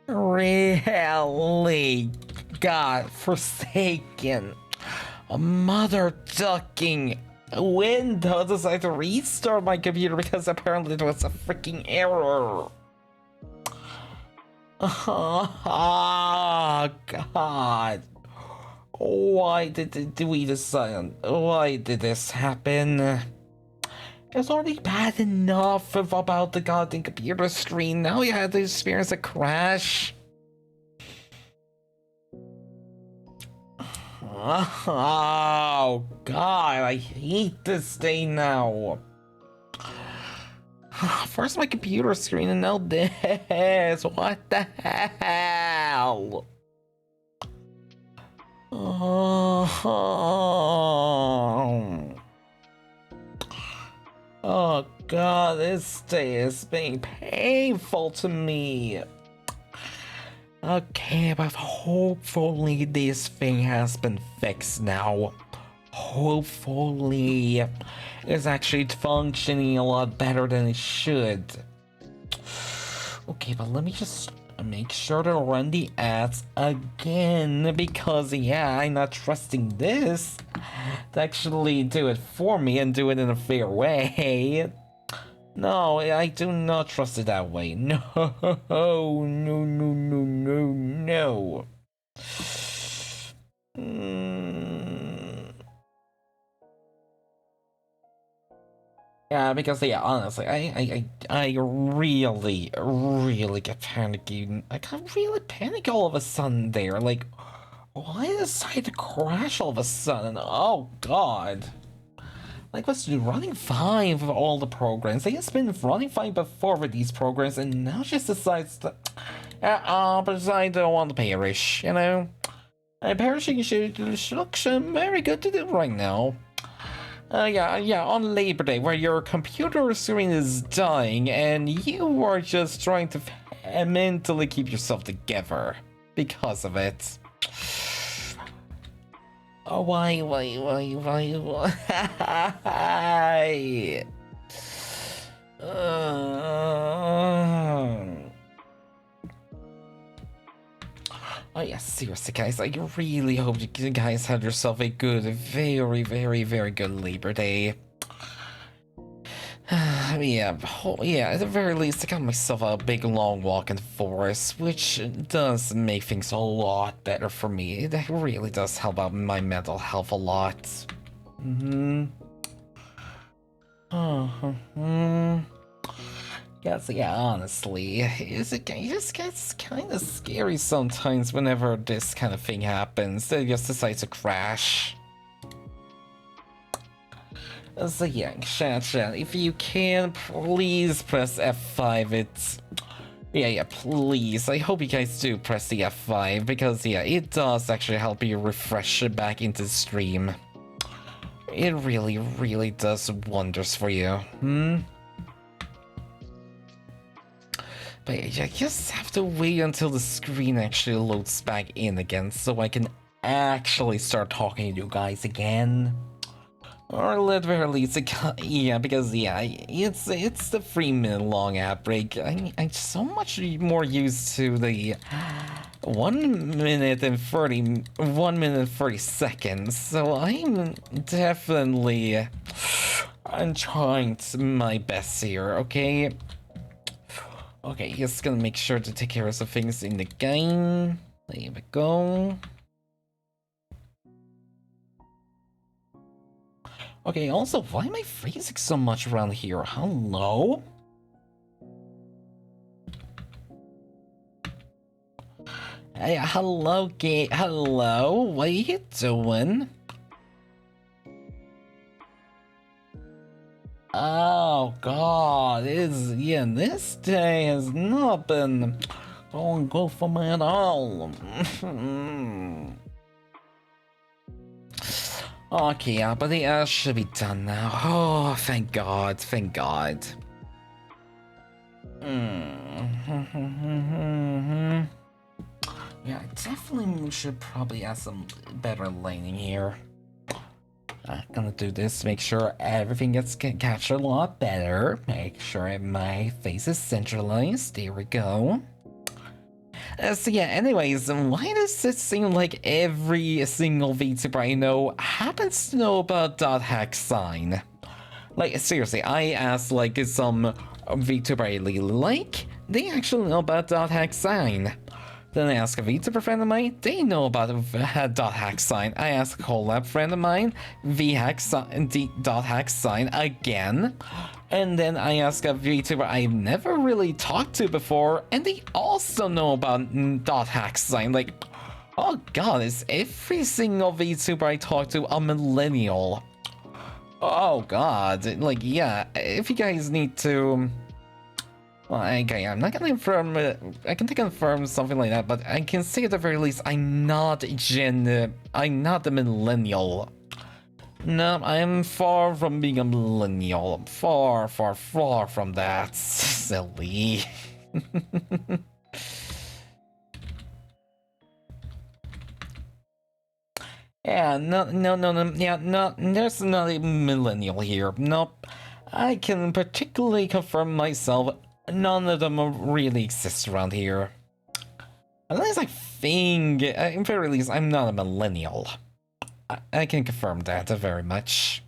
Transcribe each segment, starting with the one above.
Really? God forsaken. A mother ducking Windows decided to restart my computer because apparently there was a freaking error. Oh, God. Why did we decide? Why did this happen? It's already bad enough about the goddamn computer screen. Now you had to experience a crash. Oh, God, I hate this day now. First my computer screen and now this. What the hell? Oh God, this day is being painful to me. Okay, but hopefully this thing has been fixed now. Hopefully it's actually functioning a lot better than it should. Okay, but let me just make sure to run the ads again, because yeah, I'm not trusting this to actually do it for me and do it in a fair way. No, I do not trust it that way. No, no, no, no, no, no. Yeah, because yeah, honestly, I really get panicky. I got really panic all of a sudden there. Like, why did the site crash all of a sudden? Oh God. Like, was running fine for all the programs. They just been running fine before with these programs, and now just decides to, but I don't want to perish, you know? Perishing should look very good to do right now. Yeah, on Labor Day, where your computer screen is dying, and you are just trying to mentally keep yourself together because of it. Oh, why? Oh yeah, seriously guys, I really hope you guys had yourself a good, very, very, very good Labor Day. Yeah, at the very least, I got myself a big long walk in the forest, which does make things a lot better for me. It really does help out my mental health a lot. Yes, yeah, honestly, it just gets kind of scary sometimes whenever this kind of thing happens. They just decide to crash. So yeah, chat, if you can, please press F5. It's... Yeah, please. I hope you guys do press the F5, because yeah, it does actually help you refresh back into the stream. It really, really does wonders for you. But yeah, I just have to wait until the screen actually loads back in again, so I can actually start talking to you guys again. Or at the very least, yeah, because yeah, it's the 3-minute long ad break. I'm so much more used to the 1 minute and 30 seconds. So I'm trying my best here. Okay. Okay, just gonna make sure to take care of some things in the game. There we go. Okay, also, why am I freezing so much around here? Hello? Hey, hello, hello? What are you doing? Oh, God, this day has not been going good for me at all. Okay, yeah, but the ads should be done now. Oh, thank God, thank God. Yeah, I definitely should probably add some better lighting here. I'm gonna do this, make sure everything gets captured a lot better. Make sure my face is centralized. There we go. So yeah, anyways, why does it seem like every single VTuber I know happens to know about .hex sign? Like, seriously, I asked, like, some VTuber I really like, they actually know about .hex sign. Then I ask a VTuber friend of mine, they know about .hex sign. I ask a collab friend of mine, .hex sign again. And then I ask a VTuber I've never really talked to before, and they also know about .hex sign. Like, oh god, is every single VTuber I talk to a millennial? Oh god, like, yeah, if you guys need to... Well, okay, I'm not gonna confirm, I can confirm something like that, but I can say at the very least, I'm not a millennial. No, I'm far from being a millennial. Far, far, far from that. Silly. Yeah, no, yeah, no, there's not a millennial here. Nope. I can particularly confirm myself, none of them really exist around here. At least I think, in very least, I'm not a millennial. I can confirm that very much.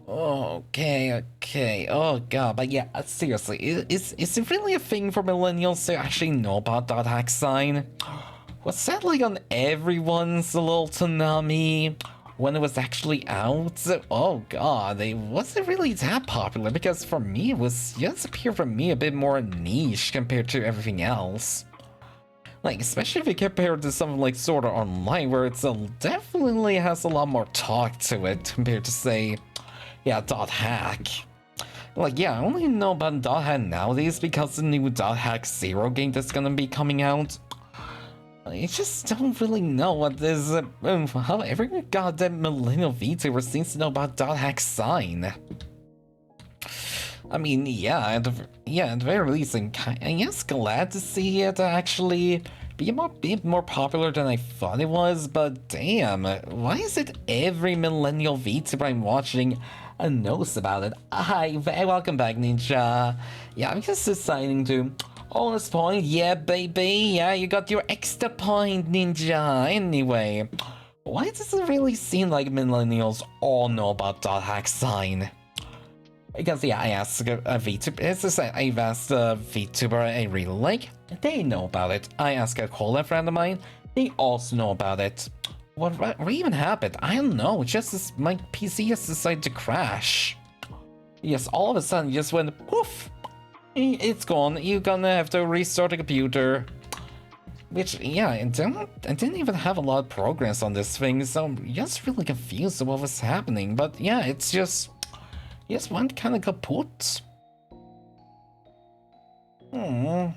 Okay, oh god, but yeah, seriously, is it really a thing for millennials to actually know about .hex sign? Was that like on everyone's little tsunami when it was actually out? Oh god, it wasn't really that popular, because for me it was just appeared for me a bit more niche compared to everything else. Like, especially if you compare it to something like Sword Art Online, where it's definitely has a lot more talk to it compared to, say, yeah, .hack. Like, yeah, I only know about .hack nowadays because the new .hack 0 game that's gonna be coming out. I just don't really know what this, how every goddamn millennial VTuber seems to know about .hack sign. I mean, yeah, at the very least, I'm yes, glad to see it actually be more popular than I thought it was, but damn, why is it every millennial VTuber I'm watching knows about it? Hi, welcome back, Ninja. Yeah, I'm just deciding to... Bonus point, yeah, baby, yeah, you got your extra point, Ninja. Anyway, why does it really seem like millennials all know about .hack sign? Because, yeah, I asked a VTuber, I've asked a VTuber I really like, they know about it. I asked a collab friend of mine, they also know about it. What even happened? I don't know, just as my PC has decided to crash. Yes, all of a sudden, just went poof! It's gone, you're gonna have to restart the computer. Which, yeah, I didn't even have a lot of progress on this thing, so I'm just really confused of what was happening. But yeah, it's just... Yes, one kind of kaput. Yeah,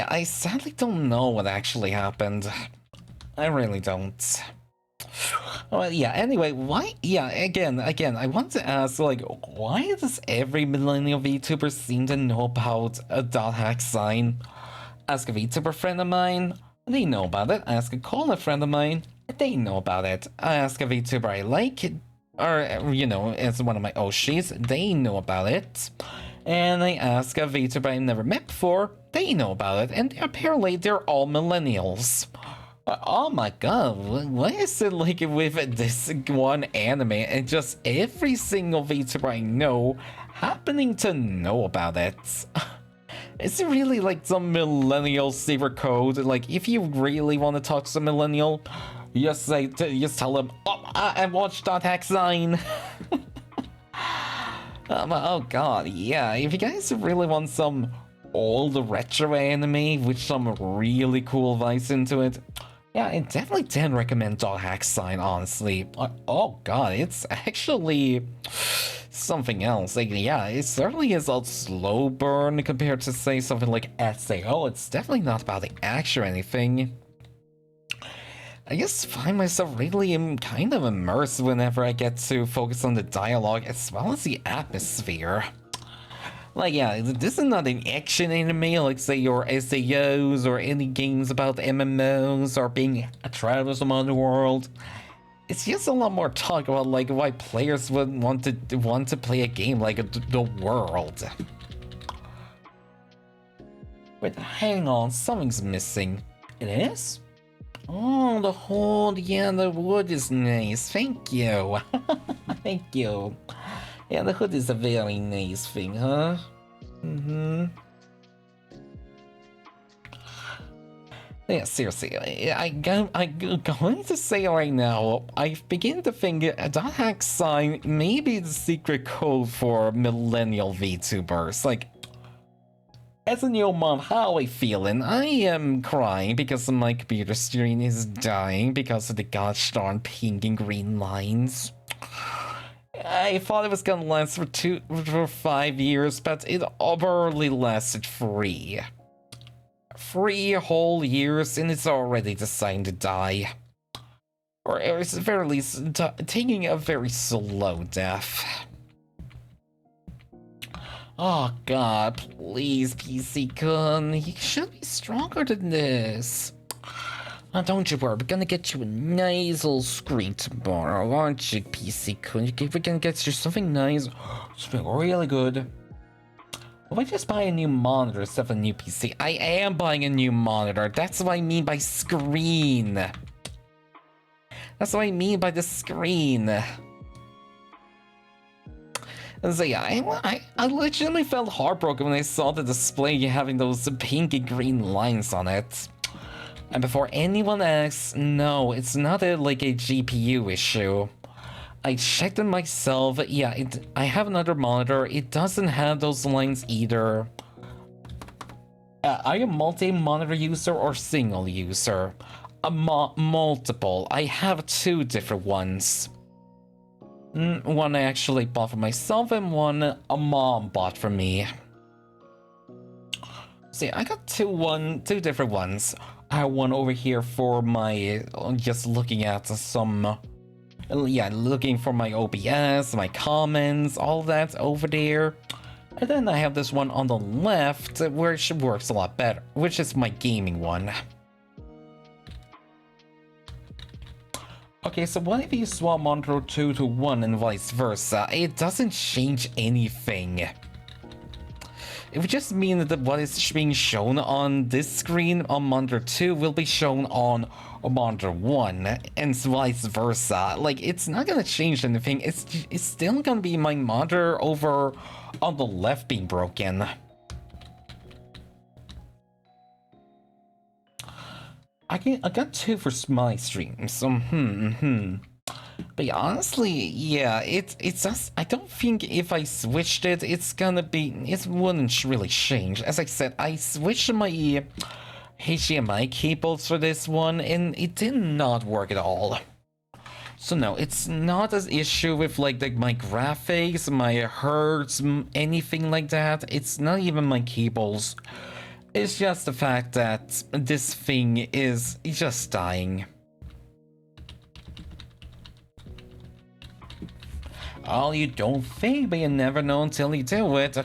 I sadly don't know what actually happened. I really don't. Well, yeah, anyway, why? Yeah, again, I want to ask, like, why does every millennial VTuber seem to know about a .hack sign? Ask a VTuber friend of mine, they know about it. Ask a collab friend of mine, they know about it. I ask a VTuber I like, or, you know, as one of my Oshis, they know about it. And I ask a VTuber I never met before, they know about it. And apparently they're all millennials. Oh my god, what is it like with this one anime and just every single VTuber I know happening to know about it? Is it really like some millennial secret code? Like, if you really want to talk to a millennial, just tell them, oh, I watched .hack sign. Oh god, yeah, if you guys really want some old retro anime with some really cool vibes into it, yeah, I definitely can recommend .hack sign, honestly. Oh god, it's actually something else. Like, yeah, it certainly is a slow burn compared to, say, something like SAO. It's definitely not about the action or anything. I just find myself really kind of immersed whenever I get to focus on the dialogue as well as the atmosphere. Like, yeah, this is not an action anime like, say, your SAOs or any games about MMOs or being travelers among the world. It's just a lot more talk about, like, why players would want to play a game like the world. Wait, hang on, something's missing. It is? Oh, the whole, yeah, the wood is nice. Thank you. Thank you. Yeah, the hood is a very nice thing, huh? Yeah, seriously, I'm going to say right now, I begin to think that hack sign may be the secret code for millennial VTubers. Like, as a new mom, how are I feeling? I am crying because my computer screen is dying because of the gosh darn pink and green lines. I thought it was gonna last for 5 years, but it barely lasted 3. 3 whole years, and it's already deciding to die. Or at the very least, taking a very slow death. Oh god, please, PC-kun, you should be stronger than this. Oh, don't you worry, we're gonna get you a nice little screen tomorrow, aren't you, PC-kun? We're gonna get you something nice, something really good. Will I just buy a new monitor instead of a new PC? I am buying a new monitor, that's what I mean by screen. That's what I mean by the screen. So yeah, I legitimately felt heartbroken when I saw the display having those pink and green lines on it. And before anyone asks, no, it's not like a GPU issue. I checked it myself, yeah, I have another monitor, it doesn't have those lines either. Are you a multi-monitor user or single user? Multiple, I have 2 different ones. One I actually bought for myself and one a mom bought for me. See, I got two different ones. I have one over here for my, just looking at some, yeah, looking for my OBS, my comments, all that over there. And then I have this one on the left, which works a lot better, which is my gaming one. Okay, so what if you swap monitor 2 to 1 and vice versa? It doesn't change anything. It would just mean that what is being shown on this screen on monitor 2 will be shown on monitor 1, and vice versa. Like, it's not gonna change anything, it's still gonna be my monitor over on the left being broken. I got 2 for my streams, so But yeah, honestly, yeah, it's just, I don't think if I switched it, it wouldn't really change. As I said, I switched my HDMI cables for this one, and it did not work at all. So no, it's not an issue with like my graphics, my hertz, anything like that. It's not even my cables. It's just the fact that this thing is just dying. Oh, you don't think, but you never know until you do it.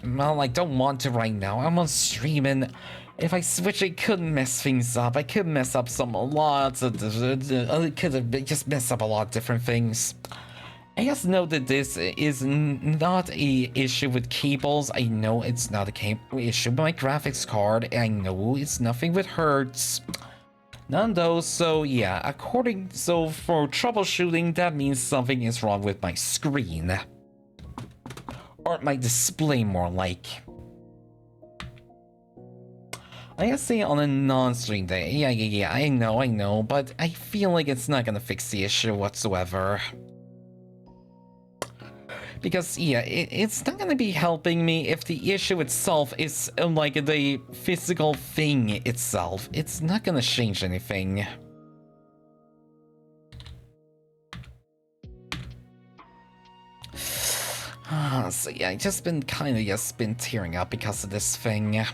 Well, I don't want to right now. I'm on stream, and if I switch, it could mess things up. I could mess up it could just mess up a lot of different things. I just know that this is not a issue with cables. I know it's not a issue with my graphics card. I know it's nothing with hertz. None of those, so yeah, so for troubleshooting, that means something is wrong with my screen. Or my display, more like. I gotta say on a non-stream day, yeah, I know, but I feel like it's not gonna fix the issue whatsoever. Because, yeah, it's not gonna be helping me if the issue itself is like the physical thing itself. It's not gonna change anything. So yeah, I just been been tearing up because of this thing.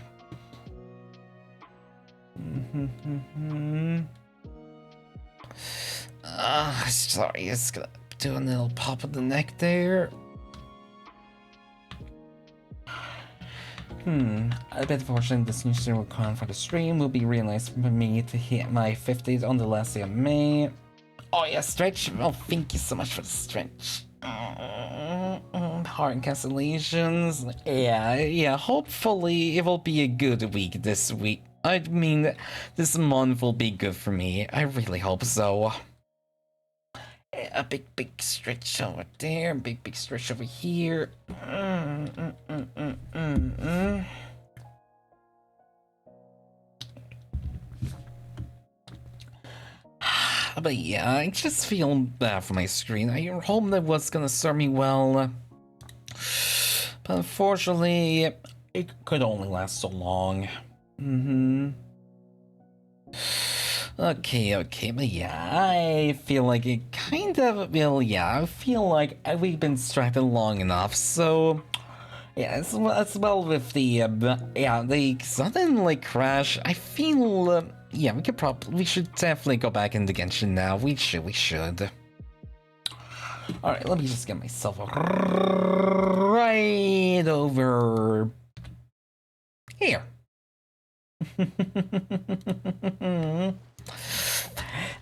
Sorry, it's gonna do a little pop of the neck there. A bit fortunate this new stream requirement for the stream will be real nice for me to hit my 50s on the last day of May. Oh yeah, stretch. Oh, thank you so much for the stretch. Hard cancellations. Yeah, hopefully it will be a good week this week. I mean, this month will be good for me. I really hope so. A big stretch over there, big stretch over here. But yeah, I just feel bad for my screen. I hope that was gonna serve me well. But unfortunately, it could only last so long. Okay, but yeah, I feel like it kind of, well, yeah, I feel like we've been distracted long enough, so, yeah, as well with the, the sudden, like, crash, I feel, yeah, we should definitely go back into Genshin now, we should. Alright, let me just get myself right over here.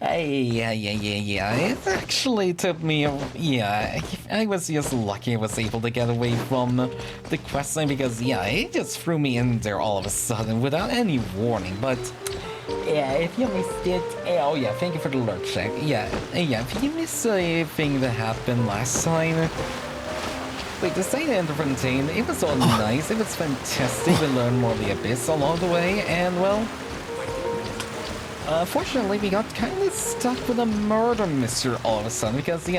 Yeah. It actually took me, I was just lucky I was able to get away from the quest line because, yeah, it just threw me in there all of a sudden without any warning, but, yeah, if you missed it, oh yeah, thank you for the alert check. Yeah, if you missed anything that happened last time, wait, the side end of Fontaine, it was all nice, it was fantastic, we learned more of the Abyss along the way, and well, fortunately we got kinda stuck with a murder mystery all of a sudden, because we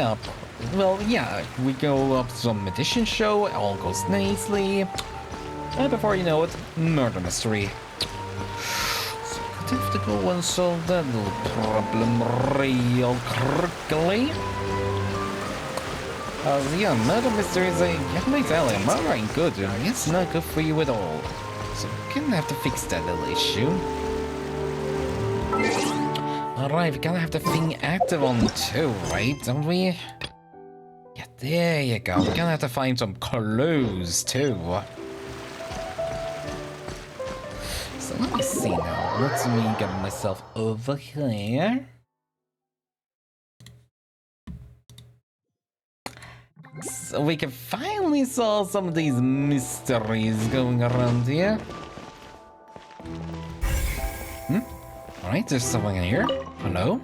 go up to some magician show, it all goes nicely, and before you know it, murder mystery. So I have to go and solve that little problem real quickly. Murder mysteries, let me tell you, murder ain't good, it's not good for you at all. So we're gonna have to fix that little issue. Alright, we gotta have the thing active on too, right, don't we? Yeah, there you go, we're gonna have to find some clues too. So let me see now, let me get myself over here. So we can finally solve some of these mysteries going around here. Alright, there's someone in here. Hello?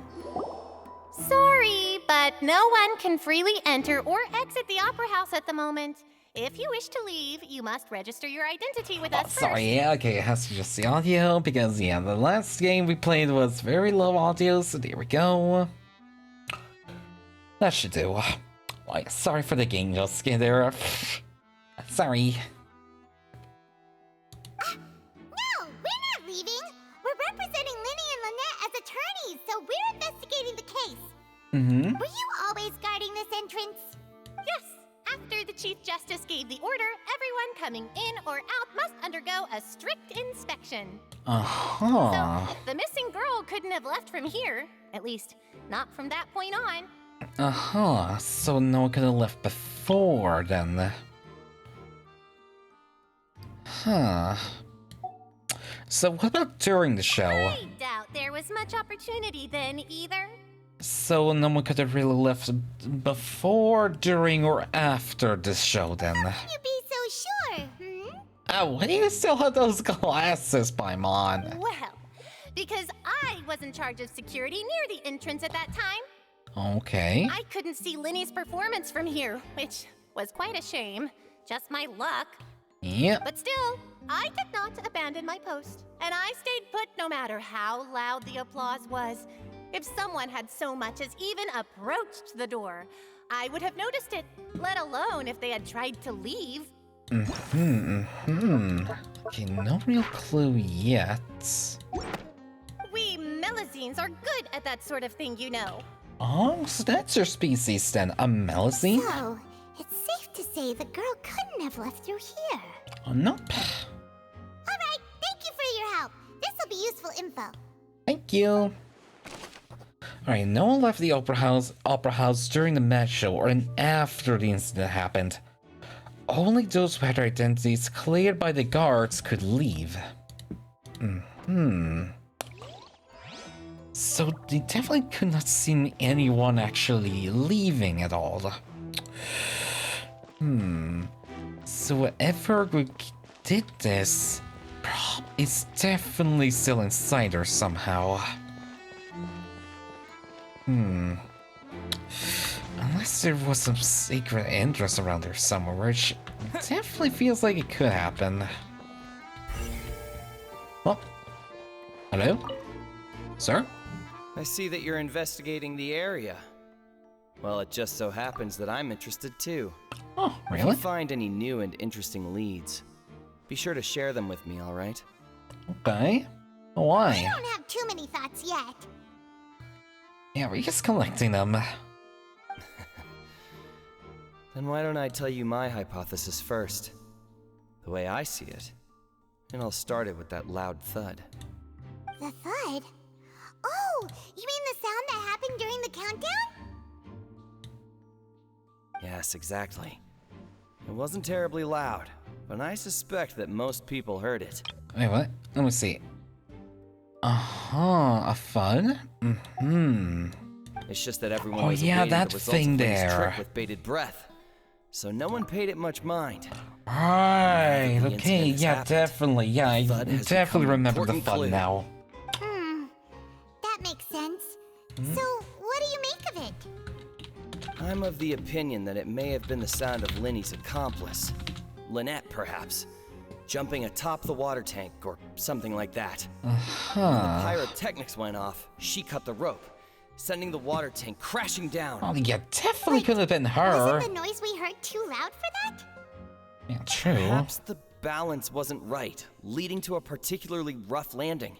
Sorry, but no one can freely enter or exit the Opera House at the moment. If you wish to leave, you must register your identity with us first. Sorry, yeah, okay, it has to just the audio, because, yeah, the last game we played was very low audio, so there we go. That should do. Oh, yeah, sorry for the game just skid there. Sorry. No, we're not leaving. We're representing Linny and Lynette as attorneys, so we're investigating the case. Were you always guarding this entrance? Yes. After the Chief Justice gave the order, everyone coming in or out must undergo a strict inspection. So, the missing girl couldn't have left from here. At least, not from that point on. So no one could have left before then. So what about during the show? I doubt there was much opportunity then either. So no one could have really left before, during, or after the show then? How can you be so sure, Oh, why do you still have those glasses, Paimon? Well, because I was in charge of security near the entrance at that time. Okay. I couldn't see Linny's performance from here, which was quite a shame. Just my luck. Yep. But still, I did not abandon my post. And I stayed put no matter how loud the applause was. If someone had so much as even approached the door, I would have noticed it, let alone if they had tried to leave. Okay, no real clue yet. We Melusines are good at that sort of thing, you know. Oh, so that's your species then, a Melusine? So, it's safe to say the girl couldn't have left through here. Oh, nope. Alright, thank you for your help. This will be useful info. Thank you. Alright, no one left the opera house during the match show or after the incident happened. only those who had their identities cleared by the guards could leave. So they definitely could not see anyone actually leaving at all. So whoever did this is definitely still inside her somehow. Unless there was some secret entrance around here somewhere, which definitely feels like it could happen. Oh. Hello? Sir? I see that you're investigating the area. Well, it just so happens that I'm interested too. Oh, If really? you find any new and interesting leads, be sure to share them with me, alright? Okay. I Why? don't have too many thoughts yet. Yeah, we're just collecting them. Then why don't I tell you my hypothesis first? The way I see it. And I'll start it with that loud thud. The thud? Oh, you mean the sound that happened during the countdown? Yes, exactly. It wasn't terribly loud, but I suspect that most people heard it. Wait, what? Let me see. A fun? It's just that everyone Oh, was yeah, awaiting that the results thing of Link's there. trick with bated breath. So no one paid it much mind. Right, The okay, incident has yeah, happened. definitely. Yeah, I Thud has definitely become an remember the important fun clue. now. That makes sense. So, what do you make of it? I'm of the opinion that it may have been the sound of Linny's accomplice. Lynette, perhaps. Jumping atop the water tank, or something like that. When the pyrotechnics went off, she cut the rope, sending the water tank crashing down. Oh, yeah, definitely could have been Was her. it the noise we heard too loud for that? Yeah, true. Perhaps the balance wasn't right, leading to a particularly rough landing.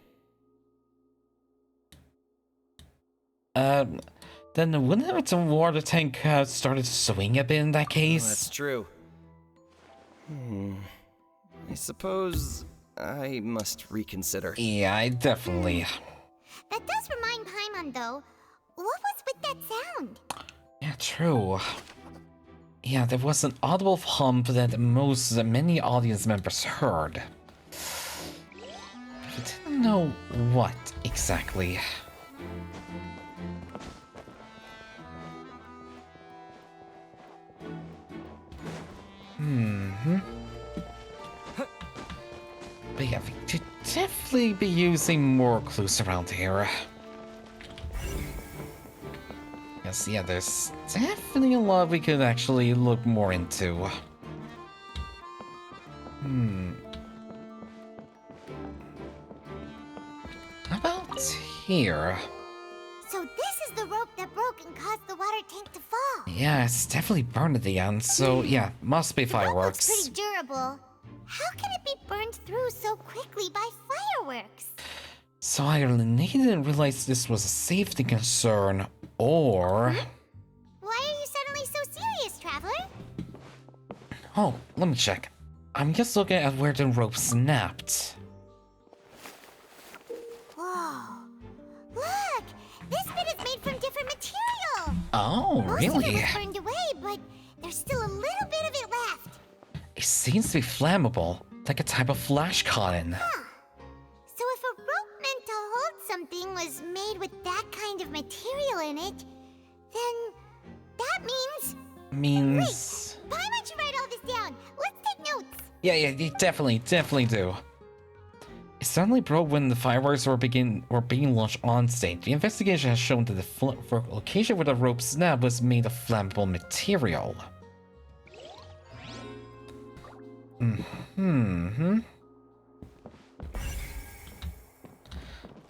Then wouldn't the water tank started to swing a bit in that Oh, case? that's true. I suppose I must reconsider. Yeah, I definitely. That does remind Paimon, though. What was with that sound? Yeah, true. Yeah, there was an audible hum that many audience members heard. We didn't know what exactly. But yeah, we should definitely be using more clues around here. Yes, yeah, there's definitely a lot we could actually look more into. How about here? So this is the rope that broke and caused the water tank to fall. Yeah, it's definitely burned at the end, so yeah, must be The rope looks fireworks. pretty durable. How can it be burned through so quickly by fireworks? So either they didn't realize this was a safety concern, or... Why are you suddenly so serious, Traveler? Oh, let me check. I'm just looking at where the rope snapped. Whoa. Look! This bit is made from different material! Oh, Most of it really? was burned away, but there's still a little bit of it left. It seems to be flammable, like a type of flash cotton. So if a rope meant to hold something was made with that kind of material in it, then that means... Means... Why don't you write all this down? Let's take notes. Yeah, you definitely do. It suddenly broke when the fireworks were being launched on stage. The investigation has shown that the location where the rope snapped was made of flammable material.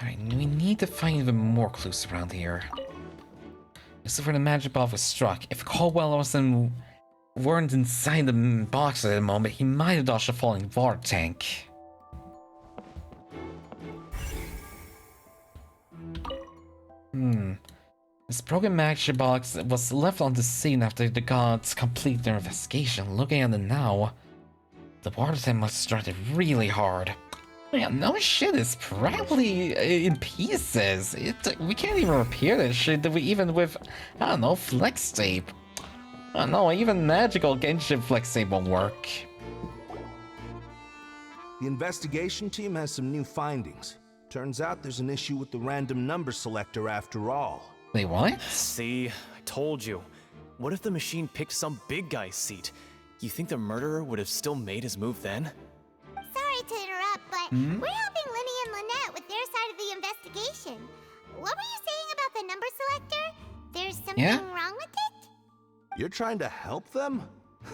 Alright, we need to find even more clues around here. This is where the magic ball was struck. If Caldwell weren't inside the box at the moment, he might have dodged a falling water tank. This broken magic box was left on the scene after the gods completed their investigation. Looking at it now, the water tank must have started really hard. Man, no shit, it's probably in pieces. We can't even repair this shit even with, I don't know, flex tape. Oh no, even magical Genshin flexing won't work. The investigation team has some new findings. Turns out there's an issue with the random number selector after all. Wait, what? See, I told you. What if the machine picked some big guy's seat? You think the murderer would have still made his move then? Sorry to interrupt, but we're helping Linny and Lynette with their side of the investigation. What were you saying about the number selector? There's something wrong with it? You're trying to help them?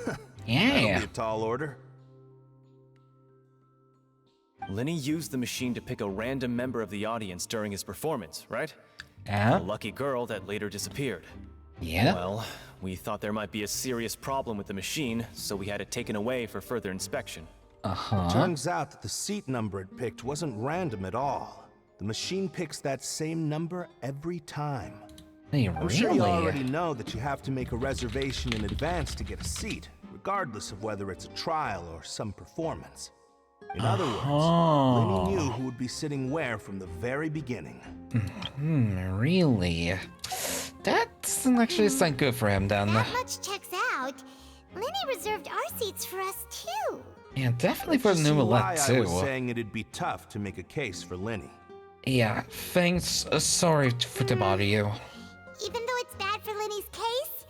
That'll Yeah. be a tall order. Linny used the machine to pick a random member of the audience during his performance, right? A Yeah. lucky girl that later disappeared. Yeah. Well, we thought there might be a serious problem with the machine, so we had it taken away for further inspection. Uh-huh. Turns out that the seat number it picked wasn't random at all. The machine picks that same number every time. Hey, I'm sure you already really? know that you have to make a reservation in advance to get a seat, regardless of whether it's a trial or some performance. In other words, Linny knew who would be sitting where from the very beginning. Really? That doesn't actually sound good for him then. That much checks out. Linny reserved our seats for us too. Yeah, definitely for See the new why elect I was too. saying it'd be tough to make a case for Linny. Yeah, thanks. Sorry to bother you. Even though it's bad for Linny's case,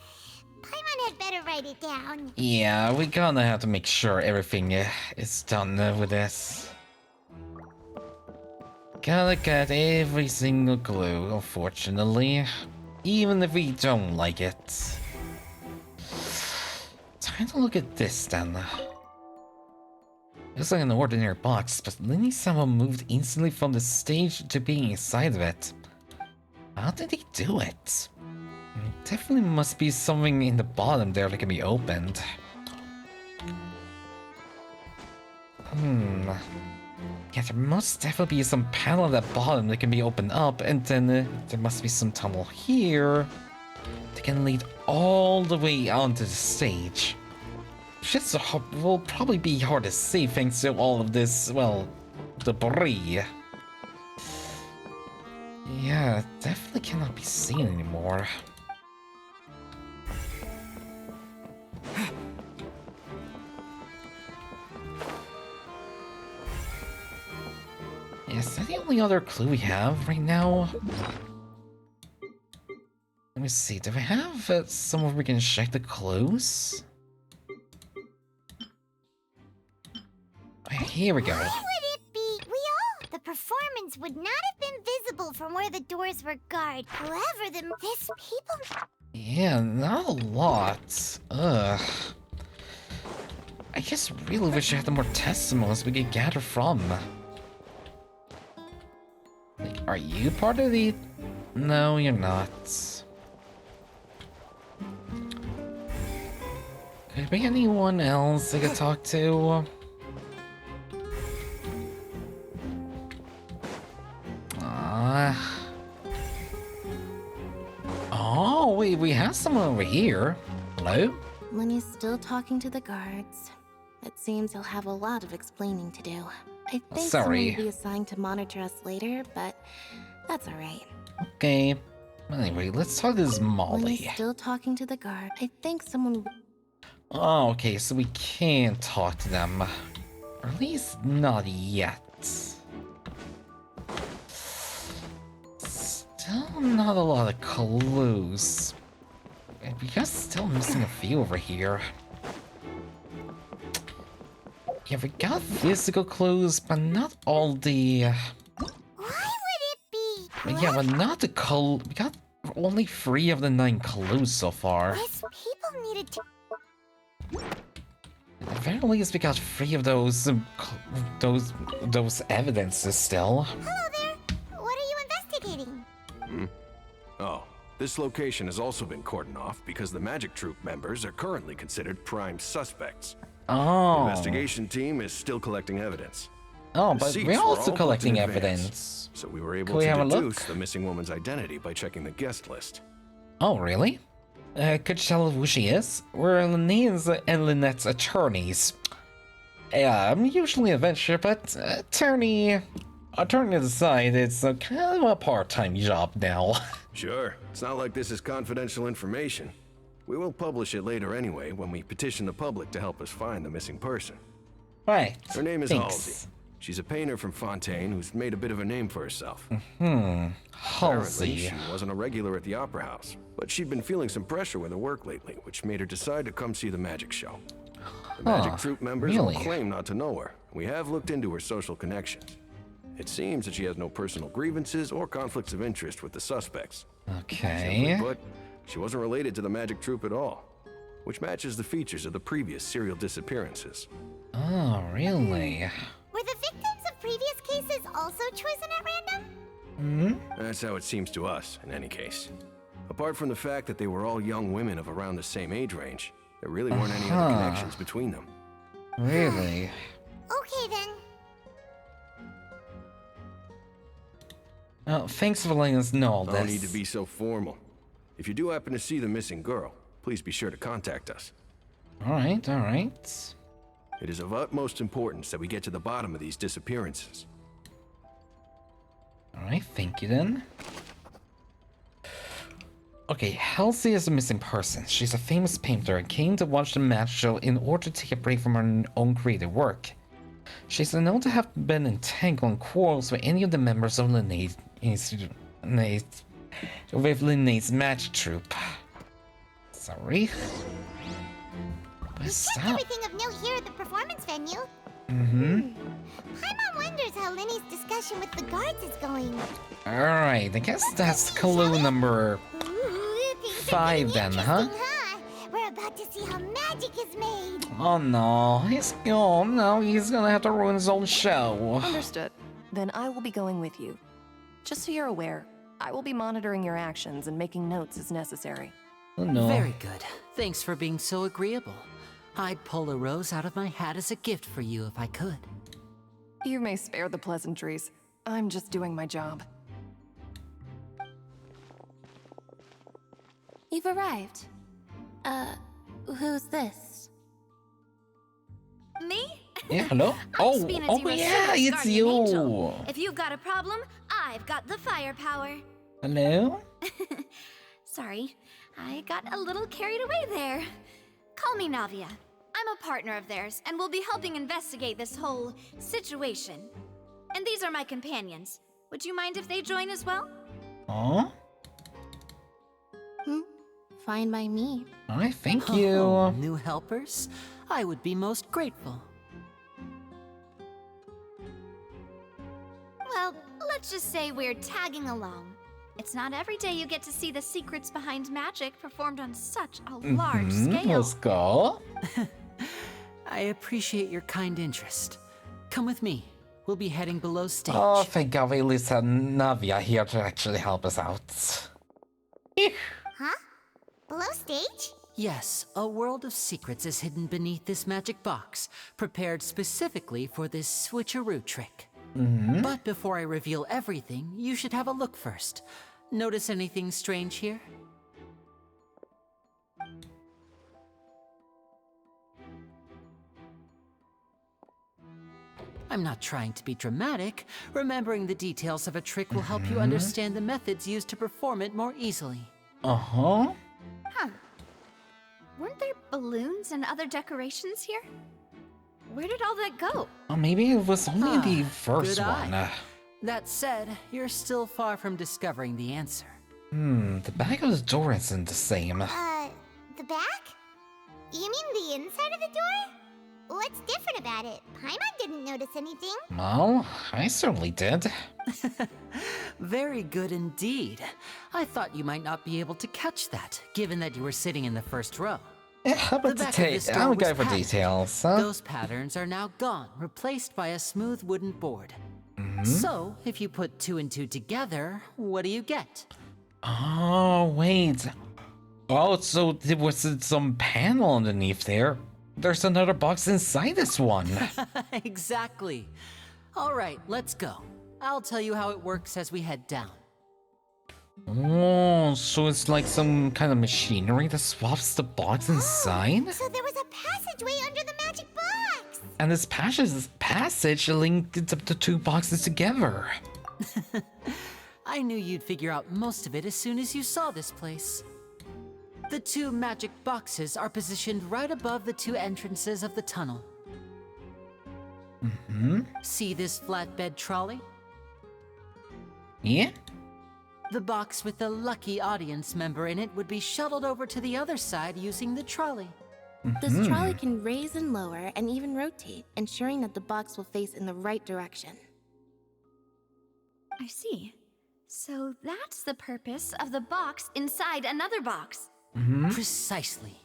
Paimon had better write it down. Yeah, we gonna have to make sure everything is done with this. Gotta get every single clue, unfortunately. Even if we don't like it. Time to look at this then. Looks like an ordinary box, but Linny somehow moved instantly from the stage to being inside of it. How did he do it? Definitely must be something in the bottom there that can be opened. Yeah, there must definitely be some panel at the bottom that can be opened up, and then there must be some tunnel here that can lead all the way onto the stage. Shit will probably be hard to see thanks to all of this, well, debris. Yeah, it definitely cannot be seen anymore. Is that the only other clue we have right now? Let me see, do we have somewhere we can check the clues? Here we go. Why would it be? The performance would not have been visible from where the doors were guarded. However, this people... Yeah, not a lot. Ugh. I just really wish I had more testimonies we could gather from. Like, are you part of the... No, you're not. Could there be anyone else I could talk to? Oh, wait, we have someone over here. Hello? Linny's still talking to the guards. It seems he'll have a lot of explaining to do. I think someone Sorry. will be assigned to monitor us later, but that's alright. Okay. Anyway, let's talk to this Molly. Linny's still talking to the guard. I think someone... Oh, okay, so we can't talk to them. Or at least not yet. Still not a lot of clues. And we are still missing a few over here. Yeah, we got physical clues, but not all the... Why would it be? But yeah, but not the we got only 3 of the 9 clues so far. These people needed to... At the very least, we got 3 of those evidences still. Hello there. What are you investigating? Oh, this location has also been cordoned off because the magic troupe members are currently considered prime suspects. The Oh. investigation team is still collecting evidence. Oh, The but seats we're were also all booked collecting in advance, evidence. So we were able Can we have a to look? deduce the missing woman's identity by checking the guest list. Oh, really? Could you tell who she is? We're Linnea's and Lynette's attorneys. Yeah, I'm usually a venture, but attorney aside, it's a kind of a part-time job now. Sure, it's not like this is confidential information. We will publish it later anyway when we petition the public to help us find the missing person. Right. Her name is Thanks. Halsey. She's a painter from Fontaine who's made a bit of a name for herself. Apparently, Halsey. she wasn't a regular at the Opera House, but she'd been feeling some pressure with her work lately, which made her decide to come see the magic show. The magic troupe members really? all claim not to know her. We have looked into her social connections. It seems that she has no personal grievances or conflicts of interest with the suspects. Okay. Simply put, she wasn't related to the magic troupe at all, which matches the features of the previous serial disappearances. Oh, really? Were the victims of previous cases also chosen at random? That's how it seems to us, in any case. Apart from the fact that they were all young women of around the same age range, there really weren't any other connections between them. Really? Okay then. Oh, thanks for letting us know all this. No need to be so formal. If you do happen to see the missing girl, please be sure to contact us. Alright, alright. It is of utmost importance that we get to the bottom of these disappearances. Alright, thank you then. Okay, Halsey is a missing person. She's a famous painter and came to watch the match show in order to take a break from her own creative work. She's known to have been entangled in quarrels with any of the members of Linnaeus magic troupe. Sorry. What's Check up? everything of note here at the performance venue. Paimon wonders how Lenny's discussion with the guards is going. Alright, I guess that's clue number Ooh, things are 5 then, getting huh? interesting, huh? We're about to see how magic is made. Oh no, he's gone. Now he's gonna have to ruin his own show. Understood. Then I will be going with you. Just so you're aware, I will be monitoring your actions and making notes as necessary. Oh no. Very good. Thanks for being so agreeable. I'd pull a rose out of my hat as a gift for you if I could. You may spare the pleasantries. I'm just doing my job. You've arrived. Who's this? Me? Yeah, hello? I'm Spina Oh Zira's yeah, Silver's it's guardian you. angel. If you've got a problem, I've got the firepower. Hello? Sorry, I got a little carried away there. Call me Navia. I'm a partner of theirs, and will be helping investigate this whole situation. And these are my companions. Would you mind if they join as well? Huh? Fine by me. Alright, thank Oh, you. new helpers? I would be most grateful. Well, let's just say we're tagging along. It's not every day you get to see the secrets behind magic performed on such a large scale. Let's go. I appreciate your kind interest. Come with me. We'll be heading below stage. Oh, thank God we at least had Navia here to actually help us out. Huh? Below stage? Yes, a world of secrets is hidden beneath this magic box, prepared specifically for this switcheroo trick. But before I reveal everything, you should have a look first. Notice anything strange here? I'm not trying to be dramatic. Remembering the details of a trick will help you understand the methods used to perform it more easily. Uh-huh. Huh. Weren't there balloons and other decorations here? Where did all that go? Oh, maybe it was only the first good one. eye. That said, you're still far from discovering the answer. The back of the door isn't the same. The back? You mean the inside of the door? What's different about it? Paimon didn't notice anything. Well, I certainly did. Very good indeed. I thought you might not be able to catch that, given that you were sitting in the first row. Yeah, how about The the back of this door I'll was go for patterned. details, huh? Those patterns are now gone, replaced by a smooth wooden board. So, if you put 2 and 2 together, what do you get? Oh, wait. Oh, so there was some panel underneath there. There's another box inside this one. Exactly. All right, let's go. I'll tell you how it works as we head down. Oh, so it's like some kind of machinery that swaps the box inside? So there was a passageway under the magic box. And this passage linked the two boxes together. I knew you'd figure out most of it as soon as you saw this place. The 2 magic boxes are positioned right above the 2 entrances of the tunnel. See this flatbed trolley? Yeah? The box with the lucky audience member in it would be shuttled over to the other side using the trolley. This trolley can raise and lower and even rotate, ensuring that the box will face in the right direction. I see. So that's the purpose of the box inside another box. Precisely.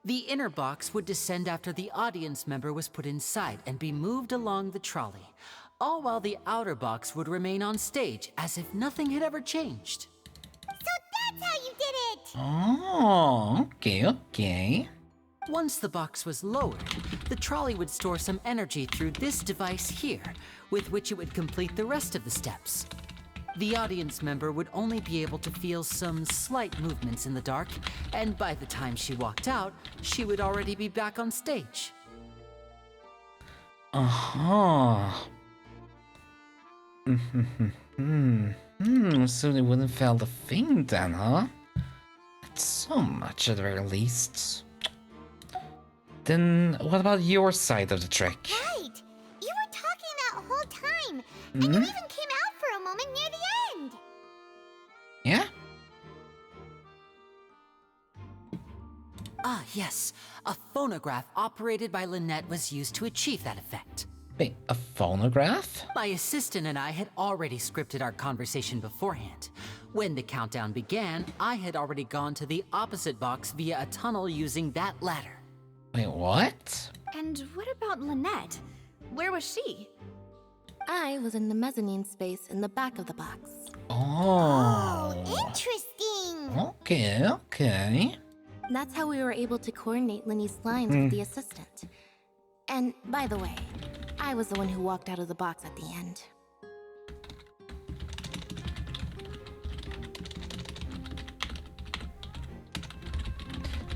The inner box would descend after the audience member was put inside and be moved along the trolley, all while the outer box would remain on stage as if nothing had ever changed. So that's how you did it! Oh, okay. Once the box was lowered, the trolley would store some energy through this device here, with which it would complete the rest of the steps. The audience member would only be able to feel some slight movements in the dark, and by the time she walked out, she would already be back on stage. So they wouldn't fail the thing then, huh? Not so much at the very least. Then what about your side of the trick? Right! You were talking that whole time, and you even came out for a moment near the end! Yeah? Ah, yes. A phonograph operated by Lynette was used to achieve that effect. Wait, a phonograph? My assistant and I had already scripted our conversation beforehand. When the countdown began, I had already gone to the opposite box via a tunnel using that ladder. Wait, what? And what about Lynette? Where was she? I was in the mezzanine space in the back of the box. Oh. Interesting! Okay. That's how we were able to coordinate Linny's lines with the assistant. And by the way, I was the one who walked out of the box at the end.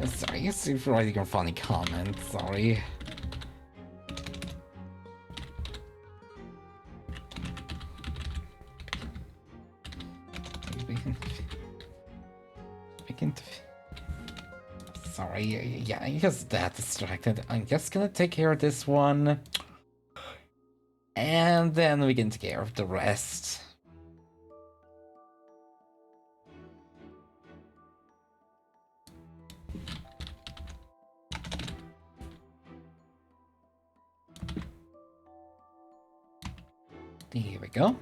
Sorry, you're writing a funny comment, sorry. Sorry, yeah, I'm just that distracted. I'm just gonna take care of this one. And then we can take care of the rest. Here we go.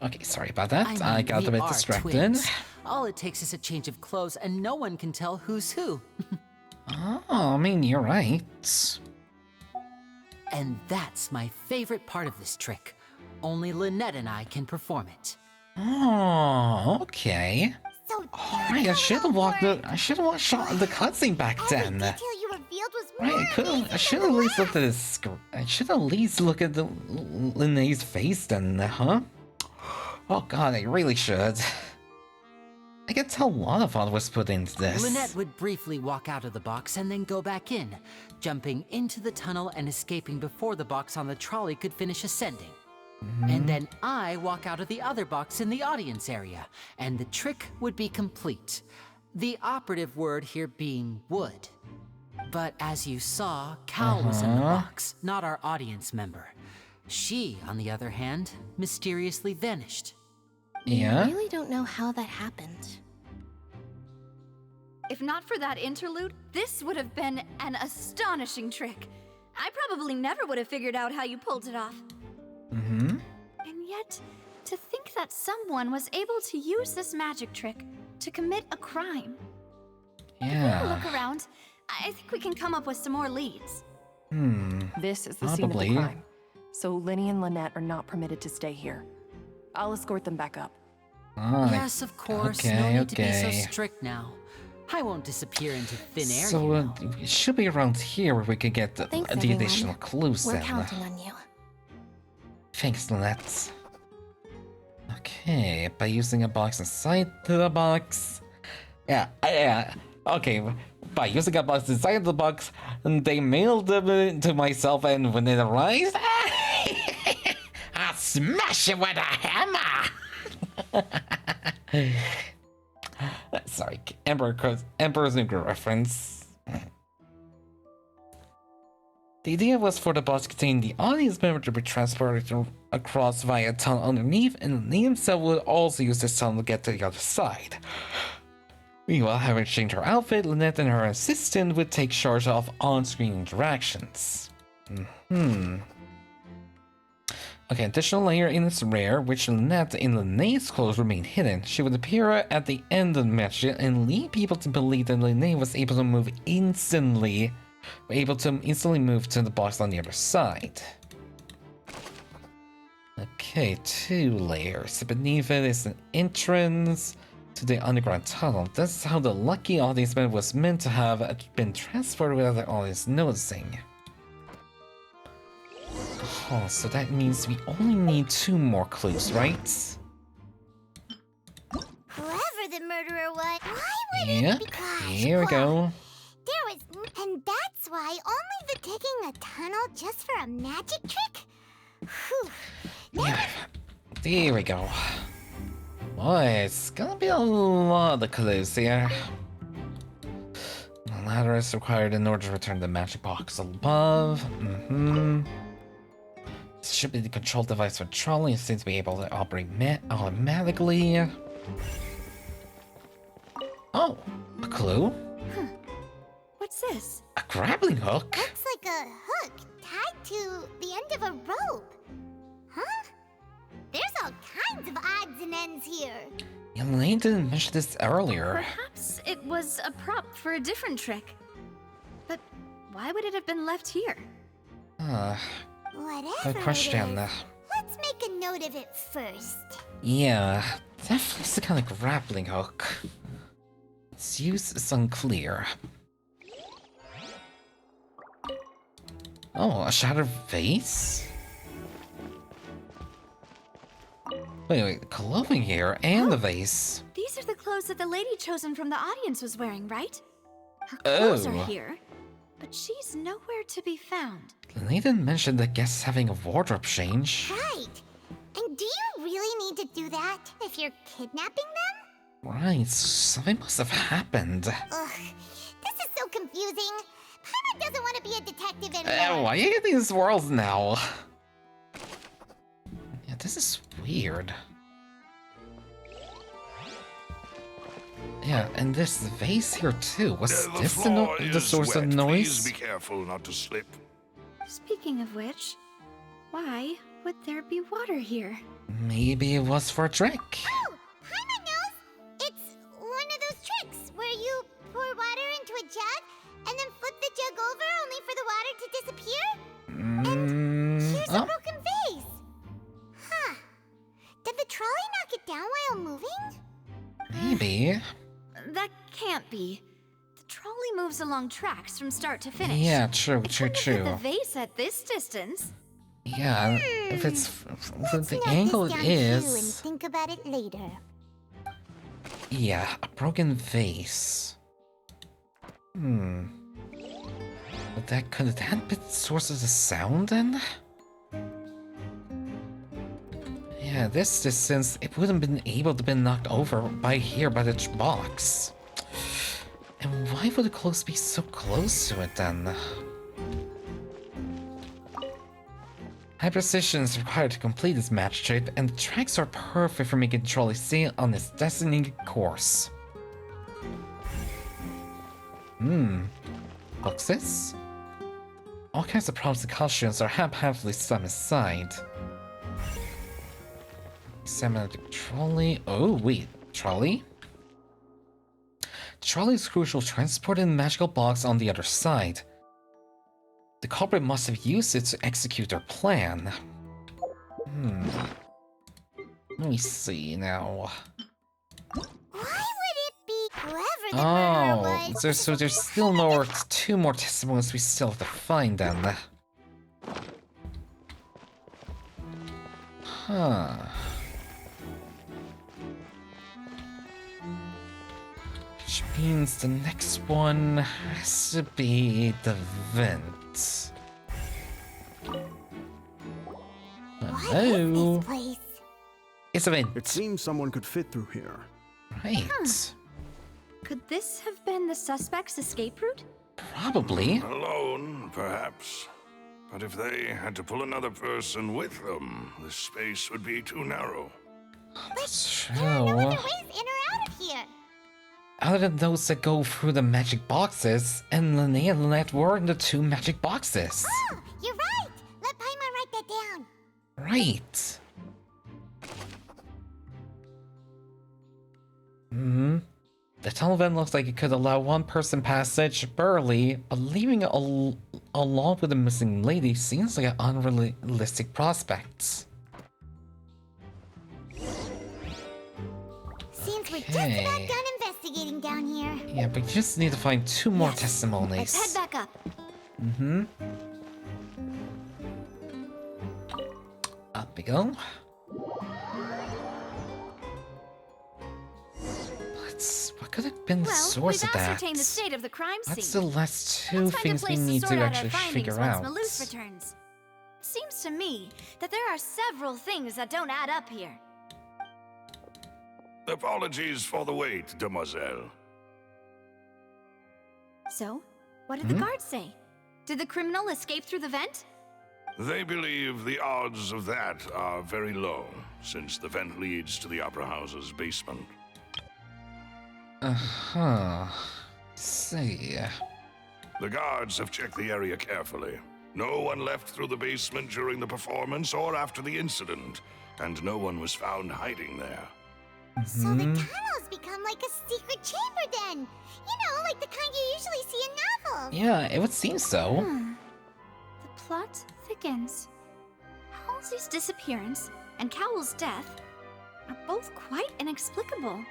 Okay, sorry about that. I got a bit distracted. Twins. All it takes is a change of clothes and no one can tell who's who. Oh, I mean, you're right. And that's my favorite part of this trick. Only Lynette and I can perform it. Oh, okay. So Right, I should have watched the cutscene back then. detail you revealed was Right, I should at least look at this. I should at least look at the Linnea's face then, huh? Oh god, I really should. I can tell a lot of thought was put into this. Lynette would briefly walk out of the box and then go back in, jumping into the tunnel and escaping before the box on the trolley could finish ascending. And then I walk out of the other box in the audience area, and the trick would be complete. The operative word here being would. But as you saw, Cal was in the box, not our audience member. She, on the other hand, mysteriously vanished. Yeah? I really don't know how that happened. If not for that interlude, this would have been an astonishing trick. I probably never would have figured out how you pulled it off. And yet, to think that someone was able to use this magic trick to commit a crime. If we look around, I think we can come up with some more leads. This is the scene of the crime. So Linny and Lynette are not permitted to stay here. I'll escort them back up. Yes, of course. No need to be so strict now. I won't disappear into thin air. So it should be around here where we could get the additional clues. We're counting on you. Thanks, Lynette. Okay, by using a box inside the box. Yeah. Okay, by using a box inside the box, and they mailed them to myself, and when it arrives, I'll smash it with a hammer. Sorry, Emperor's New Groove reference. The idea was for the box containing the audience member to be transported across via a tunnel underneath, and the himself would also use this tunnel to get to the other side. Meanwhile, having changed her outfit, Lynette and her assistant would take charge of on-screen interactions. Okay, additional layer in its rear, which Lynette in Linnea's clothes remained hidden. She would appear at the end of the match and lead people to believe that Linnea was able to instantly move to the box on the other side. Okay, 2 layers. Beneath it is an entrance to the underground tunnel. This is how the lucky audience member was meant to have been transported without the audience noticing. Oh, so that means we only need 2 more clues, right? Whoever the murderer was, why would Yep, it be close? here we go. And that's why only the digging a tunnel just for a magic trick? Whew. Yeah, there we go. Boy, it's gonna be a lot of clues here. The ladder is required in order to return the magic box above. This should be the control device for the trolley. It seems to be able to operate automatically. Oh, a clue? What's this? A grappling hook? Looks like a hook tied to the end of a rope. Huh? There's all kinds of odds and ends here. Elaine didn't mention this earlier. Perhaps it was a prop for a different trick. But why would it have been left here? Whatever Good question. Let's make a note of it first. Yeah, definitely some kind of grappling hook. Its use is unclear. Oh, a shattered vase? Wait, clothing here and the vase. These are the clothes that the lady chosen from the audience was wearing, right? Her clothes are here, but she's nowhere to be found. Nathan mentioned the guests having a wardrobe change. Right. And do you really need to do that if you're kidnapping them? Right, something must have happened. Ugh, this is so confusing. Paimon doesn't want to be a detective anymore. Why are you getting these worlds now? Yeah, this is weird. Yeah, and this vase here too. Was this the source of noise? Please be careful not to slip. Speaking of which, why would there be water here? Maybe it was for a trick. Oh, Paimon knows. It's one of those tricks where you pour water into a jug and then flip the jug over only for the water to disappear? And here's a broken vase. Huh. Did the trolley knock it down while moving? Maybe. That can't be. The trolley moves along tracks from start to finish. Yeah, true. The vase at this distance. Yeah, if it's Let's the note angle this it down too and is. think about it later. Yeah, a broken vase. But could that be the source of the sound then? Yeah, this distance, it wouldn't have been able to be knocked over by the box. And why would the clothes be so close to it then? High precision is required to complete this match trip, and the tracks are perfect for making the trolley stay on its designated course. Boxes? All kinds of props and costumes are haphazardly set aside. Examine the trolley. Oh, wait. Trolley? The trolley is crucial to transporting the magical box on the other side. The culprit must have used it to execute their plan. Let me see now. Why would it be whoever the murderer was? So there's still 2 more testimonies we still have to find then. Huh. Which means the next one has to be the vent. Hello? Place? It's a vent. It seems someone could fit through here. Right. Could this have been the suspect's escape route? Probably. Alone, perhaps. But if they had to pull another person with them, the space would be too narrow. That's true. There are no other ways in or out of here. Other than those that go through the magic boxes, and Linnea and Lynette were in the 2 magic boxes. Oh, you're right. Let Paimon write that down. Right. The tunnel vent looks like it could allow 1 person passage, barely, but leaving it along with the missing lady seems like an unrealistic prospect. Seems we're just about done investigating down here. Yeah, but you just need to find 2 more Yes. testimonies. Let's head back up. Up we go. What could have been the source we've of that? ascertained the state of the crime scene. That's the last 2 Let's find a things we place to need sort to out actually our findings figure once out. Malus returns. Seems to me that there are several things that don't add up here. Apologies for the wait, demoiselle. So, what did the guards say? Did the criminal escape through the vent? They believe the odds of that are very low, since the vent leads to the Opera House's basement. See. The guards have checked the area carefully. No one left through the basement during the performance or after the incident, and no one was found hiding there. So the tunnels become like a secret chamber then. You know, like the kind you usually see in novels. Yeah, it would seem so. The plot thickens. Halsey's disappearance and Cowell's death are both quite inexplicable.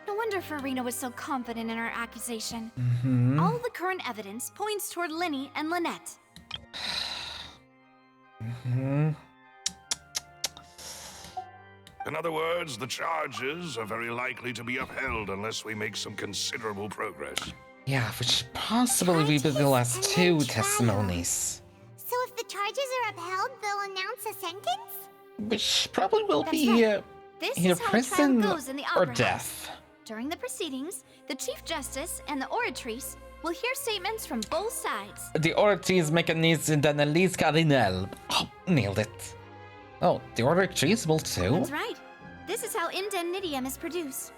No wonder Farina was so confident in her accusation. All the current evidence points toward Linny and Lynette. In other words, the charges are very likely to be upheld unless we make some considerable progress. Yeah, which possibly will be the last 2 testimonies. So if the charges are upheld, they'll announce a sentence? Which probably will That's be right. This either is how a prison trial goes in the or Opera death. House. During the proceedings, the Chief Justice and the Oratrice will hear statements from both sides. The Oratrice Mécanisme d'analyse cardinal. Oh, nailed it. Oh, the Oratrice will too? That's right. This is how indemnitium is produced.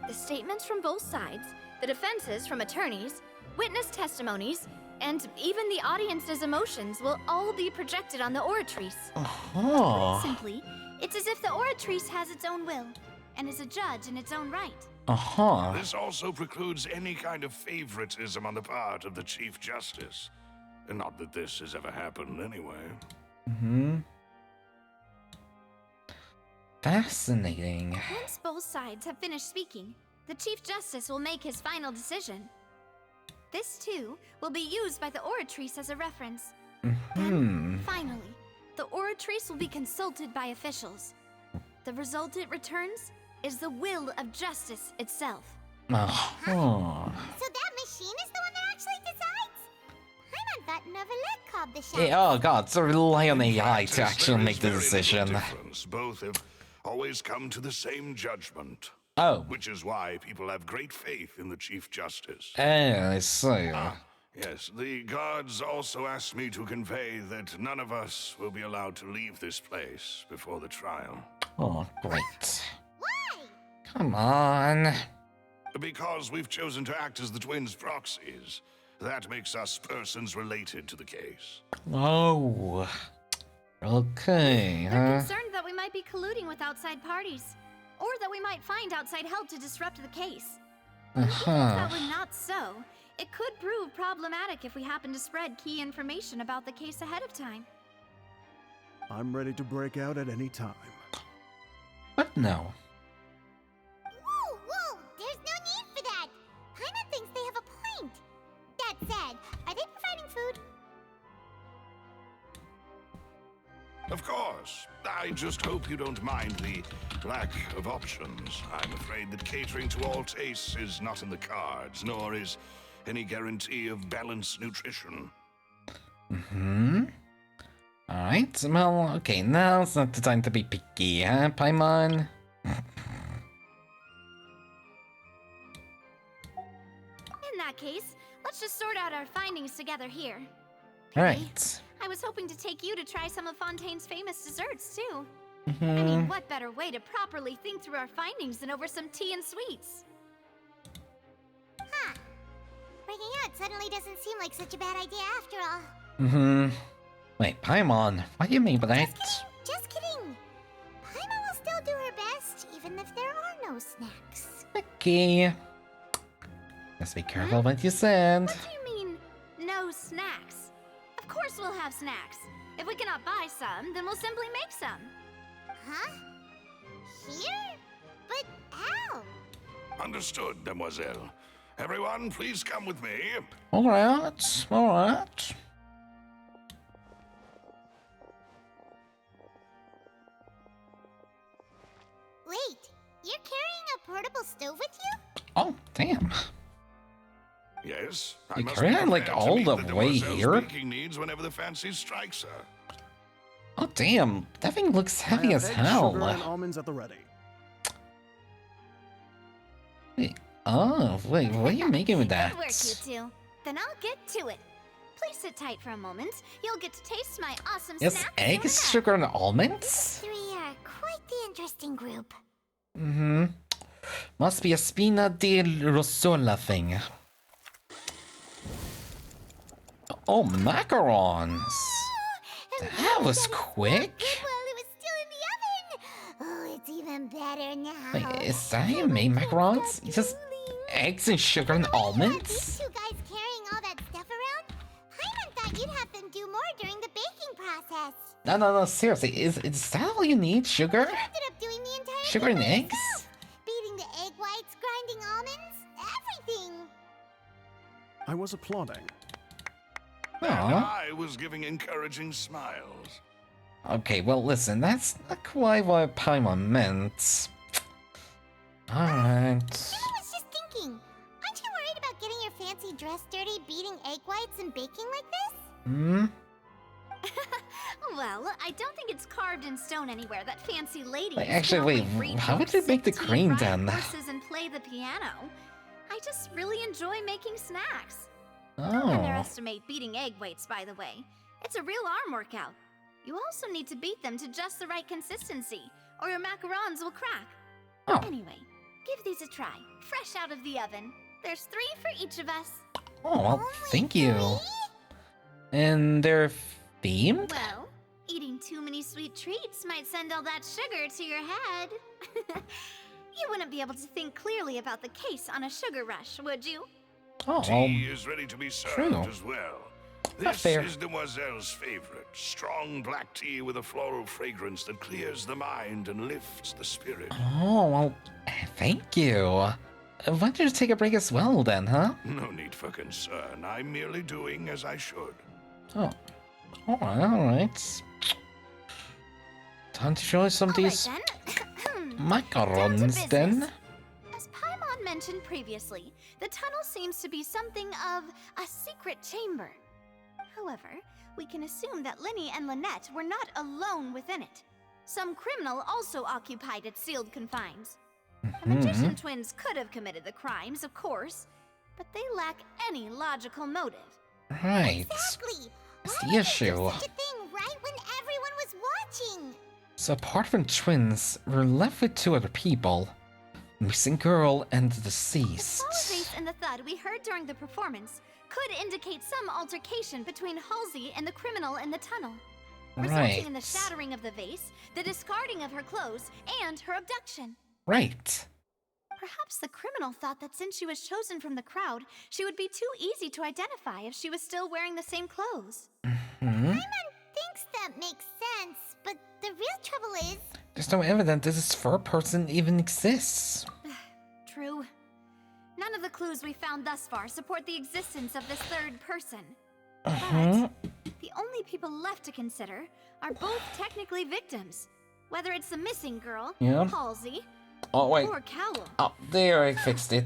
The statements from both sides, the defenses from attorneys, witness testimonies, and even the audience's emotions will all be projected on the Oratrice. Quite simply, it's as if the Oratrice has its own will and is a judge in its own right. This also precludes any kind of favoritism on the part of the Chief Justice. Not that this has ever happened anyway. Fascinating. Once both sides have finished speaking, the Chief Justice will make his final decision. This, too, will be used by the Oratrice as a reference. Then, finally, the Oratrice will be consulted by officials. The result it returns is the will of justice itself. So that machine is the one that actually decides? Paimon thought Novelette called the shots. Oh god, so rely on AI to actually make the decision. Both have always come to the same judgment. Which is why people have great faith in the Chief Justice. I see. Yes, the guards also asked me to convey that none of us will be allowed to leave this place before the trial. Oh, great. Why? Come on. Because we've chosen to act as the twins' proxies. That makes us persons related to the case. Oh. Okay, They're concerned that we might be colluding with outside parties, or that we might find outside help to disrupt the case. Even if that were not so, it could prove problematic if we happen to spread key information about the case ahead of time. I'm ready to break out at any time. But no. Whoa, there's no need for that. Paimon thinks they have a point. That said, are they providing food? Of course. I just hope you don't mind the lack of options. I'm afraid that catering to all tastes is not in the cards, nor is any guarantee of balanced nutrition. Alright, well, okay, now's not the time to be picky, huh, Paimon? In that case, let's just sort out our findings together here. Right. I was hoping to take you to try some of Fontaine's famous desserts, too. I mean, what better way to properly think through our findings than over some tea and sweets? Huh. Breaking out suddenly doesn't seem like such a bad idea after all. Wait, Paimon, what do you mean by that? Just kidding. Paimon will still do her best, even if there are no snacks. Okay. Just be careful what you said. What do you mean, no snacks? Of course we'll have snacks. If we cannot buy some, then we'll simply make some. Huh? Here? But how? Understood, Demoiselle. Everyone, please come with me. Alright, alright. Wait, you're carrying a portable stove with you? Oh, damn. Yes, You I must carry be it, like, prepared to all meet the the way demoiselle's here? baking needs whenever the fancy strikes her. Oh, damn. That thing looks heavy as eggs, hell. Sugar and almonds at the ready. Wait, oh, wait, what are you making with that? Good work, you two. Then I'll get to it. Please sit tight for a moment. You'll get to taste my awesome Yes, snacks eggs, soon sugar, and almonds? Three are quite the interesting group. Must be a spina di rossola thing. Oh, macarons. That was quick. Well, it was still in the oven. Oh, it's even better now. Wait, is that how you made macarons? Just eggs and sugar and These almonds? two guys carrying all that stuff around? Paimon thought you'd have them do more during the baking process. No, seriously, is that all you need? Sugar? I ended up doing the entire Sugar thing and by eggs? myself. Beating the egg whites, grinding almonds, everything. I was applauding. And Aw. I was giving encouraging smiles. Okay, well, listen, that's not quite what Paimon meant. Alright. I was just thinking, aren't you worried about getting your fancy dress dirty beating egg whites and baking like this? Well, I don't think it's carved in stone anywhere that fancy ladies Wait, actually, can only wait, read how would books, you make the sip tea, cream ride then? horses, and play the piano. I just really enjoy making snacks. Don't Oh. underestimate beating egg weights, by the way. It's a real arm workout. You also need to beat them to just the right consistency, or your macarons will crack. Oh. Anyway, give these a try, fresh out of the oven. There's 3 for each of us. Oh, well, thank you. And they're themed? Well, eating too many sweet treats might send all that sugar to your head. You wouldn't be able to think clearly about the case on a sugar rush, would you? Oh, Tea is ready to be served true. as well. Not This fair. is Demoiselle's favorite. Strong black tea with a floral fragrance that clears the mind and lifts the spirit. Oh, well, thank you. Why don't you take a break as well then, huh? No need for concern. I'm merely doing as I should. Oh, alright. Time to show us some of these All right, then. macarons then. As Paimon mentioned previously, the tunnel seems to be something of a secret chamber. However, we can assume that Linny and Lynette were not alone within it. Some criminal also occupied its sealed confines. The magician twins could have committed the crimes, of course, but they lack any logical motive. Right. Exactly. That's Why the would they issue. do such a thing right when everyone was watching? So apart from twins, we're left with 2 other people. Missing girl and the The deceased. solid bass and the thud we heard during the performance could indicate some altercation between Halsey and the criminal in the tunnel, resulting in the Right. shattering of the vase, the discarding of her clothes, and her abduction. Right. Perhaps the criminal thought that since she was chosen from the crowd, she would be too easy to identify if she was still wearing the same clothes. Paimon thinks that makes sense, but the real trouble is... There's no evidence this third person even exists. True. None of the clues we found thus far support the existence of this third person. But the only people left to consider are both technically victims. Whether it's the missing girl, Yeah. Halsey, Oh, wait. or Cowell. Oh, there, I fixed it.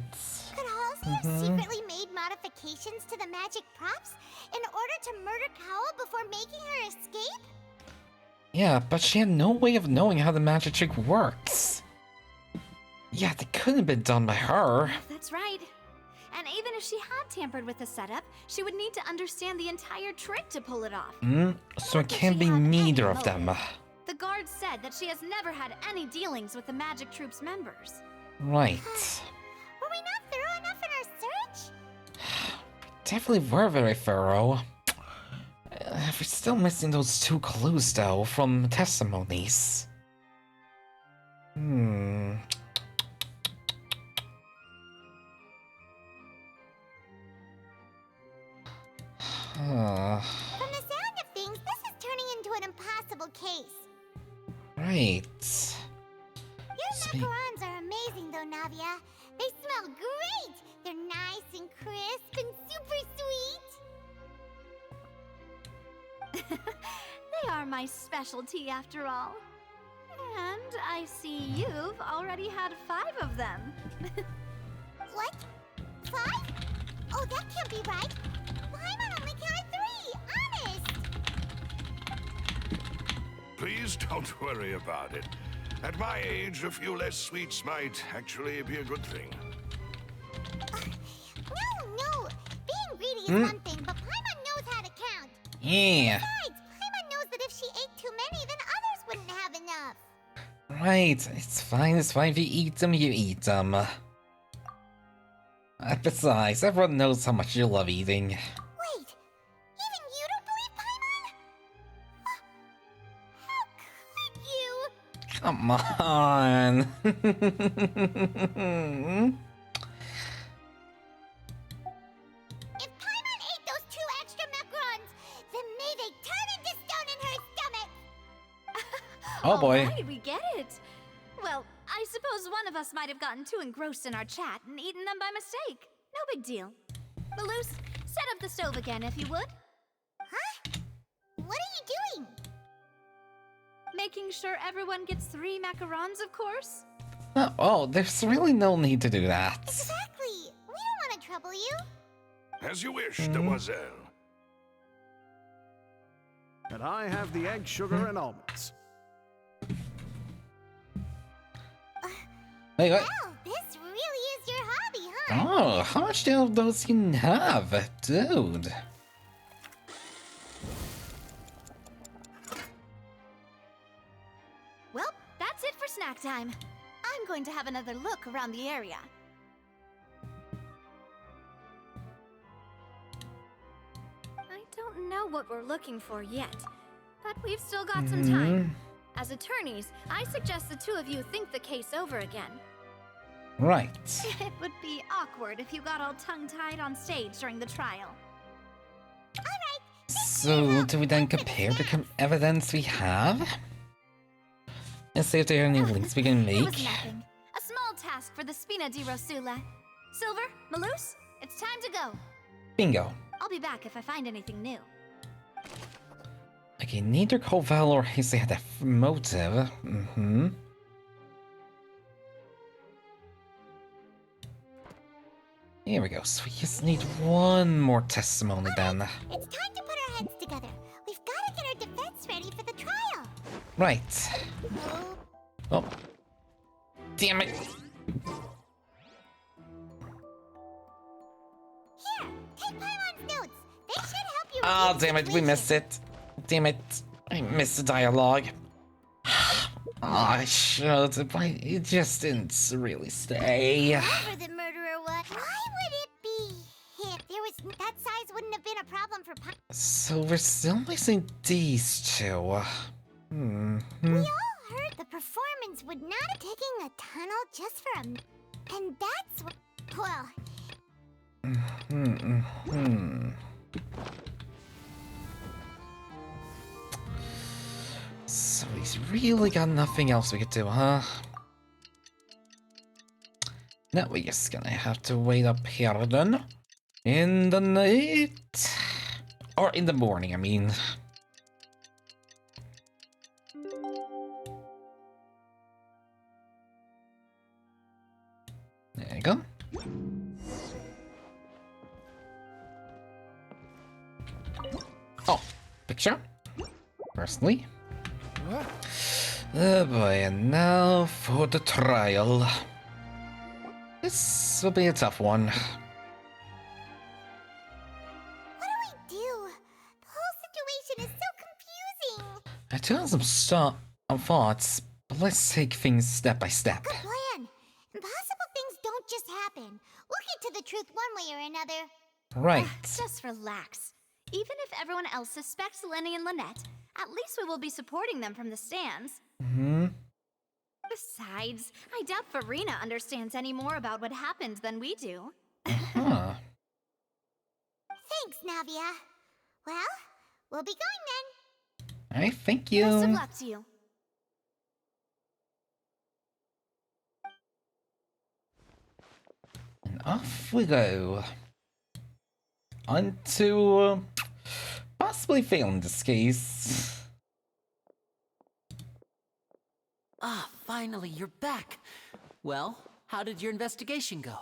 Could Halsey have secretly made modifications to the magic props in order to murder Cowell before making her escape? Yeah, but she had no way of knowing how the magic trick works. Yeah, that couldn't have been done by her. That's right. And even if she had tampered with the setup, she would need to understand the entire trick to pull it off. So it can't be neither of them. The guard said that she has never had any dealings with the Magic Troop's members. Right. Were we not thorough enough in our search? Definitely were very thorough. We're still missing those 2 clues, though, from testimonies. From the sound of things, this is turning into an impossible case. Right. Your macarons are amazing, though, Navia. They smell great. They're nice and crisp and super sweet. They are my specialty, after all. And I see you've already had 5 of them. What? 5? Oh, that can't be right. Paimon only counted 3, honest. Please don't worry about it. At my age, a few less sweets might actually be a good thing. No. Being greedy is one thing, but Paimon knows how to count. Yeah. Besides, Paimon knows that if she ate too many, then others wouldn't have enough. Right. It's fine. If you eat them, you eat them. Besides, everyone knows how much you love eating. Wait, even you don't believe Paimon? How could you? Come on. If Paimon ate those 2 extra macarons, then may they turn into stone in her stomach! Oh boy. Alright, we get it. Well, I suppose one of us might have gotten too engrossed in our chat and eaten them by mistake. No big deal. Malus, set up the stove again if you would. Huh? What are you doing? Making sure everyone gets 3 macarons, of course. Oh, there's really no need to do that. Exactly. We don't want to trouble you. As you wish, demoiselle. And I have the egg, sugar, and almonds. Wait, what? Well, this really is your hobby, huh? Oh, how much of those you have, dude? Well, that's it for snack time. I'm going to have another look around the area. I don't know what we're looking for yet, but we've still got some time. As attorneys, I suggest the 2 of you think the case over again. Right. It would be awkward if you got all tongue-tied on stage during the trial. So, do we then compare the evidence we have? And see if there are any links we can It was make? nothing. A small task for the Spina di Rosula. Silver, Malus, it's time to go. Bingo. I'll be back if I find anything new. Okay, neither Koval or Hasty had a motive. Here we go. So we just need one more testimony then. It's time to put our heads together. We've got to get our defense ready for the trial. Right. Oh. Damn it. Here, take Paimon's notes. They should help you. Oh, damn it. We missed it. Damn it. I missed the dialogue. Oh, I should, but it just didn't really stay. Whoever the murderer was, why would it be him? That size wouldn't have been a problem for Paimon. So we're still missing these 2. We all heard the performance would not have taken a tunnel just for a... And that's what... Well... So he's really got nothing else we could do, huh? Now we're just gonna have to wait up here then. In the night. Or in the morning, I mean. There you go. Oh, picture. Firstly. Oh boy, and now for the trial. This will be a tough one. still have some thoughts, but let's take things step by step. Good plan. Impossible things don't just happen. We'll get to the truth one way or another. Right. Just relax. Even if everyone else suspects Lenny and Lynette, at least we will be supporting them from the stands. Mm-hmm. Besides, I doubt Farina understands any more about what happened than we do. Huh. Thanks, Navia. Well, we'll be going then. Alright, thank you. Best of luck to you. And off we go. On to possibly failing this case. Ah, finally, you're back. Well, how did your investigation go?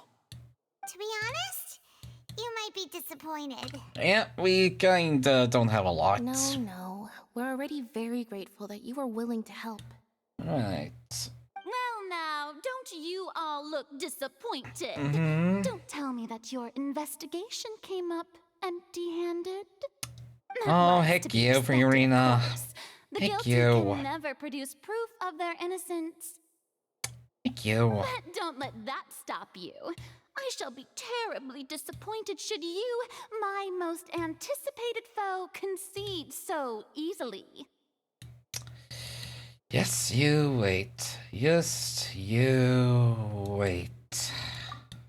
To be honest, you might be disappointed. Yeah, we kinda don't have a lot. No. We're already very grateful that you were willing to help. Right. Well, now, don't you all look disappointed? Mm-hmm. Don't tell me that your investigation came up empty-handed. Oh, heck you, Farina. The Heck guilty you. can never produce proof of their innocence. Heck you. But don't let that stop you. I shall be terribly disappointed should you, my most anticipated foe, concede so easily. Yes, you wait. Just you wait.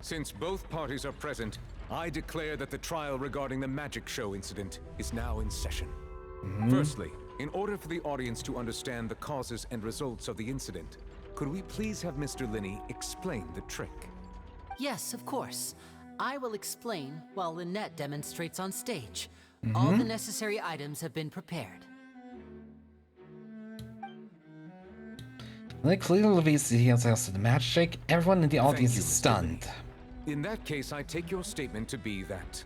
Since both parties are present, I declare that the trial regarding the magic show incident is now in session. Firstly, in order for the audience to understand the causes and results of the incident, could we please have Mr. Linney explain the trick? Yes, of course. I will explain while Lynette demonstrates on stage. All the necessary items have been prepared. Like clearly reveals the details of the magic, everyone in the audience you, is Mr. stunned. In that case, I take your statement to be that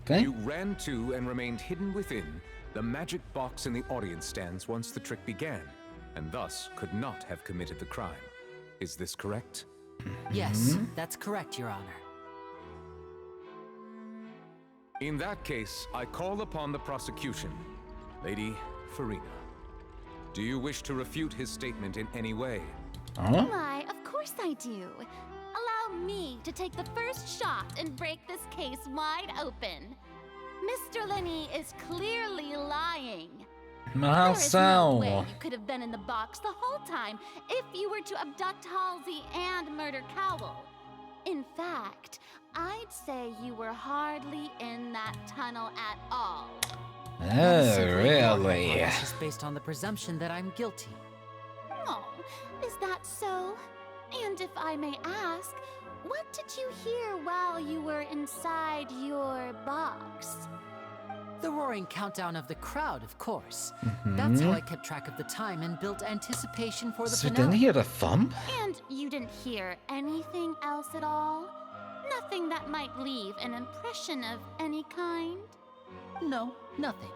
Okay? you ran to and remained hidden within the magic box in the audience stands once the trick began, and thus could not have committed the crime. Is this correct? Yes, that's correct, Your Honor. In that case, I call upon the prosecution. Lady Farina, do you wish to refute his statement in any way? Huh? Why, of course I do. Allow me to take the first shot and break this case wide open. Mr. Linney is clearly lying. How There is no way so? you could have been in the box the whole time if you were to abduct Halsey and murder Cowell. In fact, I'd say you were hardly in that tunnel at all. Oh, really? This is based on the presumption that I'm guilty. Oh, is that so? And if I may ask, what did you hear while you were inside your box? The roaring countdown of the crowd, of course. That's how I kept track of the time and built anticipation for the So finale. didn't hear the thump? And you didn't hear anything else at all? Nothing that might leave an impression of any kind? No, nothing.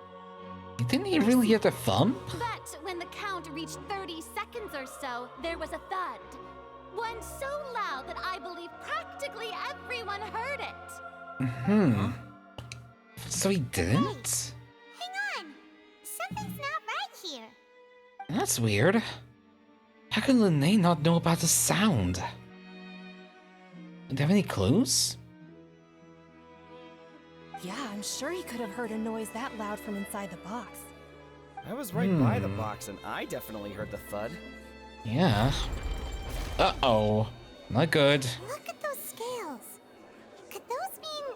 Didn't he really hear the thump? But when the count reached 30 seconds or so, there was a thud. One so loud that I believe practically everyone heard it. So he didn't? Hang on. Something's not right here. That's weird. How can Lene not know about the sound? Do they have any clues? Yeah, I'm sure he could have heard a noise that loud from inside the box. I was right by the box, and I definitely heard the thud. Yeah. Uh-oh. Not good. Look at those scales. Could those mean...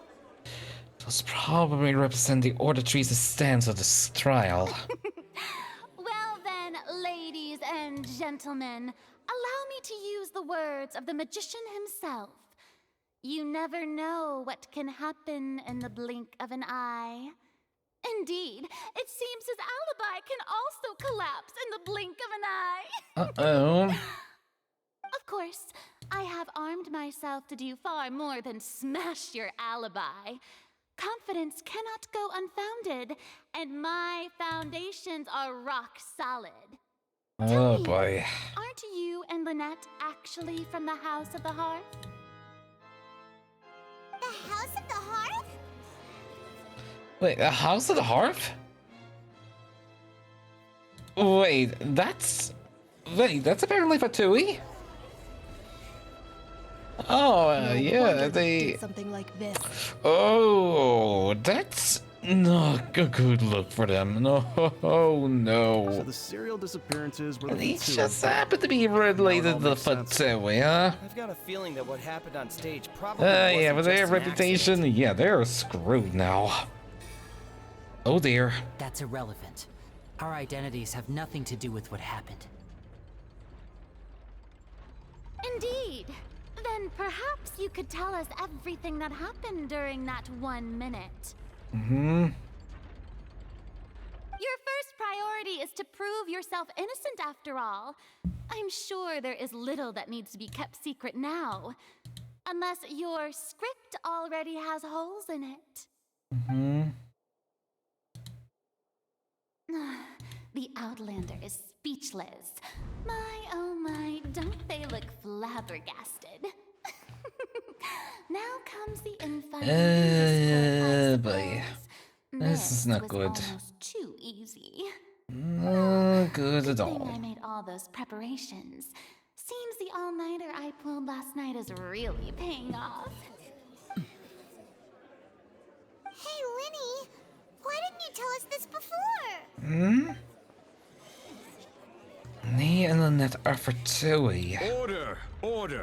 Those probably represent the auditory's stance of this trial. Well then, ladies and gentlemen, allow me to use the words of the magician himself. You never know what can happen in the blink of an eye. Indeed, it seems his alibi can also collapse in the blink of an eye. Uh-oh. Of course, I have armed myself to do far more than smash your alibi. Confidence cannot go unfounded, and my foundations are rock solid. Oh boy. Aren't you and Lynette actually from the House of the Hearth? The House of the Hearth? Wait, the House of the Hearth? Wait, that's apparently Fatui? Oh, yeah, they... something like this. Oh, that's not a good look for them. No, no. So the serial disappearances were the These two just of them. happen to be related to the Fatui, huh? I've got a feeling that what happened on stage probably Yeah, wasn't but their just an reputation, accident. yeah, they're screwed now. Oh dear. That's irrelevant. Our identities have nothing to do with what happened. Indeed. Then perhaps you could tell us everything that happened during that 1 minute. Mm-hmm. Your first priority is to prove yourself innocent after all. I'm sure there is little that needs to be kept secret now. Unless your script already has holes in it. Mm-hmm. The Outlander is speechless. My, oh my, don't they look flabbergasted? Now comes the infinite. Boy. This is not good. Almost too easy. Not good at Good thing all. I made all those preparations. Seems the all-nighter I pulled last night is really paying off. Hey, Linny, why didn't you tell us this before? Hmm? Nee and Lynette are Fatui. Order! Order!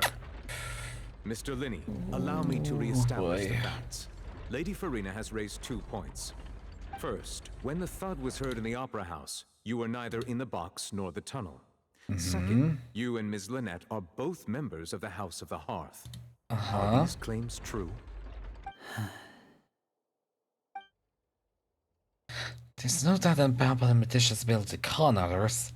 Mr. Linney, allow me to reestablish the facts. Lady Farina has raised 2 points. First, when the thud was heard in the Opera House, you were neither in the box nor the tunnel. Second, you and Ms. Lynette are both members of the House of the Hearth. Are these claims true? There's no doubt about the magician's ability to con others.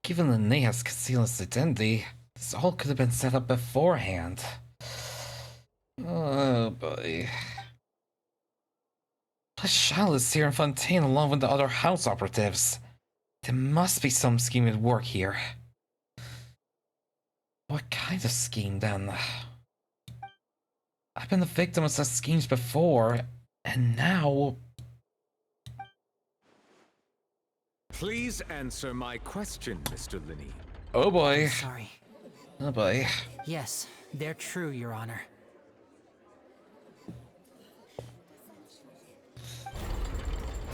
Given Linnea's concealed his identity, this all could have been set up beforehand. Oh boy. Plus Charlotte is here in Fontaine along with the other house operatives. There must be some scheme at work here. What kind of scheme then? I've been the victim of such schemes before, and now... Please answer my question, Mr. Linney. Oh boy. Sorry. Oh boy. Yes, they're true, Your Honor.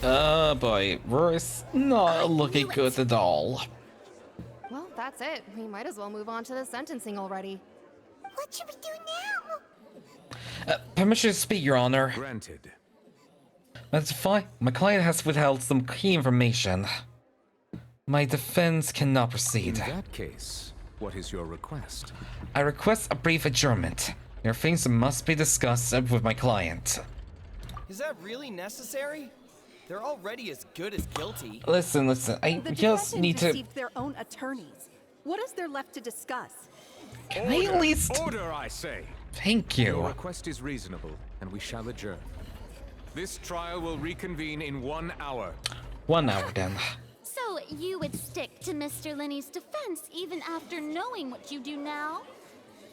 Oh boy, Roy's not looking good at all. Well, that's it. We might as well move on to the sentencing already. What should we do now? Permission to speak, Your Honor. Granted. That's fine. My client has withheld some key information. My defense cannot proceed. In that case, what is your request? I request a brief adjournment. There are things that must be discussed with my client. Is that really necessary? They're already as good as guilty. Listen, I The just need to... received their own attorneys. What is there left to discuss? Can I at least... Order, I say! Thank Your you. request is reasonable, and we shall adjourn. This trial will reconvene in 1 hour. 1 hour then. So you would stick to Mr. Linney's defense even after knowing what you do now?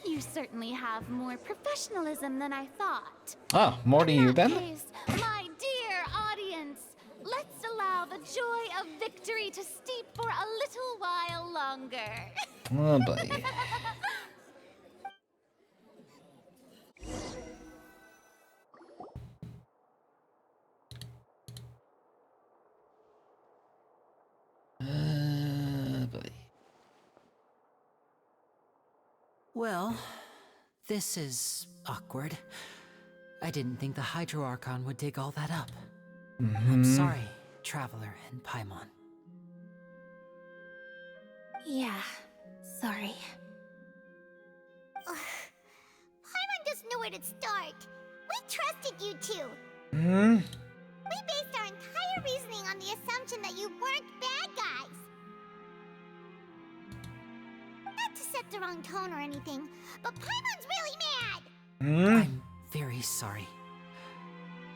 You certainly have more professionalism than I thought. Oh, more to you then? Case, my dear audience, let's allow the joy of victory to steep for a little while longer. Oh boy. Boy. Well, this is awkward. I didn't think the Hydro Archon would dig all that up. I'm sorry, Traveler and Paimon. Yeah, sorry. Paimon doesn't know where to start. We trusted you two. We based our entire reasoning on the assumption that you weren't bad guys. Not to set the wrong tone or anything, but Paimon's really mad! I'm very sorry.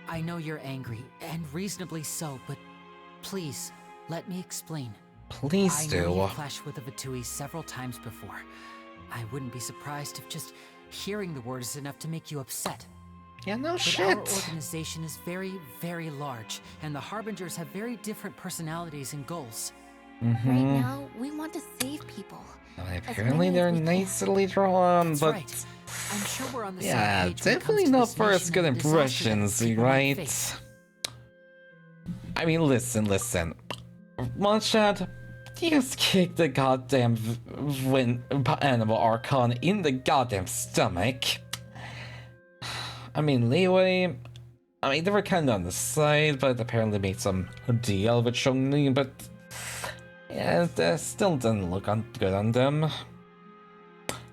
I know you're angry, and reasonably so, but please, let me explain. Please I know do. you've clashed with the Vatui several times before. I wouldn't be surprised if just hearing the word is enough to make you upset. Yeah, no But shit. our organization is very, very large, and the Harbingers have very different personalities and goals. Right now, we want to save people. Apparently they're nicely drawn, That's but right. I'm sure we're on the yeah, same page when it definitely comes to not this first nation good and the disaster that impressions, its people might right? face. I mean, listen. Munchad, you just kicked the goddamn animal Archon in the goddamn stomach. I mean, Leeway, I mean, they were kind of on the side, but apparently made some deal with Chong-Li, but yeah, that still doesn't look good on them.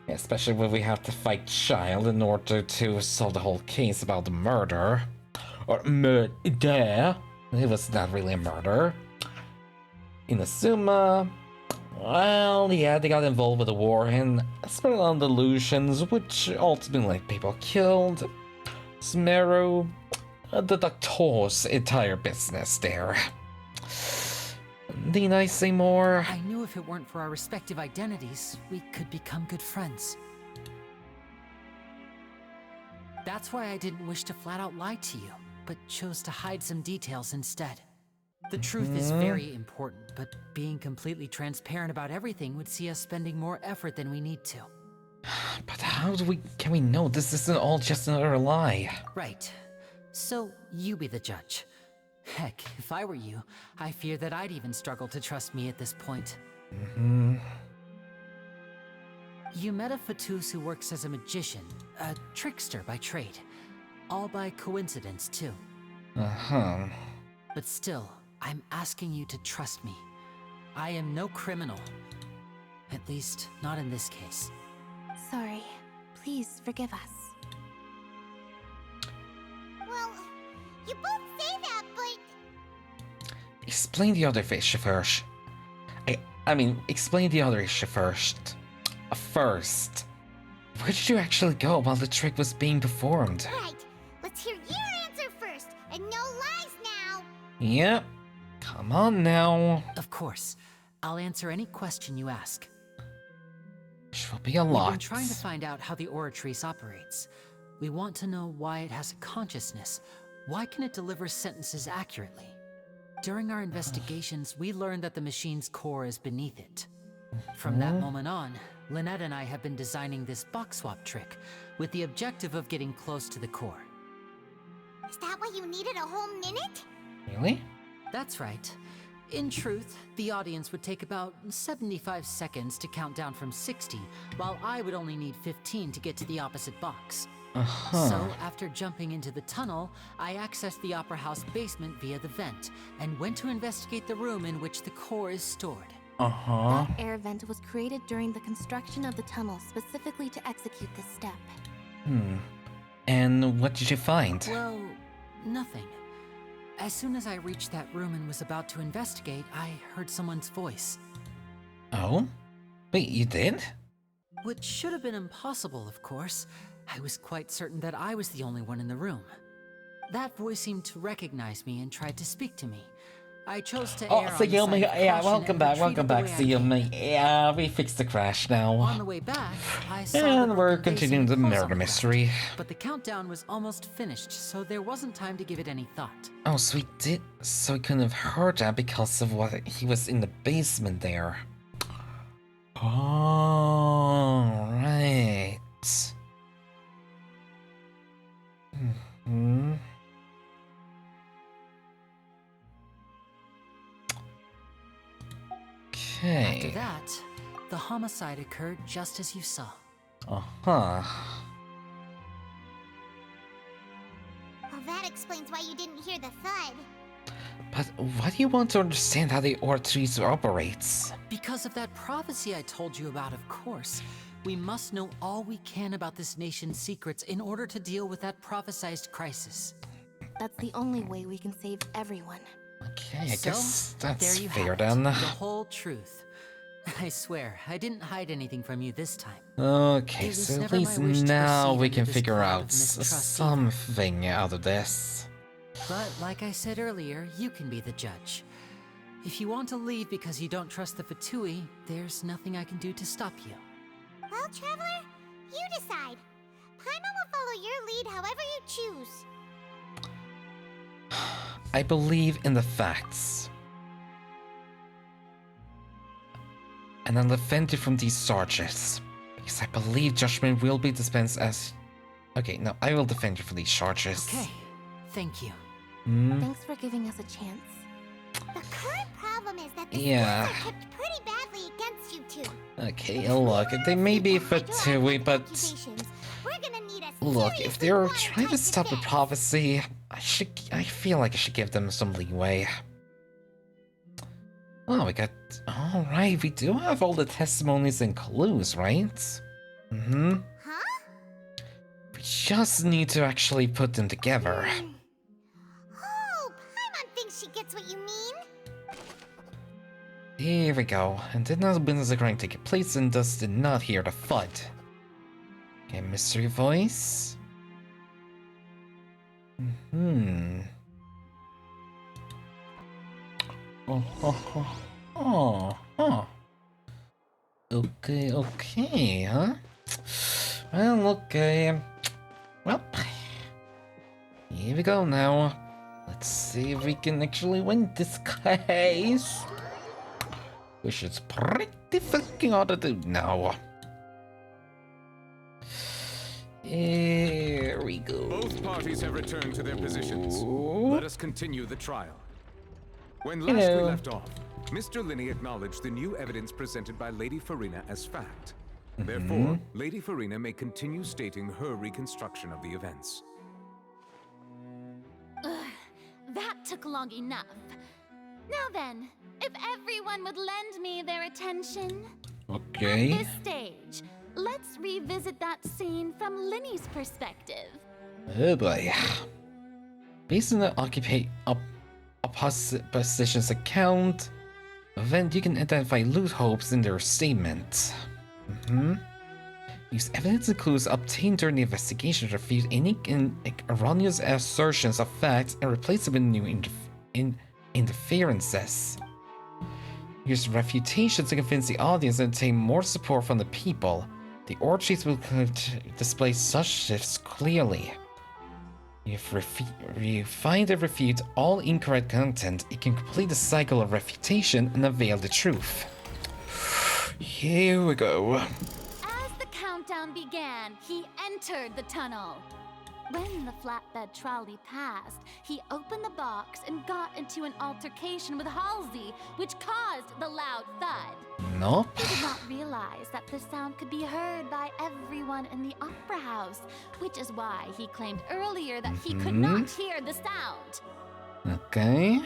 Especially when we have to fight Child in order to solve the whole case about the murder. Or murder. It was not really a murder. Inazuma, well, yeah, they got involved with the war and spread on delusions, which ultimately left people killed. Sumeru, the doctor's entire business there. Need I say more? I knew if it weren't for our respective identities, we could become good friends. That's why I didn't wish to flat out lie to you, but chose to hide some details instead. The truth is very important, but being completely transparent about everything would see us spending more effort than we need to. But how can we know this isn't all just another lie? Right. So, you be the judge. Heck, if I were you, I fear that I'd even struggle to trust me at this point. You met a Fatus who works as a magician, a trickster by trade. All by coincidence, too. But still, I'm asking you to trust me. I am no criminal. At least, not in this case. Sorry. Please forgive us. Well, you both say that, but... Explain the other issue first. I mean, explain the other issue first. First, where did you actually go while the trick was being performed? Right. Let's hear your answer first, and no lies now. Yep. Come on now. Of course. I'll answer any question you ask. Which will be a lot. We've been trying to find out how the Oratrice operates. We want to know why it has a consciousness. Why can it deliver sentences accurately? During our investigations, we learned that the machine's core is beneath it. From that moment on, Lynette and I have been designing this box swap trick with the objective of getting close to the core. Is that why you needed a whole minute? Really? That's right. In truth, the audience would take about 75 seconds to count down from 60, while I would only need 15 to get to the opposite box. So, after jumping into the tunnel, I accessed the Opera House basement via the vent, and went to investigate the room in which the core is stored. That air vent was created during the construction of the tunnel specifically to execute this step. And what did you find? Well, nothing. As soon as I reached that room and was about to investigate, I heard someone's voice. Oh? Wait, you did? Which should have been impossible, of course. I was quite certain that I was the only one in the room. That voice seemed to recognize me and tried to speak to me. I chose to err on the side of caution welcome and back, retreated the way I Sayumi. came. Yeah, we fixed the crash now. On the way back, I saw And the we're broken vase continuing the and clothes on murder ground. mystery. But the countdown was almost finished, so there wasn't time to give it any thought. Oh, so he did. So he couldn't have heard that because of what he was in the basement there. Oh, right. Okay. After that, the homicide occurred just as you saw. Well, that explains why you didn't hear the thud. But why do you want to understand how the Oratrice operates? Because of that prophecy I told you about, of course. We must know all we can about this nation's secrets in order to deal with that prophesized crisis. That's the only way we can save everyone. Okay, I guess there that's you fair have it, then. the whole truth. I swear, I didn't hide anything from you this time. Okay, It was so at never my least wish to now proceed we under can this figure cloud of out mistrust something out of this. But like I said earlier, you can be the judge. If you want to leave because you don't trust the Fatui, there's nothing I can do to stop you. Well, Traveler, you decide. Paimon will follow your lead however you choose. I believe in the facts. and I'll defend you from these charges. Because I believe judgment will be dispensed as... Okay, no, I will defend you from these charges. Okay, thank you. Thanks for giving us a chance. The current problem is that the Yeah. scores are tipped pretty badly against you two. Okay, look, they may be a bit too-way, but... We're gonna need a Look, if they're trying to stop the prophecy, I feel like I should give them some leeway. Oh, we got... Alright, we do have all the testimonies and clues, right? Huh? We just need to actually put them together. Oh, Paimon thinks she gets what you mean. Here we go. And did not business occurring take place and thus did not hear the FUD. Okay, mystery voice. Okay, huh? Well, okay. Well, here we go now. Let's see if we can actually win this case. Which is pretty fucking hard to do now. Here we go. Both parties have returned to their positions. Let us continue the trial. When last we left off, Mr. Linney acknowledged the new evidence presented by Lady Farina as fact. Therefore, Lady Farina may continue stating her reconstruction of the events. That took long enough. Now then, if everyone would lend me their attention. Okay. At this stage, let's revisit that scene from Linney's perspective. Oh boy. Based on the opposition's account, then you can identify loot hopes in their statement. Use evidence and clues obtained during the investigation to refute any erroneous assertions of facts and replace them with new interferences. Use refutations to convince the audience and obtain more support from the people. The orgies will display such shifts clearly. If you find and refute all incorrect content, it can complete the cycle of refutation and unveil the truth. Here we go. As the countdown began, he entered the tunnel. When the flatbed trolley passed, he opened the box and got into an altercation with Halsey, which caused the loud thud. Nope. He did not realize that the sound could be heard by everyone in the opera house, which is why he claimed earlier that he could not hear the sound. Okay.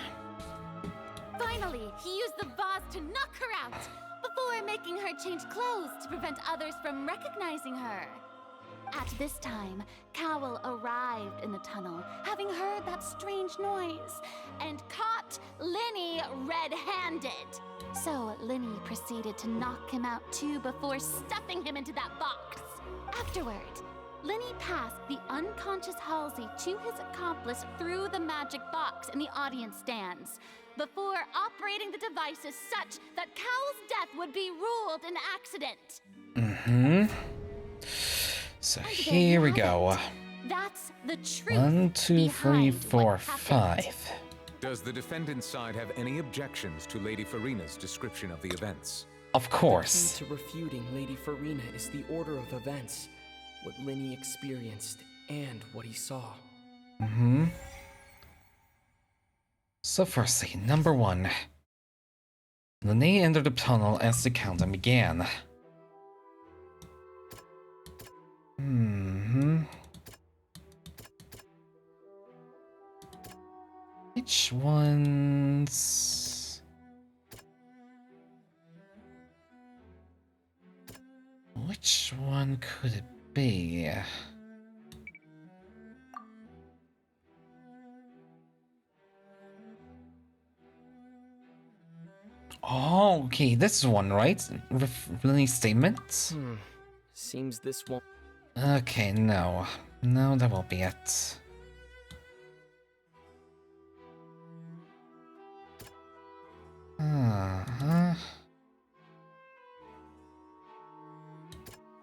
Finally, he used the vase to knock her out, before making her change clothes to prevent others from recognizing her. At this time, Cowell arrived in the tunnel, having heard that strange noise, and caught Linney red-handed. So Linney proceeded to knock him out too before stuffing him into that box. Afterward, Linney passed the unconscious Halsey to his accomplice through the magic box in the audience stands, before operating the devices such that Cowell's death would be ruled an accident. So here we go. That's the truth. 1, 2, 3, 4, 5. Does the defendant's side have any objections to Lady Farina's description of the events? Of course. The key to refuting Lady Farina is the order of events, what Linney experienced and what he saw. So firstly, number 1. Linney entered the tunnel as the countdown began. Which ones? Which one could it be? Oh, okay, this one, right? Linney's statement? Seems this won't. Okay, no. No, that won't be it.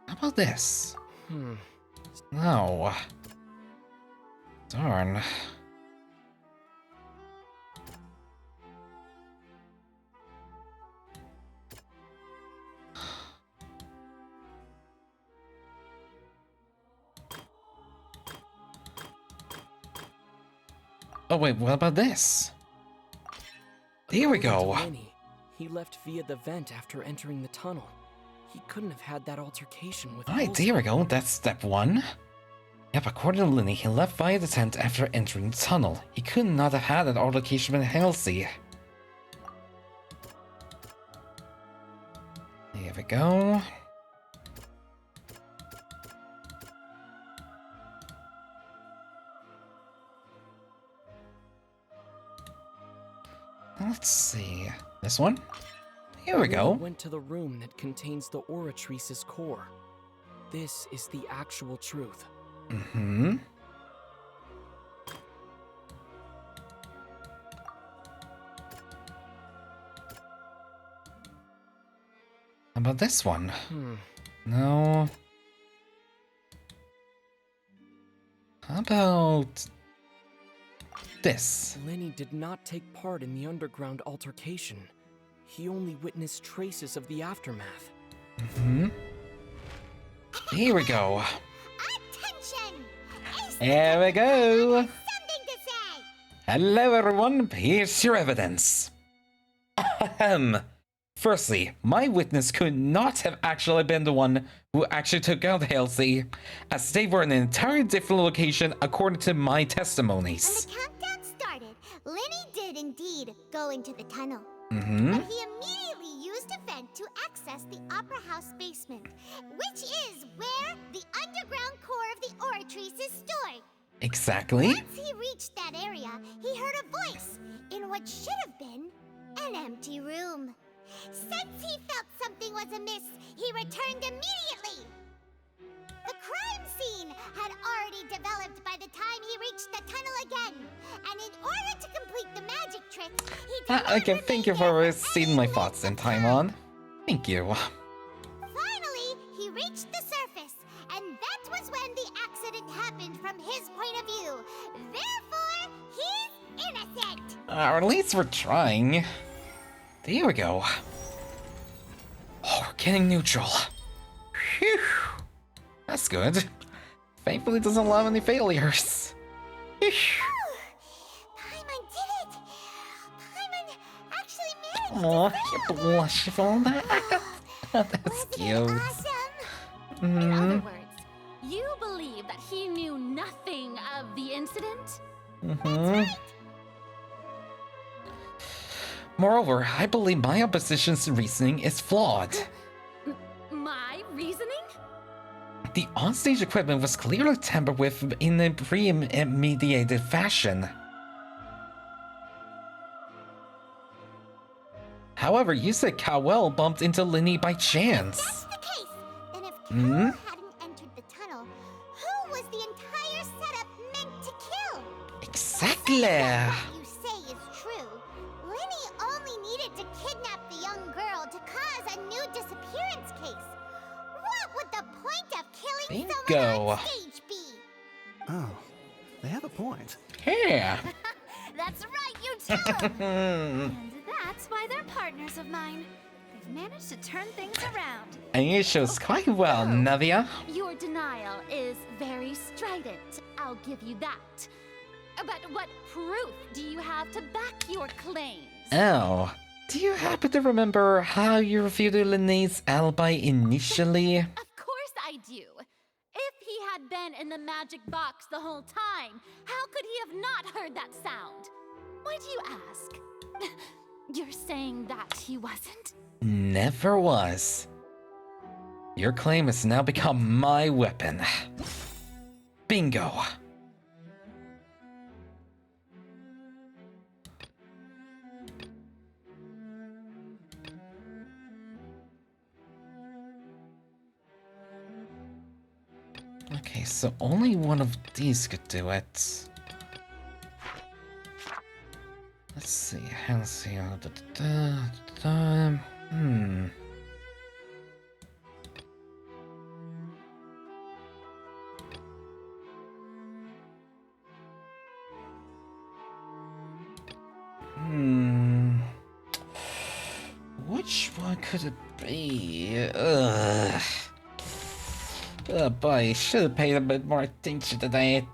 How about this? No. Darn. Oh wait, what about this? Here we go. Lenny, he left via the vent after entering the tunnel. He couldn't have had that altercation with Alright, Halsey. there we go. That's step 1. Yep, according to Lenny, he left via the tent after entering the tunnel. He could not have had an altercation with Halsey. There we go. Let's see. This one? Here we go. Went to the room that contains the Oratrice's core. This is the actual truth. Mm-hmm. How about this one? No. How about this? Lenny did not take part in the underground altercation. He only witnessed traces of the aftermath. Mm-hmm. Here we go. Attention! Here we go. Hello, everyone. Here's your evidence. Ahem. Firstly, my witness could not have actually been the one who actually took out Halsey, as they were in an entirely different location according to my testimonies. When the countdown started, Lenny did indeed go into the tunnel. Mm-hmm. But he immediately used a vent to access the Opera House basement, which is where the underground core of the Oratrice is stored. Exactly. Once he reached that area, he heard a voice in what should have been an empty room. Since he felt something was amiss, he returned immediately. The crime scene had already developed by the time he reached the tunnel again, and in order to complete the magic trick, he did Okay, thank you for seeing my thoughts in time on. Thank you. Finally, he reached the surface, and that was when the accident happened from his point of view. Therefore, he's innocent. Or at least we're trying. There we go. Oh, we're getting neutral. Phew. That's good. Thankfully it doesn't allow any failures. Eesh. Paimon did it! Paimon actually managed Aw, to you're blushing on that. That's cute. In other words, you believe that he knew nothing of the incident? Mm-hmm. Moreover, I believe my opposition's reasoning is flawed. My reasoning? The onstage equipment was clearly tampered with in a premeditated fashion. However, you said Cowell bumped into Lenny by chance. If that's the case, then if Hmm? Cowell hadn't entered the tunnel, who was the entire setup meant to kill? Exactly. What you say is true. Lenny only needed to kidnap the young girl to cause a new disappearance case. What would the point of killing someone Bingo. on stage be? Oh, they have a point. Yeah. That's right, you tell them. And that's why they're partners of mine. They've managed to turn things around. And it shows quite well, Navia. Your denial is very strident, I'll give you that. But what proof do you have to back your claims? Oh, do you happen to remember how you refuted Lenny's alibi initially? Of course I do. If he had been in the magic box the whole time, how could he have not heard that sound? Why do you ask? You're saying that he wasn't? Never was. Your claim has now become my weapon. Bingo. Okay, so only one of these could do it. Let's see, how's see. Which one could it be? Ugh. Oh boy, I should have paid a bit more attention to that.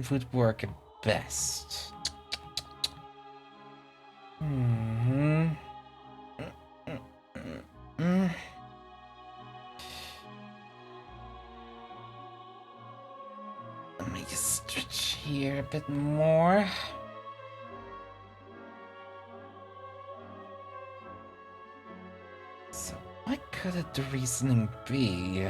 one would work best? Let me just stretch here a bit more. So what could the reasoning be?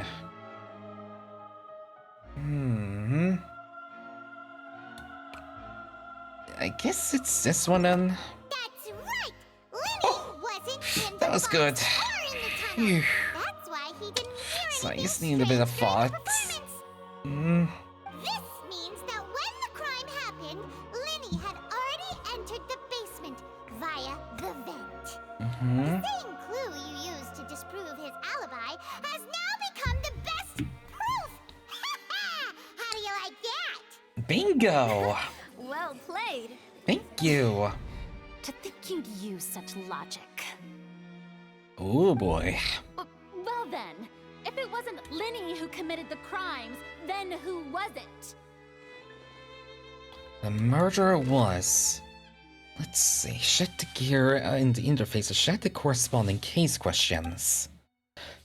I guess it's this one then. That's right! Lenny wasn't in the That was good. Phew. That's why he didn't hear So I anything just need a bit of thought. This means that when the crime happened, Lenny had already entered the basement via the vent. The same clue you used to disprove his alibi has now become the best proof! How do you like that? Bingo! Well played. Thank you. To think you'd use such logic. Oh boy. Well then, if it wasn't Lenny who committed the crimes, then who was it? The murderer was... Let's see, check the gear in the interface to check the corresponding case questions.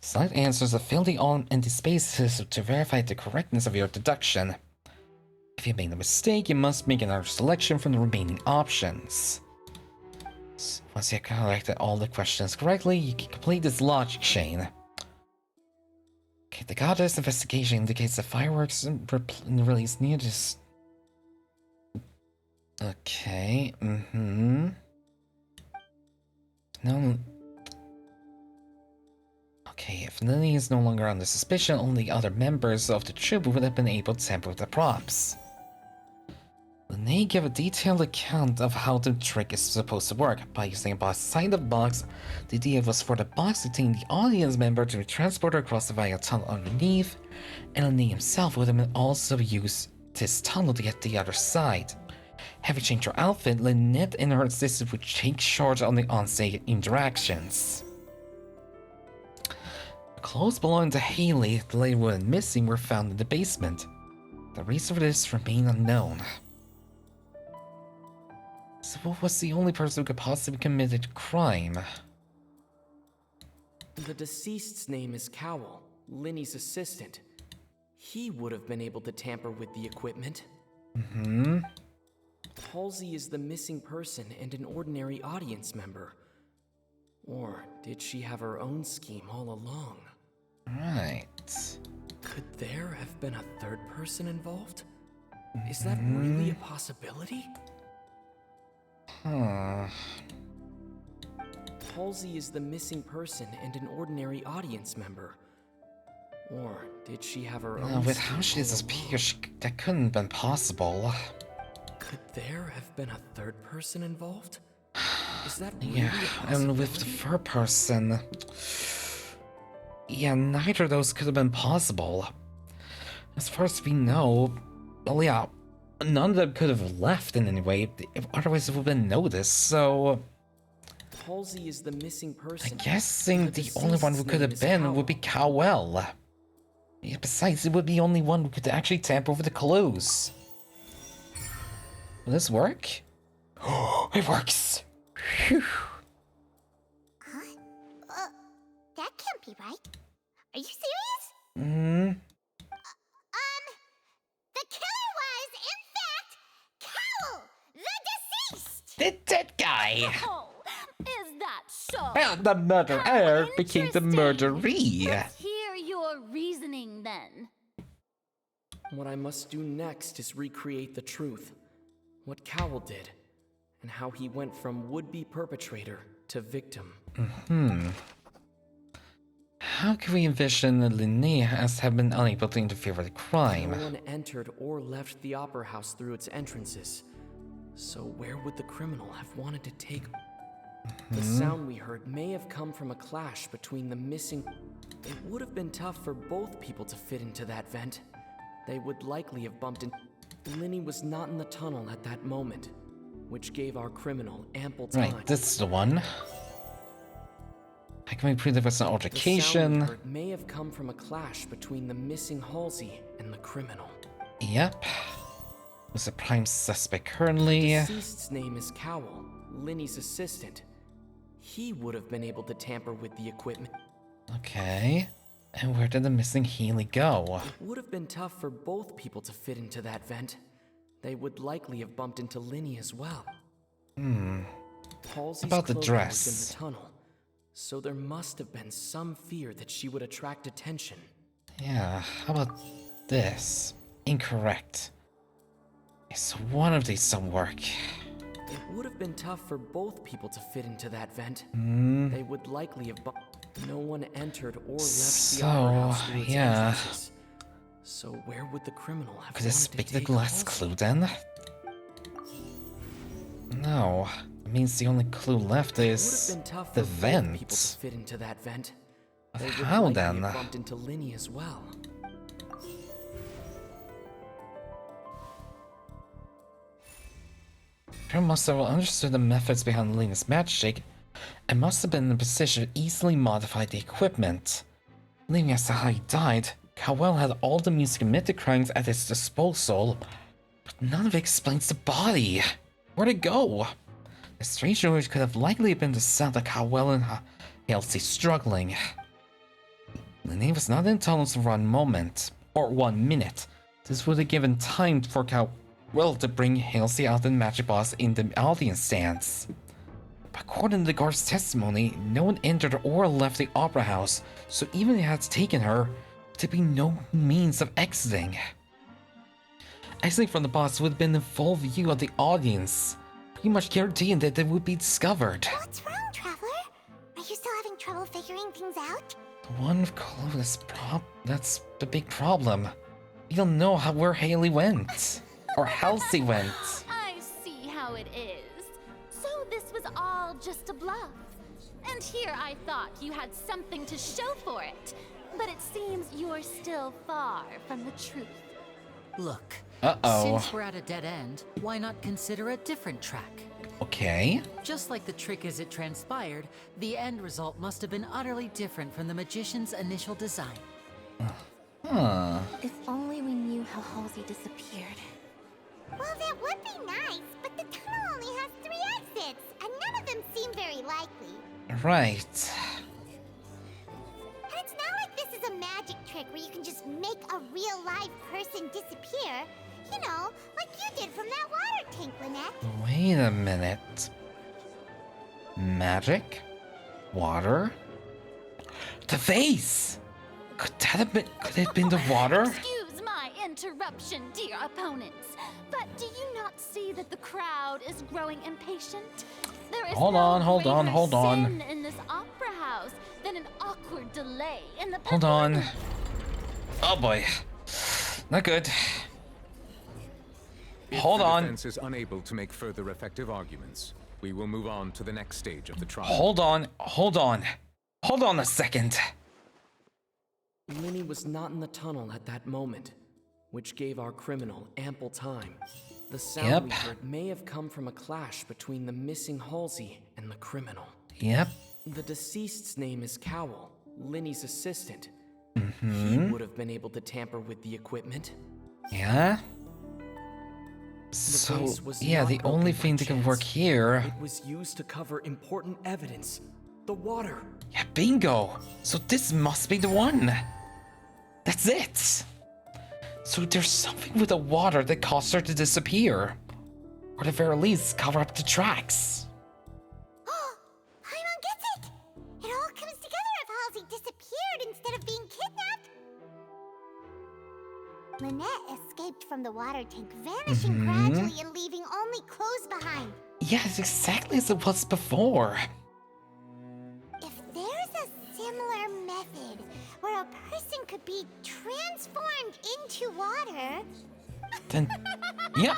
Select answers that fill the empty spaces to verify the correctness of your deduction. If you made a mistake, you must make another selection from the remaining options. So once you have collected all the questions correctly, you can complete this logic chain. Okay, the goddess investigation indicates that fireworks released near this. Okay, No. Okay, if Lily is no longer under suspicion, only other members of the troupe would have been able to tamper with the props. Lene gave a detailed account of how the trick is supposed to work. By using a box inside the box, the idea was for the box to contain the audience member to be transported across the via tunnel underneath, and Lene himself would have also used this tunnel to get to the other side. Having changed her outfit, Lynette and her assistant would take charge on the onstage interactions. The clothes belonging to Haley, the lady who went missing, were found in the basement. The reason for this remained unknown. So what was the only person who could possibly commit a crime? The deceased's name is Cowell, Linny's assistant. He would have been able to tamper with the equipment. Halsey is the missing person and an ordinary audience member. Or did she have her own scheme all along? Right. Could there have been a third person involved? Is that really a possibility? Halsey is the missing person and an ordinary audience member. Or did she have her own With how she disappeared, that couldn't have been possible. Could there have been a third person involved? Is that really a possibility? And with the third person... Yeah, neither of those could have been possible. As far as we know, well, yeah, none of them could have left in any way, otherwise it would have been noticed, so... Halsey is the missing person. I'm guessing the only one who could have been would be Cowell. Yeah, besides, it would be the only one who could actually tamper over the clues. Will this work? Oh, it works! Phew. That can't be right. Are you serious? The killer was, in fact, Cowell, the deceased! The dead guy! Oh, is that so? And the murderer became the murderee! Let's hear your reasoning then. What I must do next is recreate the truth. What Cowell did, and how he went from would-be perpetrator to victim. How can we envision that Linné has have been unable to interfere with the crime? No one entered or left the opera house through its entrances. So where would the criminal have wanted to take? The sound we heard may have come from a clash between the missing... It would have been tough for both people to fit into that vent. They would likely have bumped into... Linny was not in the tunnel at that moment, which gave our criminal ample time. Right, this is the one. How can we prove there was an altercation? The sound we heard may have come from a clash between the missing Halsey and the criminal. Yep. Who's the prime suspect currently? The deceased's name is Cowell, Linny's assistant. He would have been able to tamper with the equipment. Okay. And where did the missing Healy go? It would have been tough for both people to fit into that vent. They would likely have bumped into Linny as well. Halsey's about the clothing dress? was in the tunnel, so there must have been some fear that she would attract attention. Yeah, how about this? Incorrect. Is one of these some work? It would have been tough for both people to fit into that vent. They would likely have bumped. No one entered or left the opera house through its entrances. So where would the criminal have Could this wanted be to the take last Halsey? clue then? No. It means the only clue left is It would have been tough the for both people to vent. fit into that vent. They would How likely then? have bumped into Linny as well. Her must have understood the methods behind Lena's magic and must have been in a position to easily modify the equipment. Leaving as to how he died, Cowell had all the music and mythic crimes at his disposal, but none of it explains the body. Where'd it go? The strange noise could have likely been the sound of Cowell and Halsey struggling. Lene was not in tunnels for 1 moment, or 1 minute. This would have given time for Cowell to bring Halsey out and Magic Boss in the audience stands. But according to the guard's testimony, no one entered or left the opera house, so even if it had taken her, there'd be no means of exiting. Exiting from the boss would have been in full view of the audience, pretty much guaranteeing that they would be discovered. What's wrong, Traveler? Are you still having trouble figuring things out? The one clue that's the big problem. We don't know where Haley went. Or Halsey went. I see how it is. So this was all just a bluff. And here I thought you had something to show for it. But it seems you're still far from the truth. Look, Uh-oh. since we're at a dead end, why not consider a different track? Okay. Just like the trick as it transpired, the end result must have been utterly different from the magician's initial design. Huh. If only we knew how Halsey disappeared. Well, that would be nice, but the tunnel only has 3 exits, and none of them seem very likely. Right. And it's not like this is a magic trick where you can just make a real live person disappear. You know, like you did from that water tank, Lynette. Wait a minute. Magic? Water? The vase! Could it have been the water? Excuse my interruption, dear opponents. But do you not see that the crowd is growing impatient? There is Hold on. sin in this opera house than an awkward delay in the Hold on. Oh boy. Not good. Hold on. If the defense is unable to make further effective arguments, we will move on to the next stage of the trial. Hold on a second. Linny was not in the tunnel at that moment, which gave our criminal ample time. The sound we heard may have come from a clash between the missing Halsey and the criminal. Yep. The deceased's name is Cowell, Linny's assistant. He would have been able to tamper with the equipment. Yeah? So, yeah, the only thing that can work here... It was used to cover important evidence. The water. Yeah, bingo! So this must be the one! That's it! So there's something with the water that caused her to disappear. Or at the very least, cover up the tracks. Paimon gets it! It all comes together if Halsey disappeared instead of being kidnapped. Lynette escaped from the water tank, vanishing gradually and leaving only clothes behind. Yeah, it's exactly as it was before. If there's a similar method where a person could be transformed into water... Then, yeah.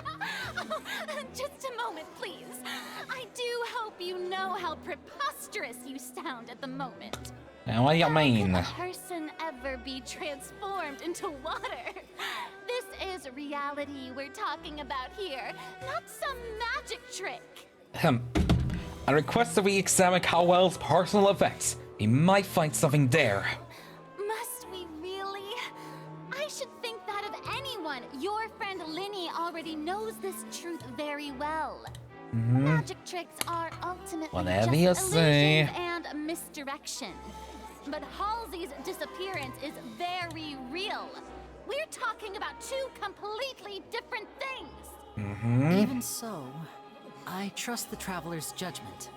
Just a moment, please. I do hope you know how preposterous you sound at the moment. Now, what do you mean? How could a person ever be transformed into water? This is reality we're talking about here, not some magic trick. I request that we examine Cowell's personal effects. We might find something there. Must we really? I should should think that of anyone. Your friend Linny already knows this truth very well. Magic tricks are ultimately Whatever just you say. illusions and misdirection. But Halsey's disappearance is very real. We're talking about two completely different things. Even so, I trust the traveler's judgment.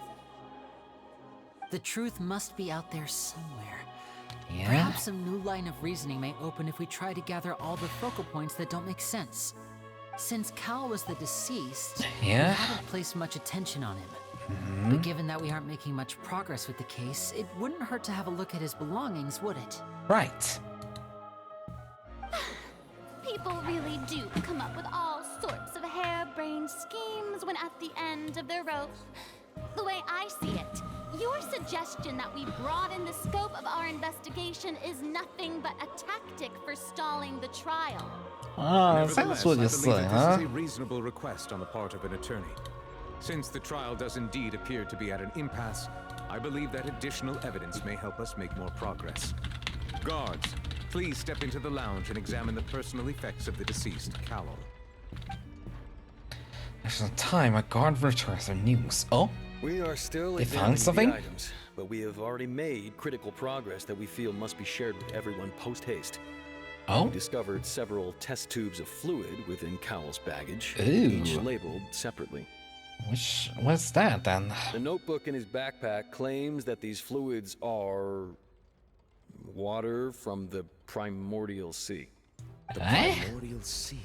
The truth must be out there somewhere. Yeah. Perhaps some new line of reasoning may open if we try to gather all the focal points that don't make sense. Since Cal was the deceased, Yeah. we haven't placed much attention on him. But given that we aren't making much progress with the case, it wouldn't hurt to have a look at his belongings, would it? Right. People really do come up with all sorts of harebrained schemes when at the end of their rope. The way I see it, your suggestion that we broaden the scope of our investigation is nothing but a tactic for stalling the trial. Ah, that's what you Nevertheless, say, I believe that huh? this is a reasonable request on the part of an attorney. Since the trial does indeed appear to be at an impasse, I believe that additional evidence may help us make more progress. Guards, please step into the lounge and examine the personal effects of the deceased Cowell. There's a time a guard returns the news. Oh? We are still They found examining something? the items, but we have already made critical progress that we feel must be shared with everyone post-haste. Oh? We discovered several test tubes of fluid within Cowell's baggage, Ooh. each labeled separately. What's that then? The notebook in his backpack claims that these fluids are water from the primordial sea. The primordial sea.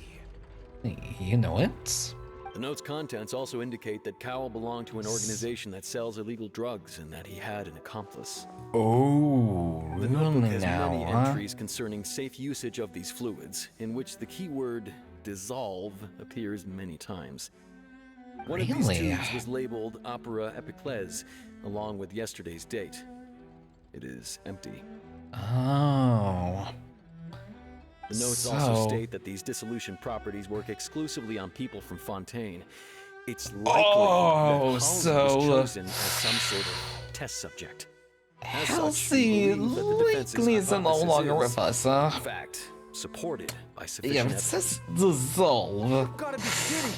You know it? The note's contents also indicate that Cowell belonged to an organization that sells illegal drugs and that he had an accomplice. Oh, The notebook really has now, many huh? entries concerning safe usage of these fluids, in which the keyword dissolve appears many times. One of these Really? tubes was labeled Opera Epiclese, along with yesterday's date. It is empty. Oh. The notes also state that these dissolution properties work exclusively on people from Fontaine. It's likely that Halsey was chosen as some sort of test subject. As such, Halsey we believe that the defense's likely is no hypothesis longer is, with us, huh? in fact, supported by sufficient Yeah, it evidence. says dissolve. Gotta be kidding.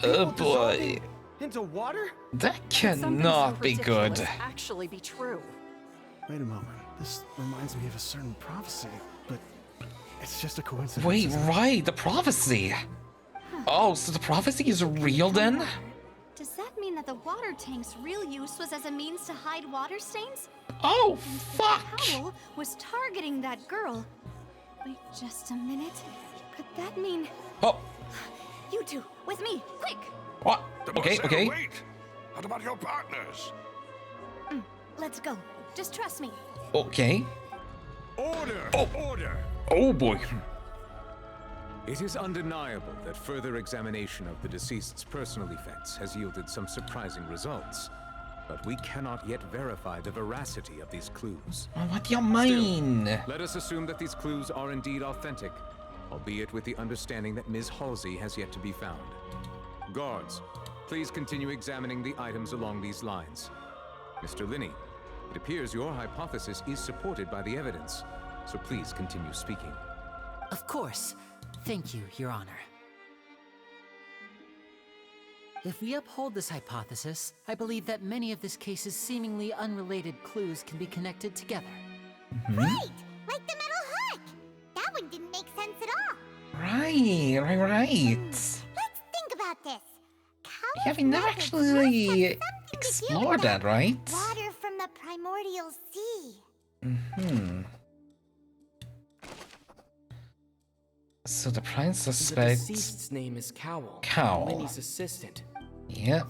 Oh boy. Into water? That cannot be good. Actually be true. Wait a moment. This reminds me of a certain prophecy, but it's just a coincidence. Wait, isn't it? right, the prophecy. Oh, so the prophecy is real then? Does that mean that the water tank's real use was as a means to hide water stains? Oh, fuck! Cowell was targeting that girl. Wait just a minute. Could that mean... Oh. You two, with me, quick! What? Okay, Sarah, okay. Wait! What about your partners? Let's go. Just trust me. Okay. Order! Oh. Order! Oh boy. It is undeniable that further examination of the deceased's personal effects has yielded some surprising results. But we cannot yet verify the veracity of these clues. What do you mean? Still, let us assume that these clues are indeed authentic, albeit with the understanding that Ms. Halsey has yet to be found. Guards, please continue examining the items along these lines. Mr. Linney, it appears your hypothesis is supported by the evidence, so please continue speaking. Of course. Thank you, Your Honor. If we uphold this hypothesis, I believe that many of this case's seemingly unrelated clues can be connected together. Right! Like the metal hook! That one didn't make sense at all. Right. Let's think about this. Yeah, we never actually explored that, right? Water from the primordial sea. So the prime The suspect... deceased's name is Cowell. Cowell. Lenny's assistant. Yep.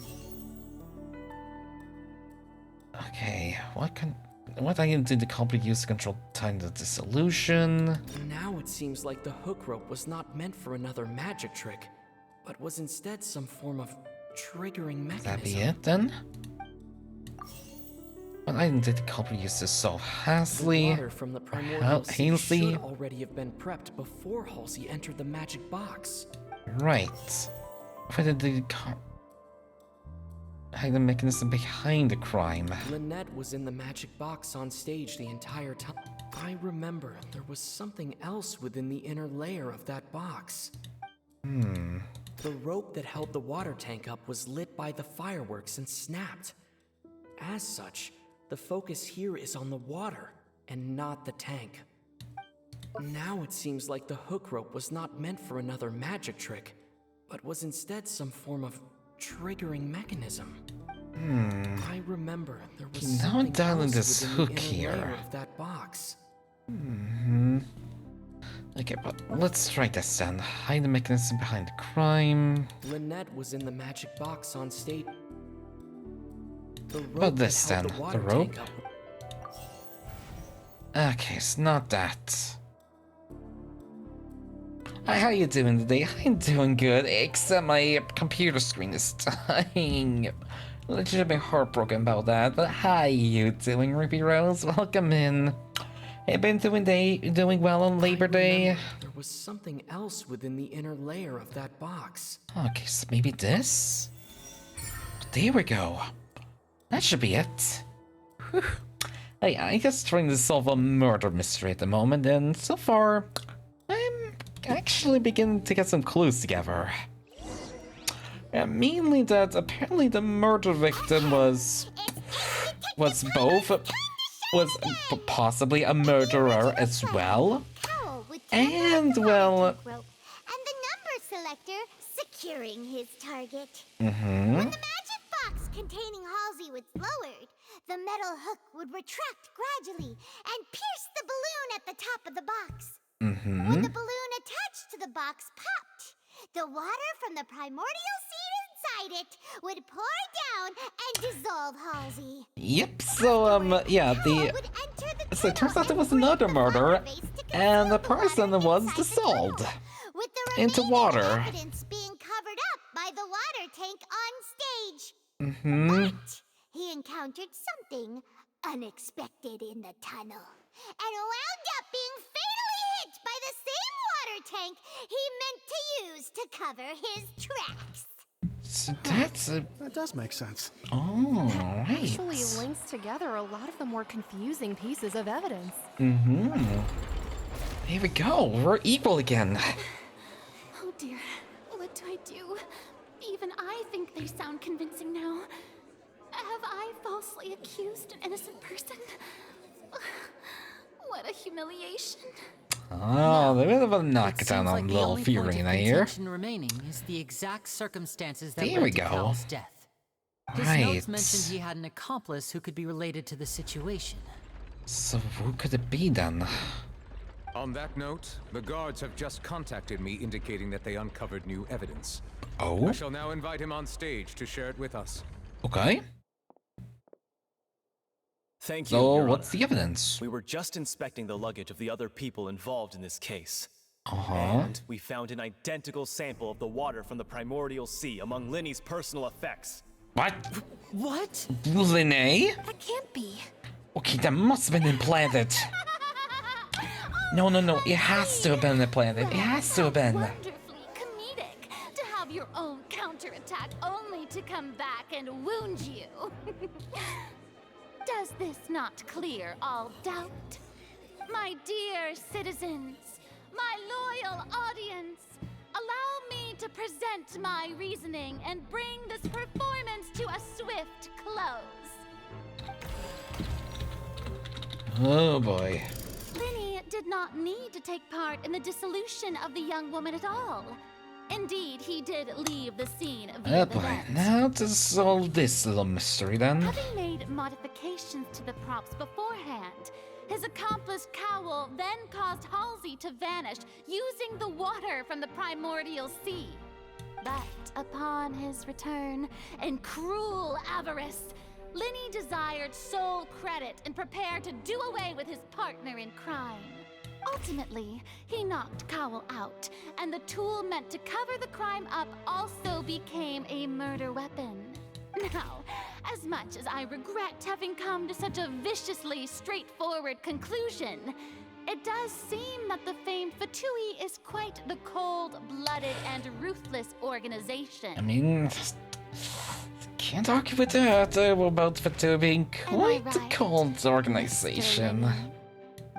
Okay, what item did the culprit use to control time the dissolution? Now it seems like the hook rope was not meant for another magic trick, but was instead some form of triggering mechanism. That be it then? What item did the culprit use to solve Halsey? Water from the primordial sea Halsey? should already have been prepped before Halsey entered the magic box. Right. What did the hide the mechanism behind the crime? Lynette was in the magic box on stage the entire time. I remember there was something else within the inner layer of that box. The rope that held the water tank up was lit by the fireworks and snapped. As such, the focus here is on the water and not the tank. Now it seems like the hook rope was not meant for another magic trick, but was instead some form of triggering mechanism. I remember there was something else this within hook the inner here. layer of that box. Okay, but let's try this then. Hide the mechanism behind the crime. Lynette was in the magic box on stage. But this then, the rope? Okay, it's not that. Hi, how you doing today? I'm doing good, except my computer screen is dying. Legitimately heartbroken about that, but how you doing, Ruby Rose? Welcome in. Have been doing well on Labor Day? There was something else within the inner layer of that box. Okay, so maybe this? There we go. That should be it. Whew. Hey, I'm just trying to solve a murder mystery at the moment, and so far, I'm actually beginning to get some clues together. Mainly that apparently the murder victim was possibly a murderer as well. And, well... And the number selector securing his target. Mm-hmm. When the magic box containing Halsey was lowered, the metal hook would retract gradually and pierce the balloon at the top of the box. Mm-hmm. When the balloon attached to the box popped, the water from the primordial seed inside it would pour down and dissolve Halsey. Yep, so, yeah, so it turns out there was another murder, and the person was dissolved into water. Evidence being covered up by the water tank on stage. Mm-hmm. But he encountered something unexpected in the tunnel, and wound up being fatally hit by the same water tank he meant to use to cover his tracks. So that's that does make sense. Oh, That right. actually links together a lot of the more confusing pieces of evidence. Mm-hmm. Here we go. We're equal again. Oh dear, what do I do? Even I think they sound convincing now. Have I falsely accused an innocent person? What a humiliation. Oh, they're a bit of a knockdown on little Fiorina here. Remaining is the exact circumstances that There we led to go. Cal's death. His Right. notes mentioned he had an accomplice who could be related to the situation. So who could it be then? On that note, the guards have just contacted me indicating that they uncovered new evidence. Oh? I shall now invite him on stage to share it with us. Okay. Thank you, So Your what's Honor. the evidence? We were just inspecting the luggage of the other people involved in this case. Uh-huh. And we found an identical sample of the water from the primordial sea among Linny's personal effects. What? What? Linné? That can't be. Okay, that must have been implanted. No, it has to have been implanted. It has to have been. Wonderfully comedic to have your own counterattack only to come back and wound you. Does this not clear all doubt? My dear citizens, my loyal audience, allow me to present my reasoning and bring this performance to a swift close. Oh boy. Linny did not need to take part in the dissolution of the young woman at all. Indeed, he did leave the scene via Oh the boy. vent. Now to solve this little mystery then. Having made modifications to the props beforehand, his accomplice Cowell then caused Halsey to vanish using the water from the primordial sea. But upon his return, in cruel avarice, Linny desired sole credit and prepared to do away with his partner in crime. Ultimately, he knocked Cowell out, and the tool meant to cover the crime up also became a murder weapon. Now, as much as I regret having come to such a viciously straightforward conclusion, it does seem that the famed Fatui is quite the cold-blooded and ruthless organization. I mean, can't argue with that about Fatu being quite a cold organization.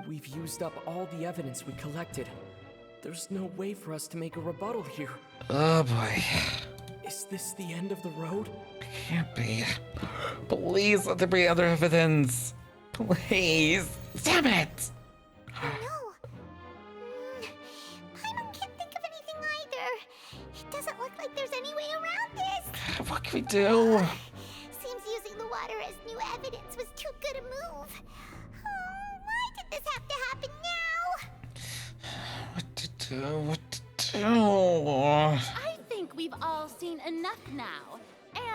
We've used up all the evidence we collected. There's no way for us to make a rebuttal here. Oh boy. Is this the end of the road? Can't be. Please let there be other evidence. Please. Damn it! Can't think of anything either. It doesn't look like there's any way around this. What can we do? Seems using the water as new evidence was too good a move. Oh, why did this have to happen now? What to do? I think we've all seen enough now.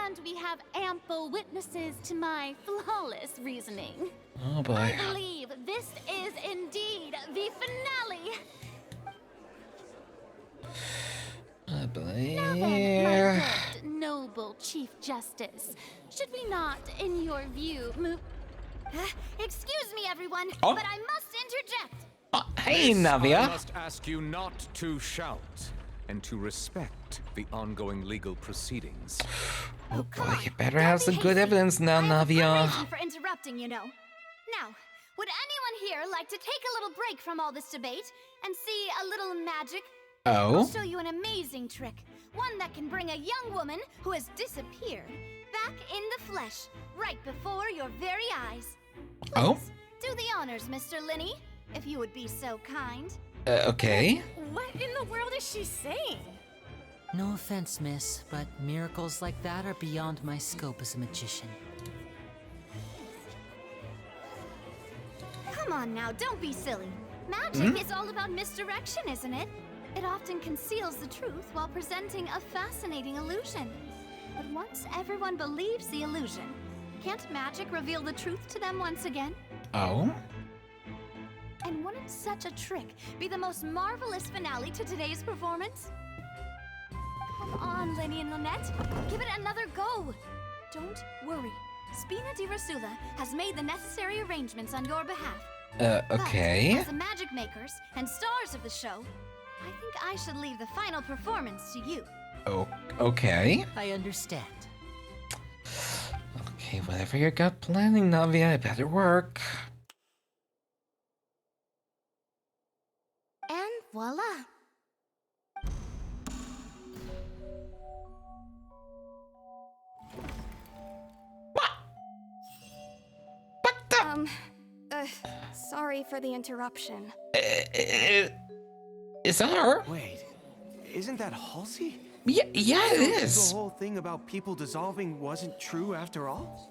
And we have ample witnesses to my flawless reasoning. Oh boy. I believe this is indeed the finale. I believe. Now then, my good, noble Chief Justice, should we not, in your view, move... Excuse me, everyone, Oh. but I must interject. Hey, Miss, Navia. I must ask you not to shout and to respect the ongoing legal proceedings. Oh boy, you better have some good evidence now, Navia. Reason for interrupting, you know. Now, would anyone here like to take a little break from all this debate and see a little magic? Oh? I'll show you an amazing trick. One that can bring a young woman who has disappeared back in the flesh, right before your very eyes. Please, Oh? do the honors, Mr. Linney, if you would be so kind. Okay. What in the world is she saying? No offense, miss, but miracles like that are beyond my scope as a magician. Come on now, don't be silly. Magic is all about misdirection, isn't it? It often conceals the truth while presenting a fascinating illusion. But once everyone believes the illusion, can't magic reveal the truth to them once again? Oh? And wouldn't such a trick be the most marvelous finale to today's performance? Come on, Lenny and Lynette. Give it another go. Don't worry. Spina di Rasula has made the necessary arrangements on your behalf. Okay. But as the magic makers and stars of the show, I think I should leave the final performance to you. Oh, okay. I understand. Okay, whatever you got planning, Navia, it better work. And voila. Sorry for the interruption. Is that her? Wait, isn't that Halsey? Yeah, it is. The whole thing about people dissolving wasn't true after all?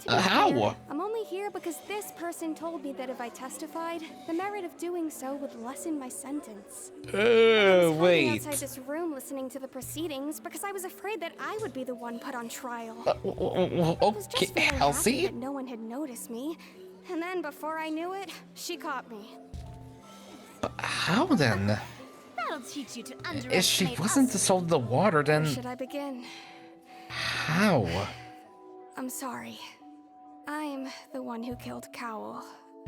How? I'm only here because this person told me that if I testified, the merit of doing so would lessen my sentence. I was hiding outside this room listening to the proceedings because I was afraid that I would be the one put on trial. I was just feeling happy that no one had noticed me. And then before I knew it, she caught me. How then? That'll teach you to underestimate If she wasn't dissolved in the water, then Where should I begin? how? I'm sorry. I'm the one who killed Cowell.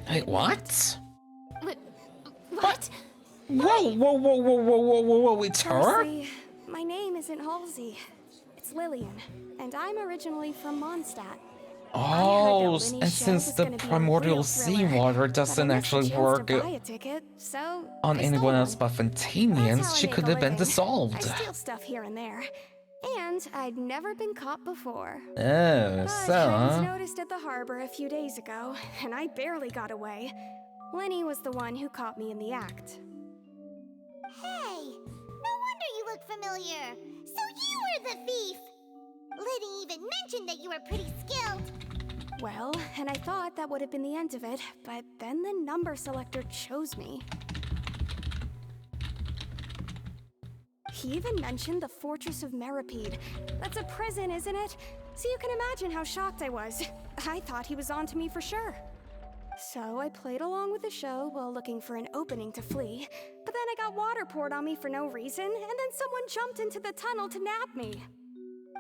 Wait, what? What? Whoa, it's her? Firstly, my name isn't Halsey. It's Lillian, and I'm originally from Mondstadt. Oh, and since the primordial seawater doesn't actually work on anyone else but Fontanians, she could have been I dissolved. steal stuff here and there, and I'd never been caught before. Oh, But so, I was huh? noticed at the harbor a few days ago, and I barely got away. Lenny was the one who caught me in the act. Hey, no wonder you look familiar. So you were the thief. Liddy even mentioned that you were pretty skilled. Well, and I thought that would have been the end of it, but then the number selector chose me. He even mentioned the Fortress of Meripede. That's a prison, isn't it? So you can imagine how shocked I was. I thought he was onto me for sure. So I played along with the show while looking for an opening to flee, but then I got water poured on me for no reason, and then someone jumped into the tunnel to nab me.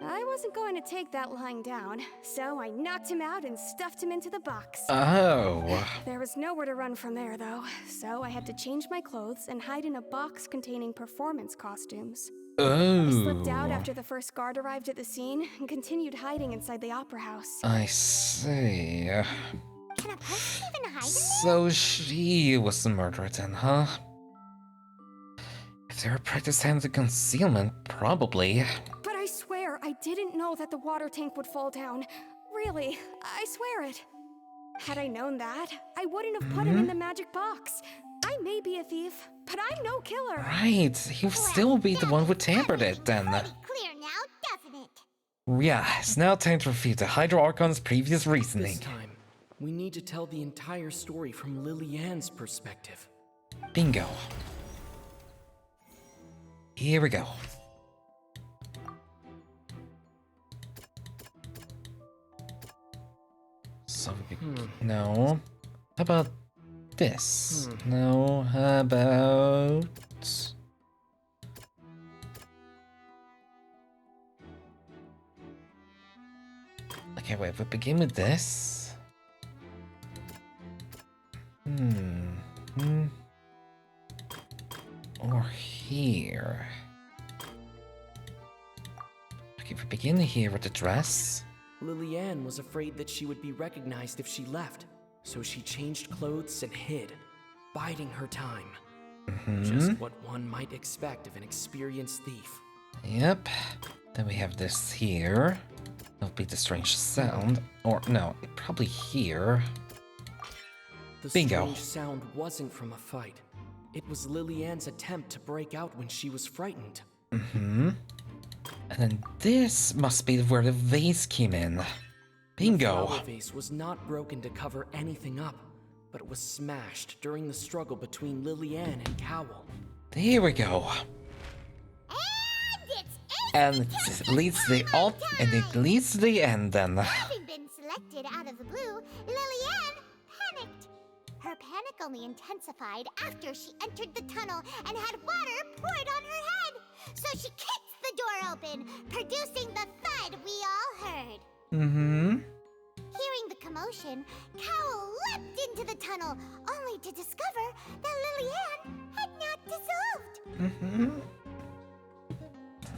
I wasn't going to take that lying down, so I knocked him out and stuffed him into the box. Oh. There was nowhere to run from there, though, so I had to change my clothes and hide in a box containing performance costumes. I slipped out Oh. after the first guard arrived at the scene and continued hiding inside the opera house. I see. Can a person even hide in So she was the murderer then, huh? If they were practicing hands of concealment, probably. But I swear, I didn't know that the water tank would fall down. Really, I swear it. Had I known that, I wouldn't have put him in the magic box. I may be a thief, but I'm no killer. Right, he would still be the one who tampered it then. clear now, doesn't it? Yeah, it's now time to refute the Hydro Archon's previous reasoning. This time, we need to tell the entire story from Lily-Ann's perspective. Bingo. Here we go. So no. How about this? No. How about okay, wait, we begin with this. Or here. Okay, we begin here with the dress. Lily-Ann was afraid that she would be recognized if she left, so she changed clothes and hid, biding her time. Just what one might expect of an experienced thief. Yep. Then we have this here. That'll be the strange sound. Or no, probably here. The Bingo. strange sound wasn't from a fight. It was Lily-Ann's attempt to break out when she was frightened. And then this must be where the vase came in. Bingo. The flower vase was not broken to cover anything up, but it was smashed during the struggle between Lily-Ann and Cowell. There we go. And it leads to the end then. Having been selected out of the blue, Lily-Ann panicked. Her panic only intensified after she entered the tunnel and had water poured on her head. So she kicked the door open, producing the thud we all heard. Hearing the commotion, Cowell leapt into the tunnel, only to discover that Lily-Ann had not dissolved.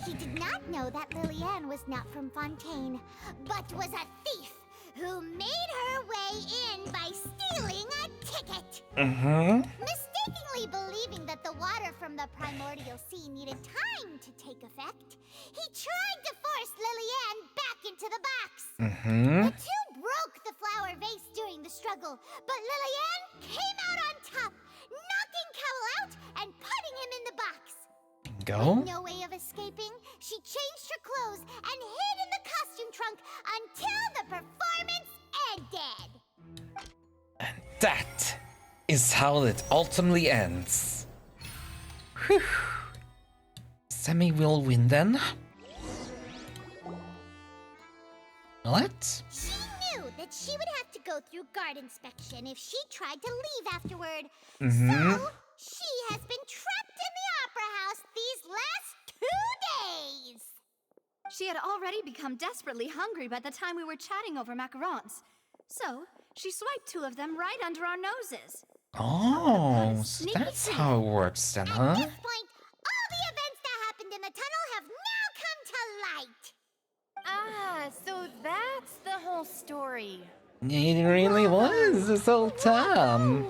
He did not know that Lily-Ann was not from Fontaine, but was a thief who made her way in by stealing a ticket. Mistakenly believing that the water from the primordial sea needed time to take effect, he tried to force Lily-Ann back into the box. The two broke the flower vase during the struggle, but Lily-Ann came out on top, knocking Cowell out and putting him in the box. Go. With no way of escaping, she changed her clothes and hid in the costume trunk until the performance ended. And that is how it ultimately ends. Whew. Sammy will win then. What? She knew that she would have to go through guard inspection if she tried to leave afterward. So, she has been trapped in the Opera House these last 2 days. She had already become desperately hungry by the time we were chatting over macarons. So, she swiped 2 of them right under our noses. Oh, so that's how it works then, huh? At this point, all the events that happened in the tunnel have now come to light. Ah, so that's the whole story. It really was this whole time.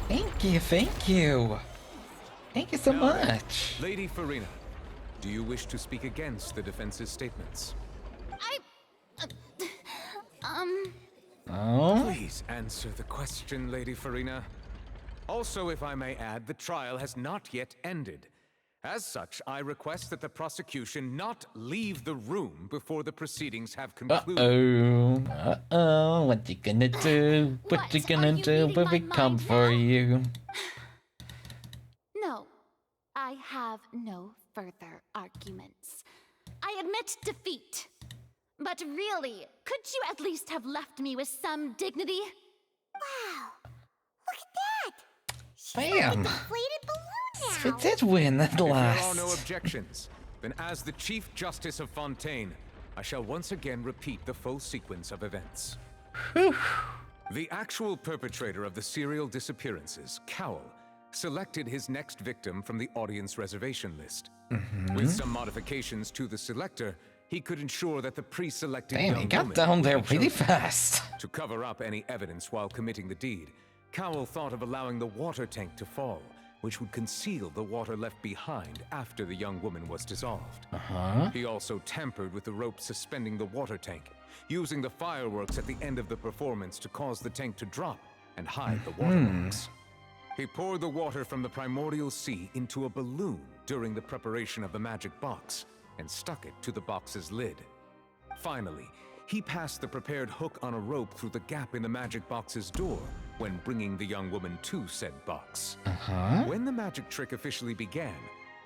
Thank you, thank you. Thank you so much. Lady Farina, do you wish to speak against the defense's statements? Oh? Please answer the question, Lady Farina. Also, if I may add, the trial has not yet ended. As such, I request that the prosecution not leave the room before the proceedings have concluded. What you gonna do? What you gonna do when we come for you? No, I have no further arguments. I admit defeat. But really, could you at least have left me with some dignity? Wow, look at that! She's Bam! like a deflated balloon We now. did win at If there are last. no objections, then as the Chief Justice of Fontaine, I shall once again repeat the full sequence of events. The actual perpetrator of the serial disappearances, Cowell, selected his next victim from the audience reservation list. With some modifications to the selector, he could ensure that the pre-selected Damn, young he got woman down would there be pretty chosen. fast. To cover up any evidence while committing the deed, Cowell thought of allowing the water tank to fall, which would conceal the water left behind after the young woman was dissolved. He also tampered with the rope suspending the water tank, using the fireworks at the end of the performance to cause the tank to drop and hide the water box. He poured the water from the primordial sea into a balloon during the preparation of the magic box and stuck it to the box's lid. Finally, he passed the prepared hook on a rope through the gap in the magic box's door when bringing the young woman to said box. When the magic trick officially began,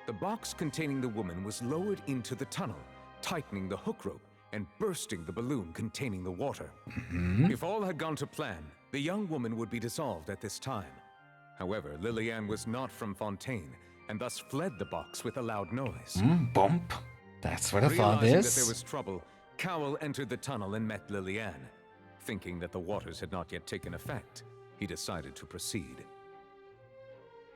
the box containing the woman was lowered into the tunnel, tightening the hook rope and bursting the balloon containing the water. If all had gone to plan, the young woman would be dissolved at this time. However, Lillian was not from Fontaine, and thus fled the box with a loud noise. Bump. That's what I thought Realizing is. that there was trouble, Cowell entered the tunnel and met Lillian. Thinking that the waters had not yet taken effect, he decided to proceed.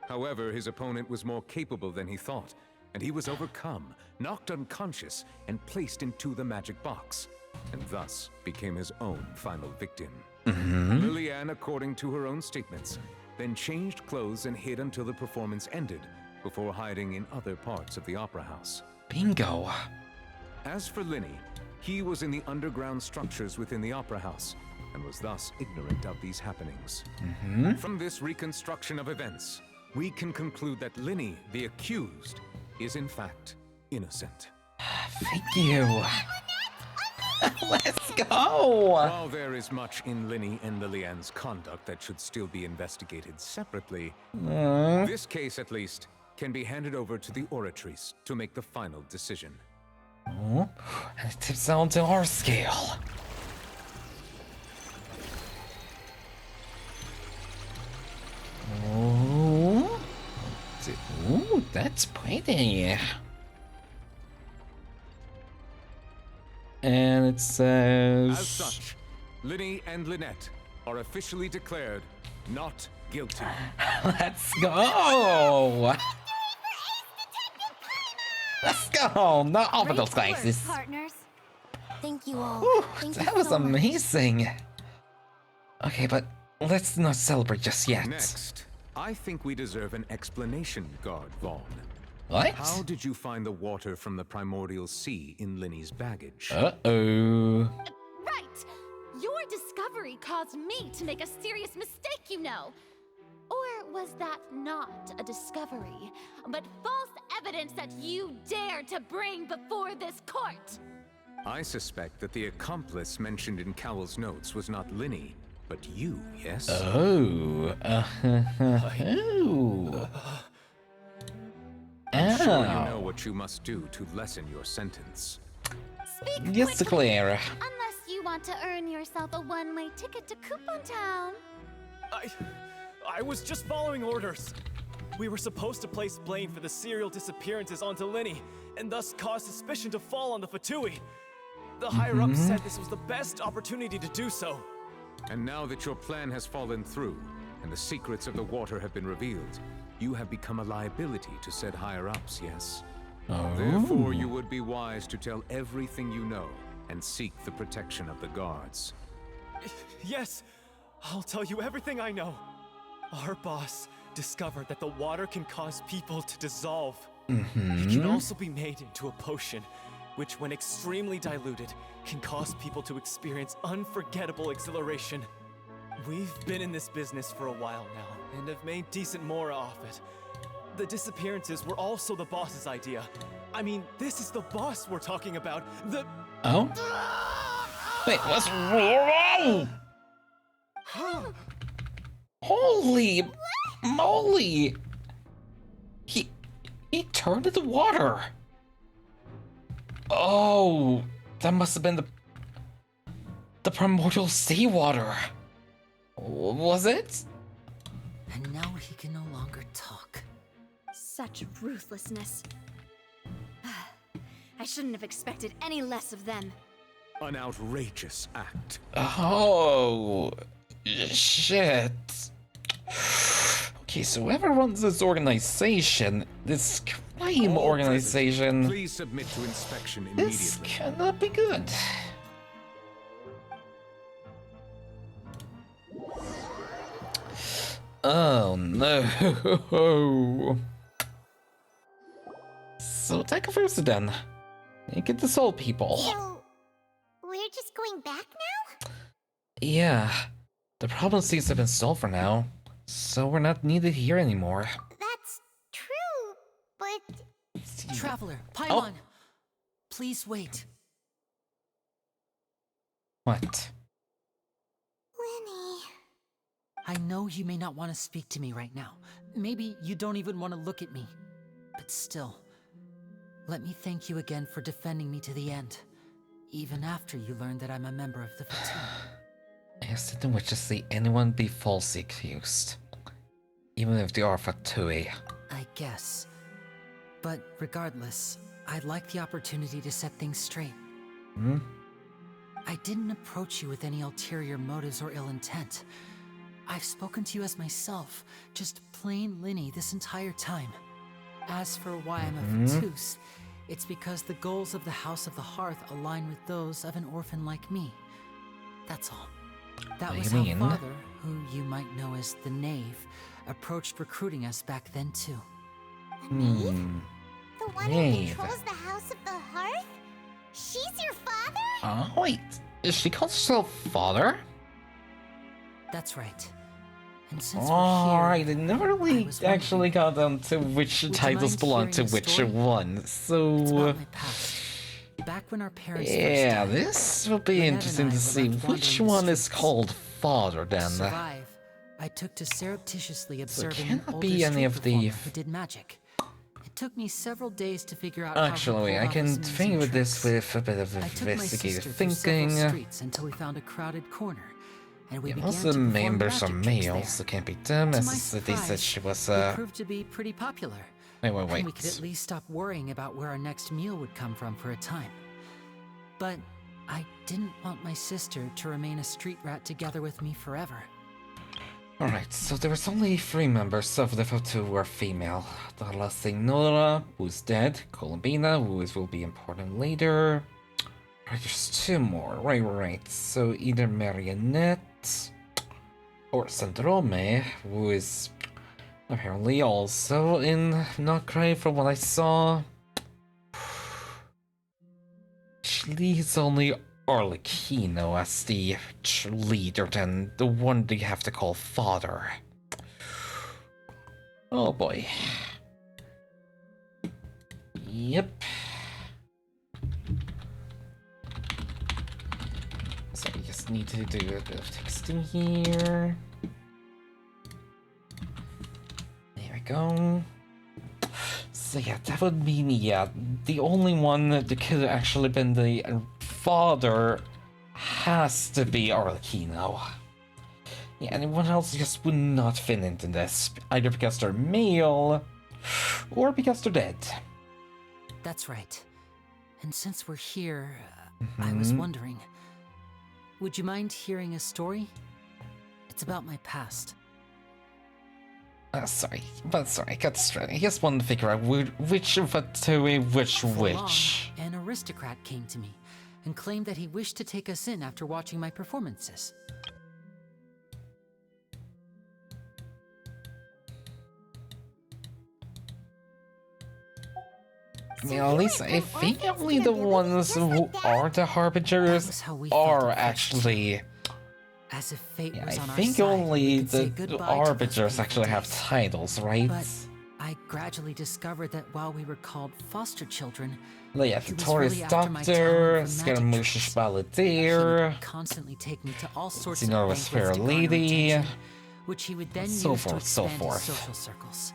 However, his opponent was more capable than he thought, and he was overcome, knocked unconscious, and placed into the magic box, and thus became his own final victim. Lillian, according to her own statements, then changed clothes and hid until the performance ended, before hiding in other parts of the opera house. Bingo. As for Linny, he was in the underground structures within the opera house, and was thus ignorant of these happenings. From this reconstruction of events, we can conclude that Linny, the accused, is in fact innocent. Thank you. Let's go! While there is much in Linny and Lillian's conduct that should still be investigated separately, this case, at least, can be handed over to the Oratrice to make the final decision. And it tips down to our scale. Ooh, that's pretty. And it says... As such, Linny and Lynette are officially declared not guilty. Let's go! Let's go! Not all of those places. Partners. Thank you all. Ooh, Thank that you was so much. amazing. Okay, but let's not celebrate just yet. Next, I think we deserve an explanation, Guard Vaughn. What? How did you find the water from the primordial sea in Linny's baggage? Uh-oh. Right! Your discovery caused me to make a serious mistake, you know. Or was that not a discovery, but false evidence that you dared to bring before this court? I suspect that the accomplice mentioned in Cowell's notes was not Linny, but you, yes? Oh. Oh. I'm sure you know what you must do to lessen your sentence. Speak Yes, quickly, Claire. unless you want to earn yourself a one-way ticket to Coupon Town. I was just following orders. We were supposed to place blame for the serial disappearances onto Linny, and thus cause suspicion to fall on the Fatui. The higher-ups said this was the best opportunity to do so. And now that your plan has fallen through, and the secrets of the water have been revealed, you have become a liability to said higher-ups, yes? Oh. Therefore, you would be wise to tell everything you know, and seek the protection of the guards. Yes, I'll tell you everything I know. Our boss discovered that the water can cause people to dissolve. It can also be made into a potion, which when extremely diluted, can cause people to experience unforgettable exhilaration. We've been in this business for a while now, and have made decent more off it. The disappearances were also the boss's idea. I mean, this is the boss we're talking about. The... Oh? Wait, what's wrong? Holy moly! He turned into water. Oh, that must have been the primordial seawater. Was it? And now he can no longer talk. Such ruthlessness. I shouldn't have expected any less of them. An outrageous act. Oh, shit. Okay, so whoever runs this organization, this crime organization, please submit to inspection this immediately. cannot be good. Oh no. So take a first then. You get this all people. So, we're just going back now? Yeah. The problem seems to have been solved for now. So we're not needed here anymore. That's true, but... Traveler, Paimon! Please wait. What? Lenny... I know you may not want to speak to me right now. Maybe you don't even want to look at me. But still, let me thank you again for defending me to the end. Even after you learned that I'm a member of the Fontaine. I guess I didn't wish to see anyone be falsely accused. Even if they are Fatui. I guess. But regardless, I'd like the opportunity to set things straight. Hmm? I didn't approach you with any ulterior motives or ill intent. I've spoken to you as myself, just plain Linny this entire time. As for why I'm a Fatus, it's because the goals of the House of the Hearth align with those of an orphan like me. That's all. That was how Father, who you might know as the Knave, approached recruiting us back then too. The Knave? The one who controls the House of the Hearth? She's your father? Oh, wait. Is she called herself Father? That's right. And since we're here, Alright, I never really actually got down to which titles belong to which one, so... Back when our parents yeah, this will be interesting to see which one is called Father then. Survive, I took to surreptitiously observing an older be any of the... who did magic. It took me several days to figure out Actually, I can think of this with a bit of investigative thinking. Streets until we found a crowded corner. And we most of the members are males, so can't be them, as they said she was, proved to be pretty popular. Wait. And we could at least stop worrying about where our next meal would come from for a time. But I didn't want my sister to remain a street rat together with me forever. Alright, so there was only 3 members of the Fatu who were female. The La Signora, who's dead, Columbina, who will be important later. Right, there's 2 more, right. So either Marionette or Sandrome, who is apparently also in Not Cry from what I saw. Which leaves only Arlecchino as the leader, then the one they have to call Father. Oh boy. Yep. So we just need to do a bit of texting here. There we go. So yeah, that would mean, the only one that could have actually been the father has to be Arlecchino. Yeah, anyone else just would not fit into this, either because they're male, or because they're dead. That's right. And since we're here, I was wondering, would you mind hearing a story? It's about my past. Sorry, I got distracted. I just wanted to figure out which Fatui, which. An aristocrat came to me and claimed that he wished to take us in after watching my performances. I mean, at least I think only the ones who are the Harbingers are actually... As if fate was on I our think side, only we could say the goodbye to Harbingers those actually have days. titles, right? But I gradually discovered that while we were called foster children, Yeah, he the was Taurus really after my Doctor, talent for magic Scaramouche tricks. Balladeer, He would constantly take me to all sorts Zenora of was banquets Fair to garner Lady, attention, which he would then so use to forth, so expand his forth. social circles.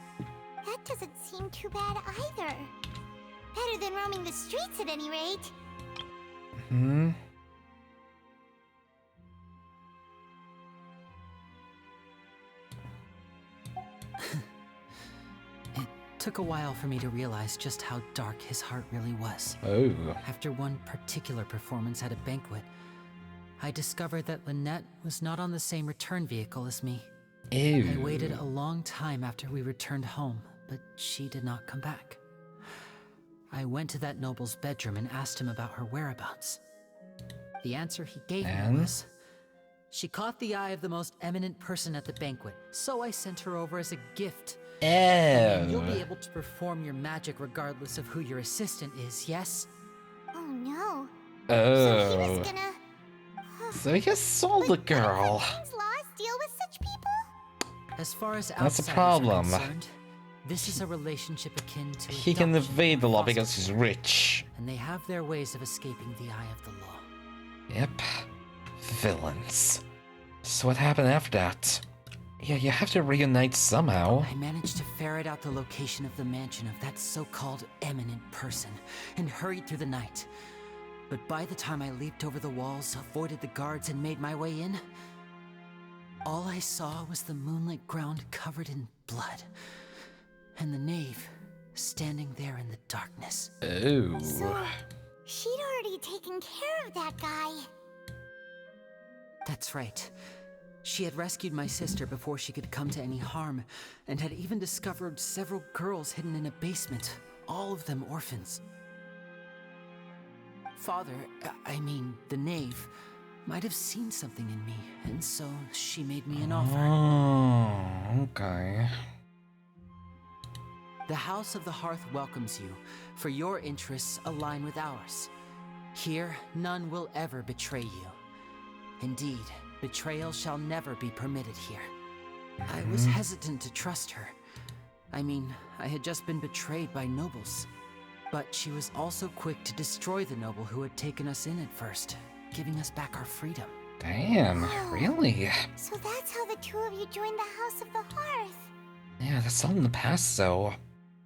That doesn't seem too bad either. Better than roaming the streets at any rate. It took a while for me to realize just how dark his heart really was. Oh. After one particular performance at a banquet, I discovered that Lynette was not on the same return vehicle as me. Ew. I waited a long time after we returned home, but she did not come back. I went to that noble's bedroom and asked him about her whereabouts. The answer he gave me was, she caught the eye of the most eminent person at the banquet, so I sent her over as a gift. And you'll be able to perform your magic regardless of who your assistant is, yes? Oh no. Oh. So he was gonna... So he assaulted the girl. Fontaine's laws deal with such people? As far as That's a outsiders are problem. concerned, this is a relationship akin to He can adoption evade the or law foster because he's rich. and they have their ways of escaping the eye of the law. Yep. Villains. So what happened after that? Yeah, you have to reunite somehow. I managed to ferret out the location of the mansion of that so-called eminent person and hurried through the night. But by the time I leaped over the walls, avoided the guards, and made my way in, all I saw was the moonlit ground covered in blood, and the knave standing there in the darkness. Oh. So, she'd already taken care of that guy. That's right. She had rescued my sister before she could come to any harm, and had even discovered several girls hidden in a basement, all of them orphans. Father, I mean, the knave, might have seen something in me, and so she made me an offer. Oh, okay. The House of the Hearth welcomes you, for your interests align with ours. Here, none will ever betray you. Indeed, betrayal shall never be permitted here. I was hesitant to trust her. I mean, I had just been betrayed by nobles. But she was also quick to destroy the noble who had taken us in at first, giving us back our freedom. Damn, really? So that's how the two of you joined the House of the Hearth. Yeah, that's all in the past, though.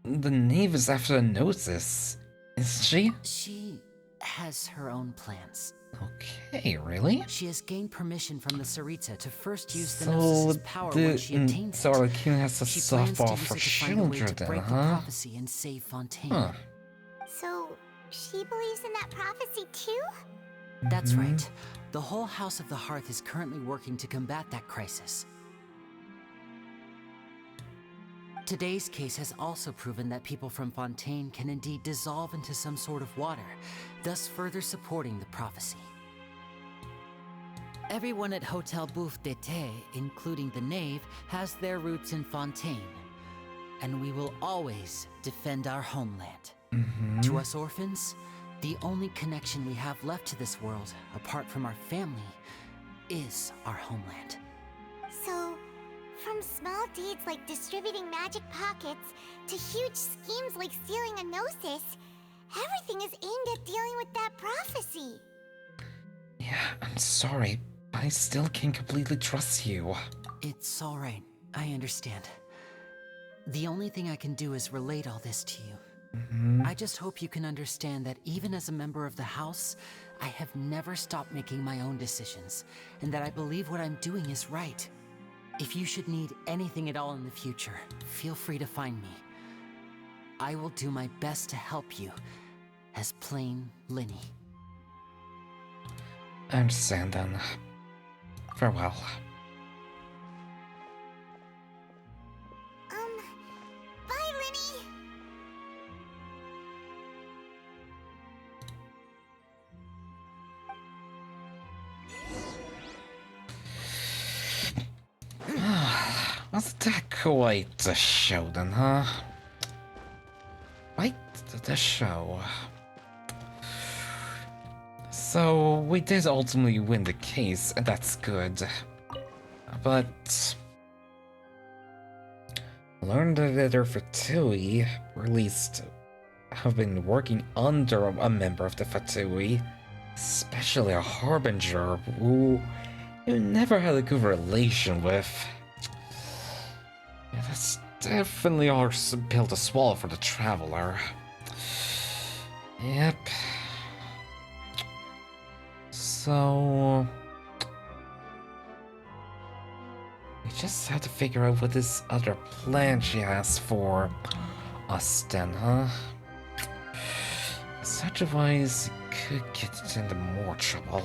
The knave is after the Gnosis, isn't she? She has her own plans. Okay, really? She has gained permission from the Tsaritsa to first use the So Gnosis' power when she obtains so it. the king has a She soft plans to spot use for it to find a way children, to break the huh? prophecy and save Fontaine. Huh. So, she believes in that prophecy too? That's right. The whole House of the Hearth is currently working to combat that crisis. Today's case has also proven that people from Fontaine can indeed dissolve into some sort of water, thus further supporting the prophecy. Everyone at Hotel Bouffe d'été, including the knave, has their roots in Fontaine. And we will always defend our homeland. To us orphans, the only connection we have left to this world, apart from our family, is our homeland. So, from small deeds like distributing magic pockets to huge schemes like stealing a Gnosis, everything is aimed at dealing with that prophecy. Yeah, I'm sorry, but I still can't completely trust you. It's all right. I understand. The only thing I can do is relate all this to you. I just hope you can understand that even as a member of the House, I have never stopped making my own decisions, and that I believe what I'm doing is right. If you should need anything at all in the future, feel free to find me. I will do my best to help you, as plain Linny. I understand then. Farewell. Bye, Linny! Was that quite a show then, huh? Quite the show. So, we did ultimately win the case, and that's good. But... I learned that their Fatui, or at least have been working under a member of the Fatui, especially a Harbinger who you never had a good relation with. Yeah, that's definitely a hard pill to swallow for the Traveler. Yep. So... we just have to figure out what this other plan she has for us then, huh? Such otherwise could get into more trouble.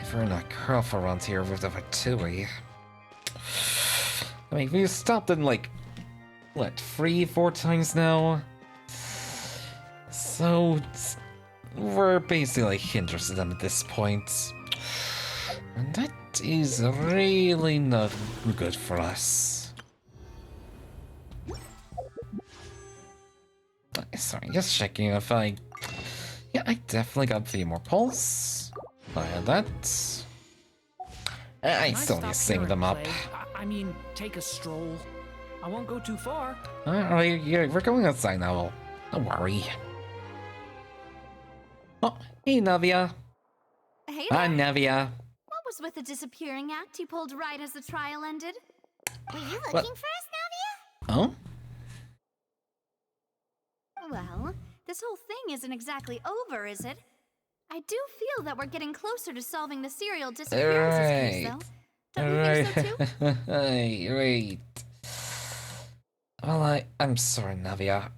If we're not careful around here with the Fatui. I mean, we've stopped in like, what, 3-4 times now? So, we're basically hindrance to them at this point. And that is really not good for us. Sorry, just checking if I... Yeah, I definitely got 3 more pulls. Fire that. I still need to save them up. I mean, take a stroll. I won't go too far. Alright, yeah, we're going outside now. Don't worry. Oh, hey, Navia. Hey Hi, there. Navia. What was with the disappearing act you pulled right as the trial ended? Were you looking What? for us, Navia? Oh? Well, this whole thing isn't exactly over, is it? I do feel that we're getting closer to solving the serial disappearances case, though. Don't you think so too? Right. Well, I'm sorry, Navia.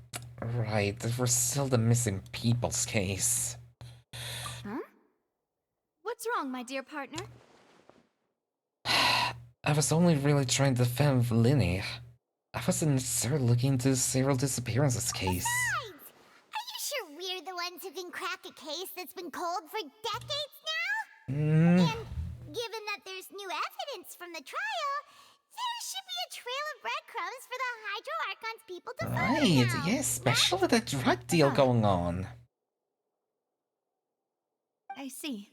Right, we're still the missing people's case. Huh? What's wrong, my dear partner? I was only really trying to defend Linny. I wasn't necessarily looking into the serial disappearances case. Besides, are you sure we're the ones who can crack a case that's been cold for decades now? And given that there's new evidence from the trial, there should be a trail of breadcrumbs for the Hydro Archon's people to follow Right, now. yes, especially with that drug deal going on. I see.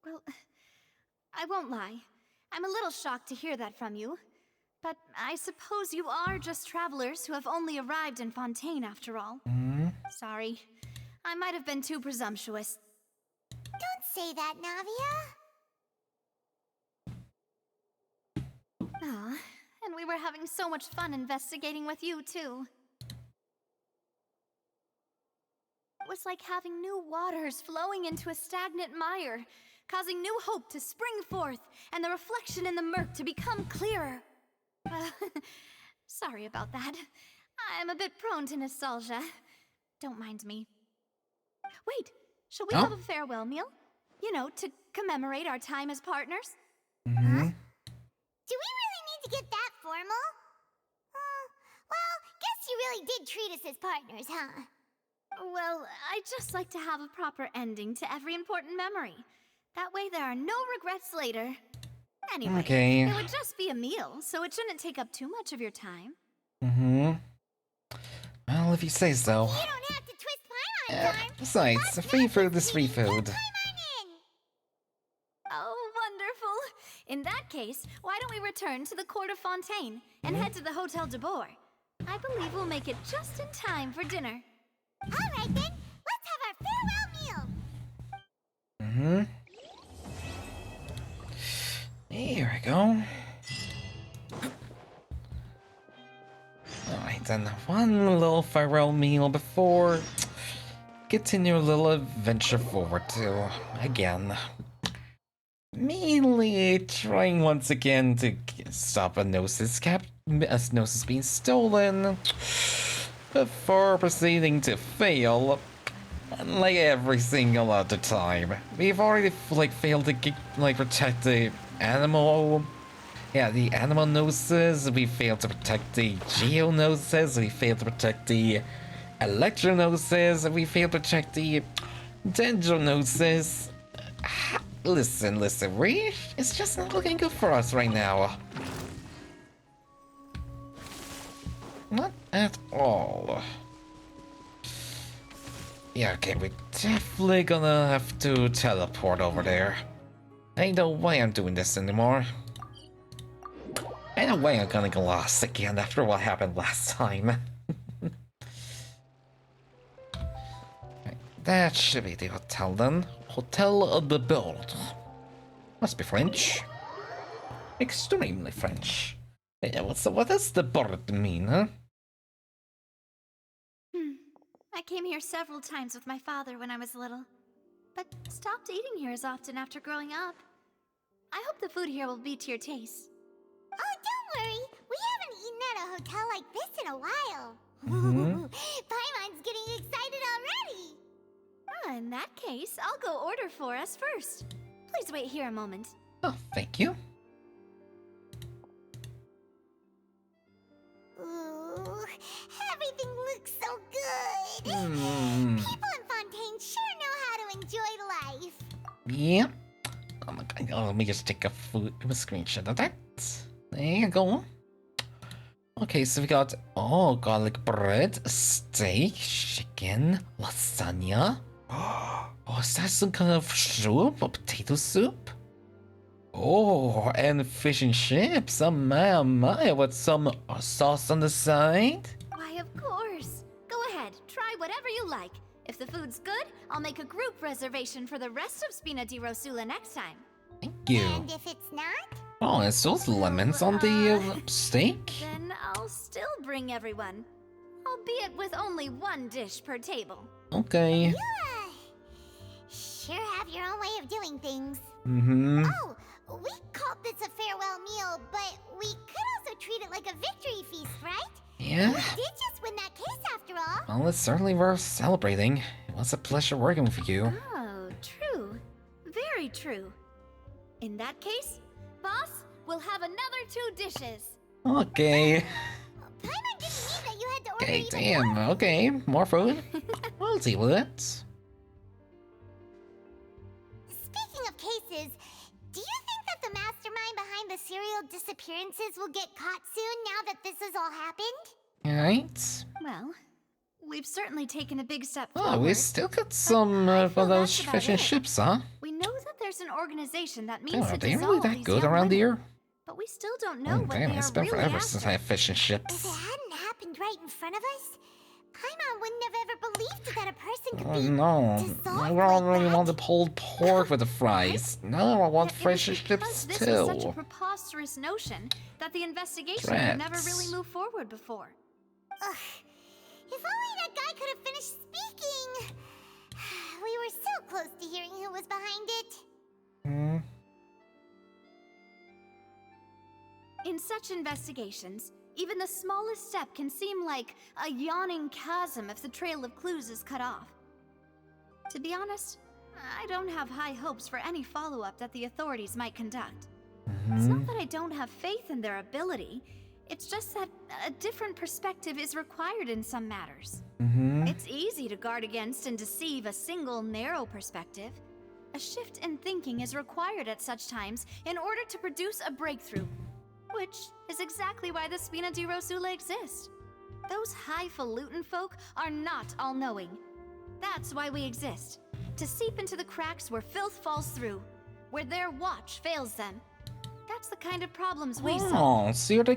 Well, I won't lie. I'm a little shocked to hear that from you. But I suppose you are just travelers who have only arrived in Fontaine after all. Sorry. I might have been too presumptuous. Don't say that, Navia. Aw, and we were having so much fun investigating with you, too. It was like having new waters flowing into a stagnant mire, causing new hope to spring forth, and the reflection in the murk to become clearer. Sorry about that. I'm a bit prone to nostalgia. Don't mind me. Wait, shall we have a farewell meal? You know, to commemorate our time as partners? Huh? Do we really need to get that formal? Well, guess you really did treat us as partners, huh? Well, I'd just like to have a proper ending to every important memory. That way there are no regrets later. Anyway, Okay. it would just be a meal, so it shouldn't take up too much of your time. Well, if you say so. You don't have to twist Paimon's arm. Besides, free food is free food. Oh, wonderful. In that case, why don't we return to the court of Fontaine and head to the Hotel de Boer? I believe we'll make it just in time for dinner. All right, then. Let's have our farewell meal. Here we go. Alright, then one little farewell meal before continue a little adventure forward to, again. Mainly trying once again to stop a Gnosis being stolen before proceeding to fail like every single other time. We've already failed to protect the animal. Yeah, the animal Gnosis. We failed to protect the Geo Gnosis. We failed to protect the Electro Gnosis. We failed to protect the Dendro Gnosis. Listen, it's just not looking good for us right now. Not at all. Yeah, okay, we're definitely gonna have to teleport over there. Ain't no way I'm doing this anymore. Ain't no way I'm gonna get lost again after what happened last time. Right, that should be the hotel then. Hotel de Boer. Must be French. Extremely French. Yeah, what does the board mean, huh? I came here several times with my father when I was little, but stopped eating here as often after growing up. I hope the food here will be to your taste. Oh, don't worry. We haven't eaten at a hotel like this in a while. Paimon's getting excited already. In that case, I'll go order for us first. Please wait here a moment. Oh, thank you. Ooh, everything looks so good. People in Fontaine sure know how to enjoy life. Yeah. Oh my god. Oh, let me just take a screenshot of that. There you go. Okay, so we got garlic bread, steak, chicken, lasagna. Oh, is that some kind of soup or potato soup? Oh, and fish and chips. Oh my, with some sauce on the side. Why, of course. Go ahead, try whatever you like. If the food's good, I'll make a group reservation for the rest of Spina di Rosula next time. Thank you. And if it's not? Oh, it's those lemons on the steak? Then I'll still bring everyone. Albeit with only one dish per table. Okay. You, sure have your own way of doing things. Oh, we called this a farewell meal, but we could also treat it like a victory feast, right? Yeah. We did just win that case after all. Well, it's certainly worth celebrating. It was a pleasure working with you. Oh, true. Very true. In that case, boss, we'll have another 2 dishes. Okay. Paimon didn't mean that you had to order Okay, even damn. more. Okay, more food. We'll deal with it. Speaking of cases, do you think that the mastermind behind the serial disappearances will get caught soon now that this has all happened? Alright. Well, we've certainly taken a big step Oh, forward. we still got some of those that's about fish and it. chips, huh? We know that there's an organization that means Oh, to are they dissolve really that these good young around women, here? but we still don't know Oh, what damn, they it's are been really forever after. since I had fish and If chips. it hadn't happened right in front of us, Paimon wouldn't have ever believed that a person could Oh be no, dissolved I like really that. want the pulled pork with the fries. No, I want Yet it fish was and because chips this was such a too. preposterous notion that the investigation could never Rats. really move forward before. Ugh. If only that guy could have finished speaking. We were so close to hearing who was behind it. In such investigations, even the smallest step can seem like a yawning chasm if the trail of clues is cut off. To be honest, I don't have high hopes for any follow-up that the authorities might conduct. It's not that I don't have faith in their ability, it's just that a different perspective is required in some matters. It's easy to guard against and deceive a single narrow perspective. A shift in thinking is required at such times in order to produce a breakthrough. Which is exactly why the Spina di Rosula exist. Those highfalutin folk are not all-knowing. That's why we exist. To seep into the cracks where filth falls through. Where their watch fails them. That's the kind of problems we solve. Oh, so you're the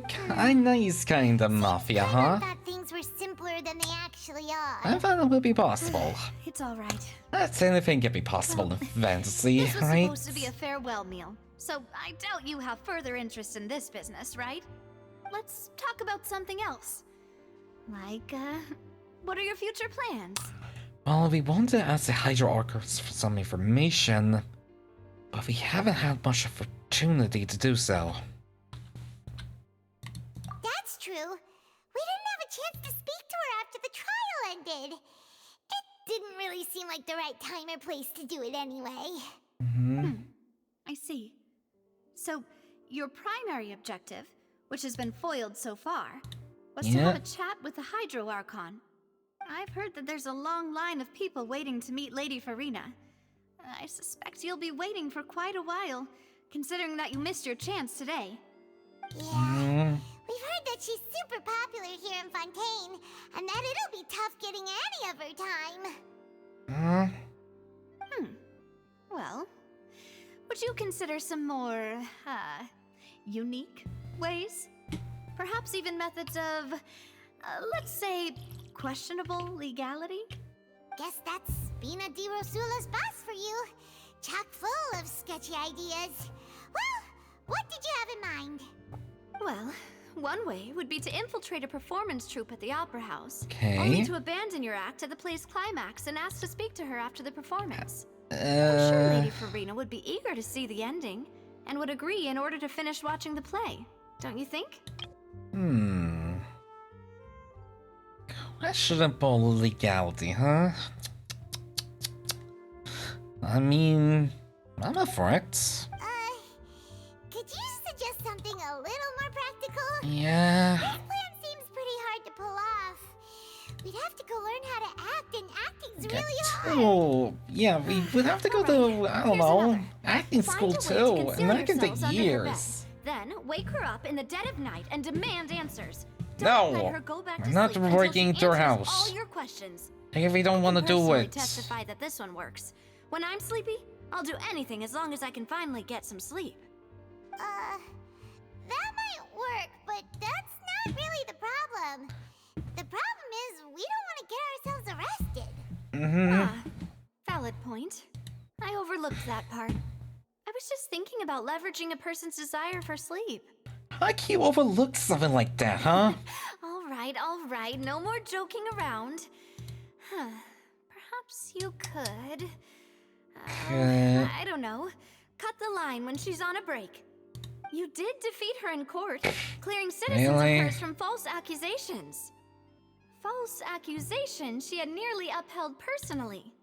nice kind of mafia, huh? I thought things were simpler than they actually are. I thought it would be possible. It's alright. That's anything can be possible in fantasy, This was right? supposed to be a farewell meal, so I doubt you have further interest in this business, right? Let's talk about something else. Like, what are your future plans? Well, we wanted to ask the Hydro-Archers for some information, but we haven't had much opportunity to do so. That's true. We didn't have a chance to speak to her after the trial ended. It didn't really seem like the right time or place to do it anyway. I see. So, your primary objective, which has been foiled so far, was to have a chat with the Hydro Archon. I've heard that there's a long line of people waiting to meet Lady Farina. I suspect you'll be waiting for quite a while, considering that you missed your chance today. Yeah, we've heard that she's super popular here in Fontaine, and that it'll be tough getting any of her time. Well, would you consider some more, unique ways? Perhaps even methods of, let's say, questionable legality? Guess that's Spina di Rosula's boss for you. Chock full of sketchy ideas. Well, what did you have in mind? Well, one way would be to infiltrate a performance troupe at the Opera House. Okay. Only to abandon your act at the play's climax and ask to speak to her after the performance. I'm sure Lady Farina would be eager to see the ending, and would agree in order to finish watching the play. Don't you think? Questionable legality, huh? I mean, I'm up for it. Could you suggest something a little more practical? Yeah. This plan seems pretty hard to pull off. We'd have to go learn how to act, and acting's really hard. Oh, yeah, we would have to go to, I don't know, acting school too, and that can take years. Then wake her up in the dead of night and demand answers. No, Don't let her go back to I'm not sleep until breaking she into her answers house. all your questions. If we don't want to do Personally it. testify that this one works. When I'm sleepy, I'll do anything as long as I can finally get some sleep. That might work, but that's not really the problem. The problem is we don't want to get ourselves arrested. Ah, valid point. I overlooked that part. I was just thinking about leveraging a person's desire for sleep. How can you overlook something like that, huh? All right, no more joking around. Huh. Perhaps you could... I don't know. Cut the line when she's on a break. You did defeat her in court, clearing citizens Really? of hers from false accusations. False accusations she had nearly upheld personally.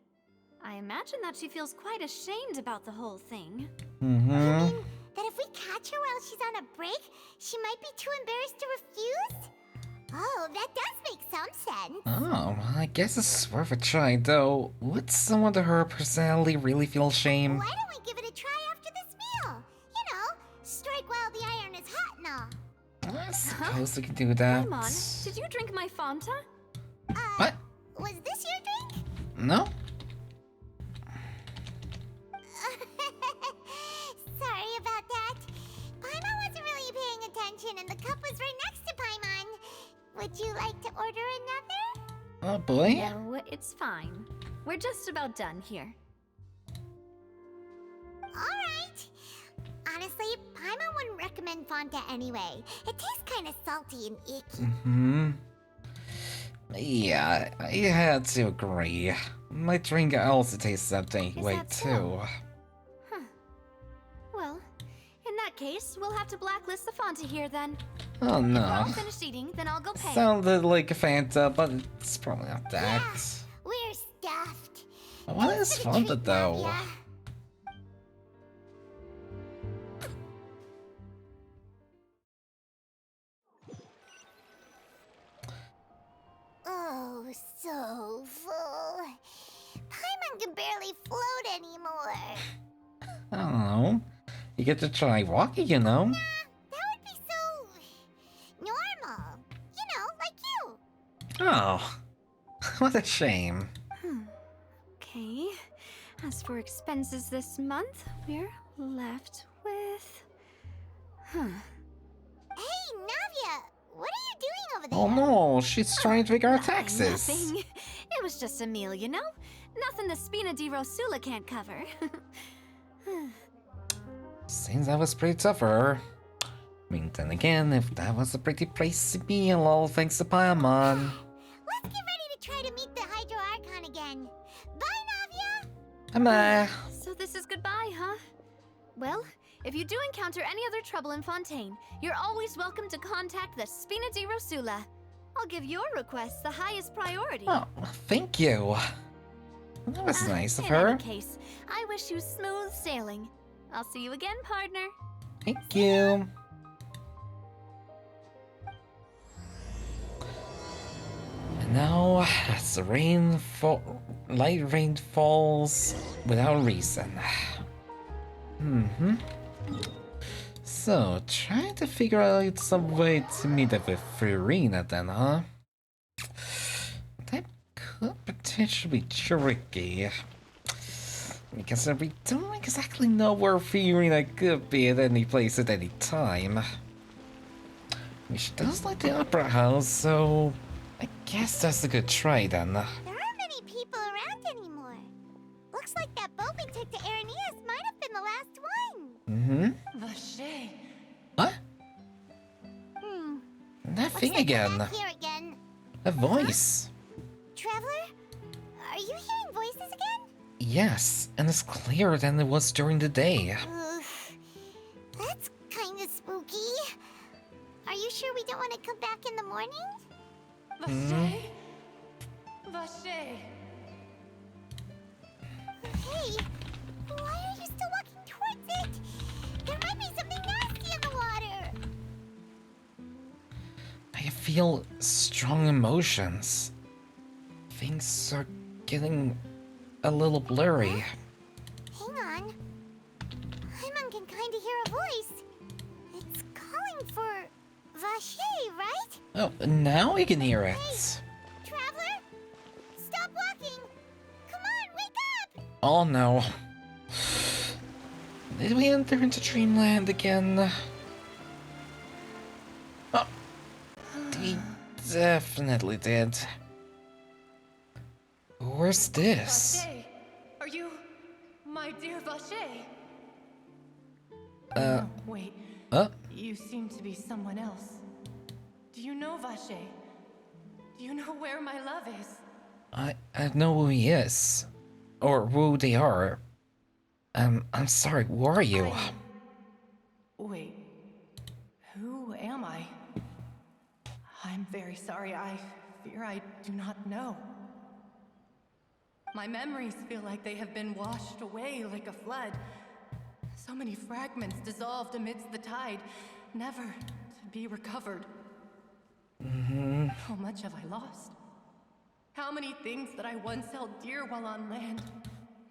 I imagine that she feels quite ashamed about the whole thing. Mm-hmm. That if we catch her while she's on a break, she might be too embarrassed to refuse? Oh, that does make some sense. Oh, I guess it's worth a try, though. Would someone to her personality really feel shame? Why don't we give it a try after this meal? You know, strike while the iron is hot and all. I suppose we could do that. Come on, did you drink my Fanta? What? Was this your drink? No? Sorry about that. Paimon wasn't really paying attention and the cup was right next to Paimon. Would you like to order another? Oh boy. No, it's fine. We're just about done here. Alright. Honestly, Paimon wouldn't recommend Fanta anyway. It tastes kind of salty and icky. Mm-hmm. Yeah, I had to agree. My drink also tastes that way too. Well, in that case, we'll have to blacklist the Fanta here then. Oh If we're no. all finished eating, then I'll go pay. Sounded like a Fanta, but it's probably not that. We're stuffed. What is Fanta though? Oh, so full. Paimon can barely float anymore. I don't know. You get to try walking, you know. That would be so normal. You know, like you. Oh, what a shame. Okay. As for expenses this month, we're left with... Hey, Navia, what are you doing over there? Oh no, she's trying to figure out taxes. Nothing. It was just a meal, you know? Nothing the Spina di Rosula can't cover. Seems that was pretty tough for her. I mean, then again, if that was a pretty pricey meal, all thanks to Paimon. Let's get ready to try to meet the Hydro Archon again. Bye, Navia! Bye-bye. So this is goodbye, huh? Well, if you do encounter any other trouble in Fontaine, you're always welcome to contact the Spina di Rosula. I'll give your request the highest priority. Oh, thank you. That was nice of in her. any case, I wish you smooth sailing. I'll see you again, partner. Thank you. And now, as the light rain falls without reason. So, trying to figure out some way to meet up with Furina then, huh? That could potentially be tricky. Because we don't exactly know where Furina could be at any place at any time. She does like the opera house, so I guess that's a good try then. There aren't many people around anymore. Looks like that boat we took to Aranias might have been the last one. Vache. What? That thing again. Back here again. A voice. Traveler? Are you hearing voices again? Yes, and it's clearer than it was during the day. That's kinda spooky. Are you sure we don't want to come back in the morning? Vache. Vache. Hey, why are you still walking feel strong emotions. Things are getting a little blurry. Hang on. Paimon can kind of hear a voice. It's calling for Vacher, right? Oh, now we can hear it. Traveler? Stop walking! Come on, wake up! Oh no. Did we enter into dreamland again? Oh, we definitely did. Where's this? Vacher, are you my dear Vacher? Uh. No, wait. You seem to be someone else. Do you know Vacher? Do you know where my love is? I know who he is. Or who they are. I'm sorry, who are you? Wait. Who am I? I'm very sorry. I fear I do not know. My memories feel like they have been washed away like a flood. So many fragments dissolved amidst the tide, never to be recovered. How much have I lost? How many things that I once held dear while on land?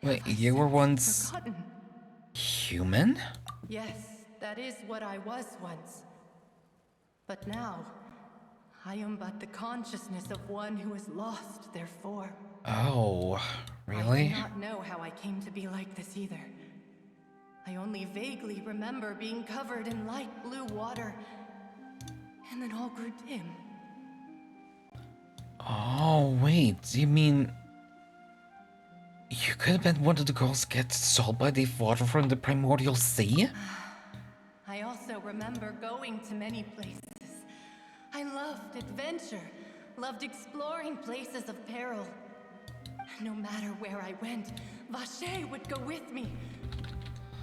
Wait, you were once Forgotten? human? Yes, that is what I was once. But now, I am but the consciousness of one who is lost their form. Oh, really? I do not know how I came to be like this either. I only vaguely remember being covered in light blue water, and then all grew dim. Oh, wait, you mean... You could have been one of the girls get dissolved by the water from the primordial sea? I also remember going to many places. I loved adventure, loved exploring places of peril. No matter where I went, Vacher would go with me.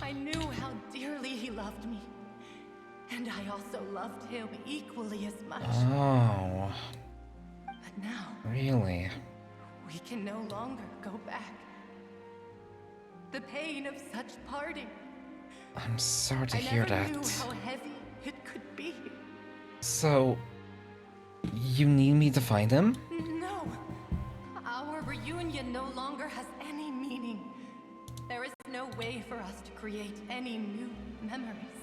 I knew how dearly he loved me. And I also loved him equally as much. Oh. But now... Really? We can no longer go back. The pain of such parting. I'm sorry to hear I never that. knew how heavy it could be. So... You need me to find him? No. Our reunion no longer has any meaning. There is no way for us to create any new memories.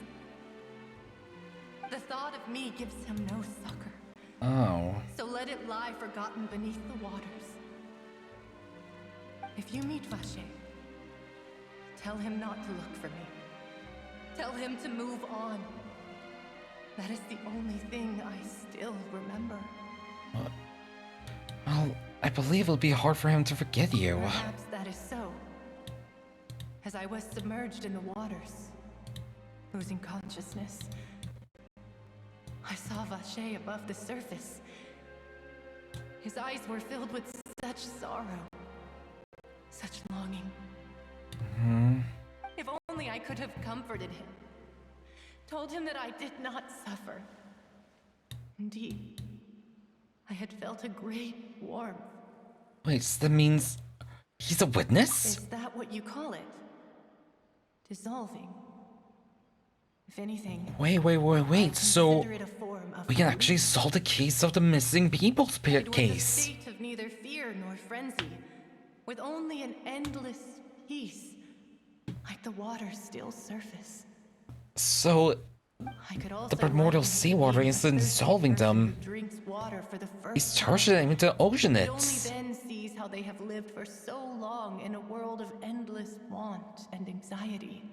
The thought of me gives him no succor. Oh. So let it lie forgotten beneath the waters. If you meet Vacher, tell him not to look for me. Tell him to move on. That is the only thing I still remember. Well, I believe it'll be hard for him to forget you. Perhaps that is so. As I was submerged in the waters, losing consciousness, I saw Vacher above the surface. His eyes were filled with such sorrow, such longing. If only I could have comforted him, told him that I did not suffer. Indeed, I had felt a great warmth. Wait, so that means he's a witness? Is that what you call it? Dissolving. If anything... Wait, so... consider it a form of We can actually solve the case of the missing people's It was a case. state of neither fear nor frenzy, with only an endless peace, like the water's still surface. So... I could also The primordial seawater isn't dissolving them. drinks water for the first He's charging them into ocean It only nets. then sees how they have lived for so long in a world of endless want and anxiety.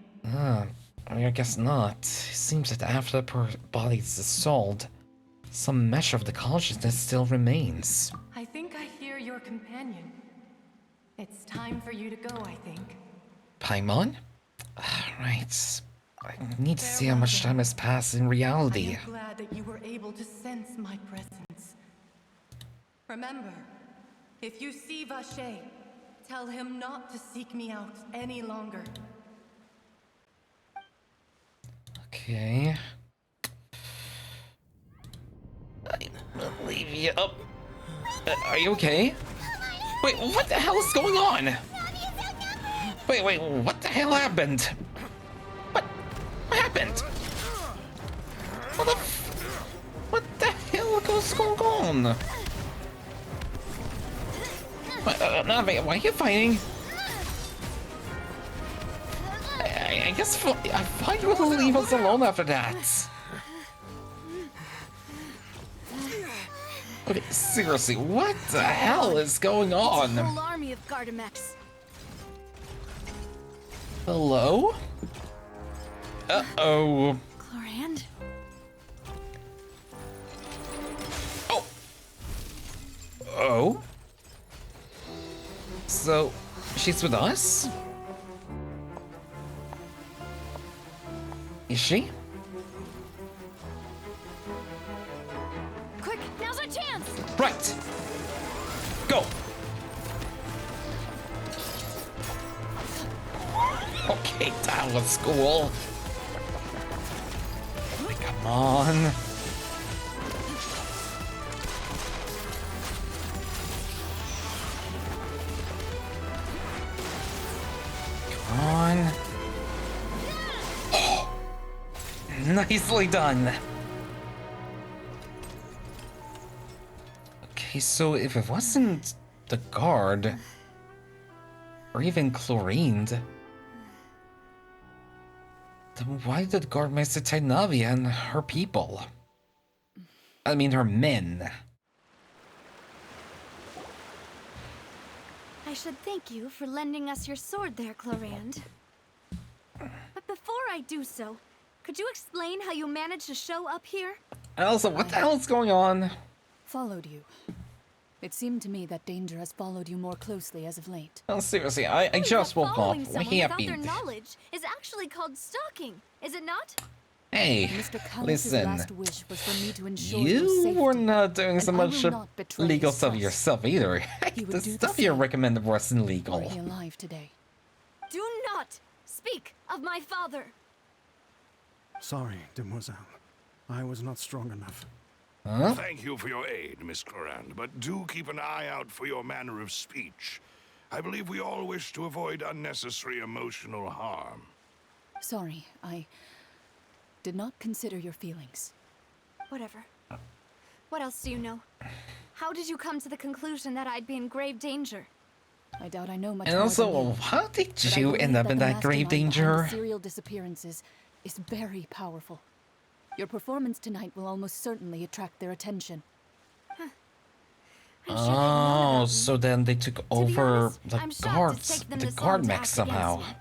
I guess not. It seems that after the body is dissolved, some measure of the consciousness still remains. I think I hear your companion. It's time for you to go, I think. Paimon? Right. I need to see how much time has passed in reality. I am glad that you were able to sense my presence. Remember, if you see Vacher, tell him not to seek me out any longer. Okay. I'll leave you up. Are you okay? Wait, what the hell is going on? Wait, what the hell happened? What happened? What the hell what's going on? Navi, why are you fighting? I guess I thought you would leave us alone after that. Okay, seriously, what the hell is going on? It's a whole army of Gardamex. Hello? Uh-oh. Chlorand? Oh. Oh? So, she's with us? Is she? Quick, now's our chance! Right! Go! Okay, that was cool. Come on. Come on. Oh. Nicely done. Okay, so if it wasn't the guard, or even chlorined, then why did the guard mess with Tainavia and her people? I mean, her men. I should thank you for lending us your sword there, Chlorand. But before I do so, could you explain how you managed to show up here? Elsa, what the hell is going on? Followed you. It seemed to me that danger has followed you more closely as of late. Oh, seriously, I just woke up. Following What someone without their happened? knowledge is actually called stalking, is it not? Hey, Mr. Callus's listen. last wish was for me to ensure your You safety, were not doing so and I much will not betray legal his stuff trust. yourself either. He would The do the stuff you same. recommended wasn't Were legal. he alive today? Do not speak of my father. Sorry, demoiselle. I was not strong enough. Huh? Thank you for your aid, Miss Chlorand, but do keep an eye out for your manner of speech. I believe we all wish to avoid unnecessary emotional harm. Sorry, I did not consider your feelings. Whatever. What else do you know? How did you come to the conclusion that I'd be in grave danger? I doubt I know much And more also, than you. how did But I you believe end up in the that grave mastermind behind danger? the serial disappearances is very powerful. Your performance tonight will almost certainly attract their attention. Oh, so then they took over the I'm shocked it's guards, taken them the this long guard to mech act somehow. against you.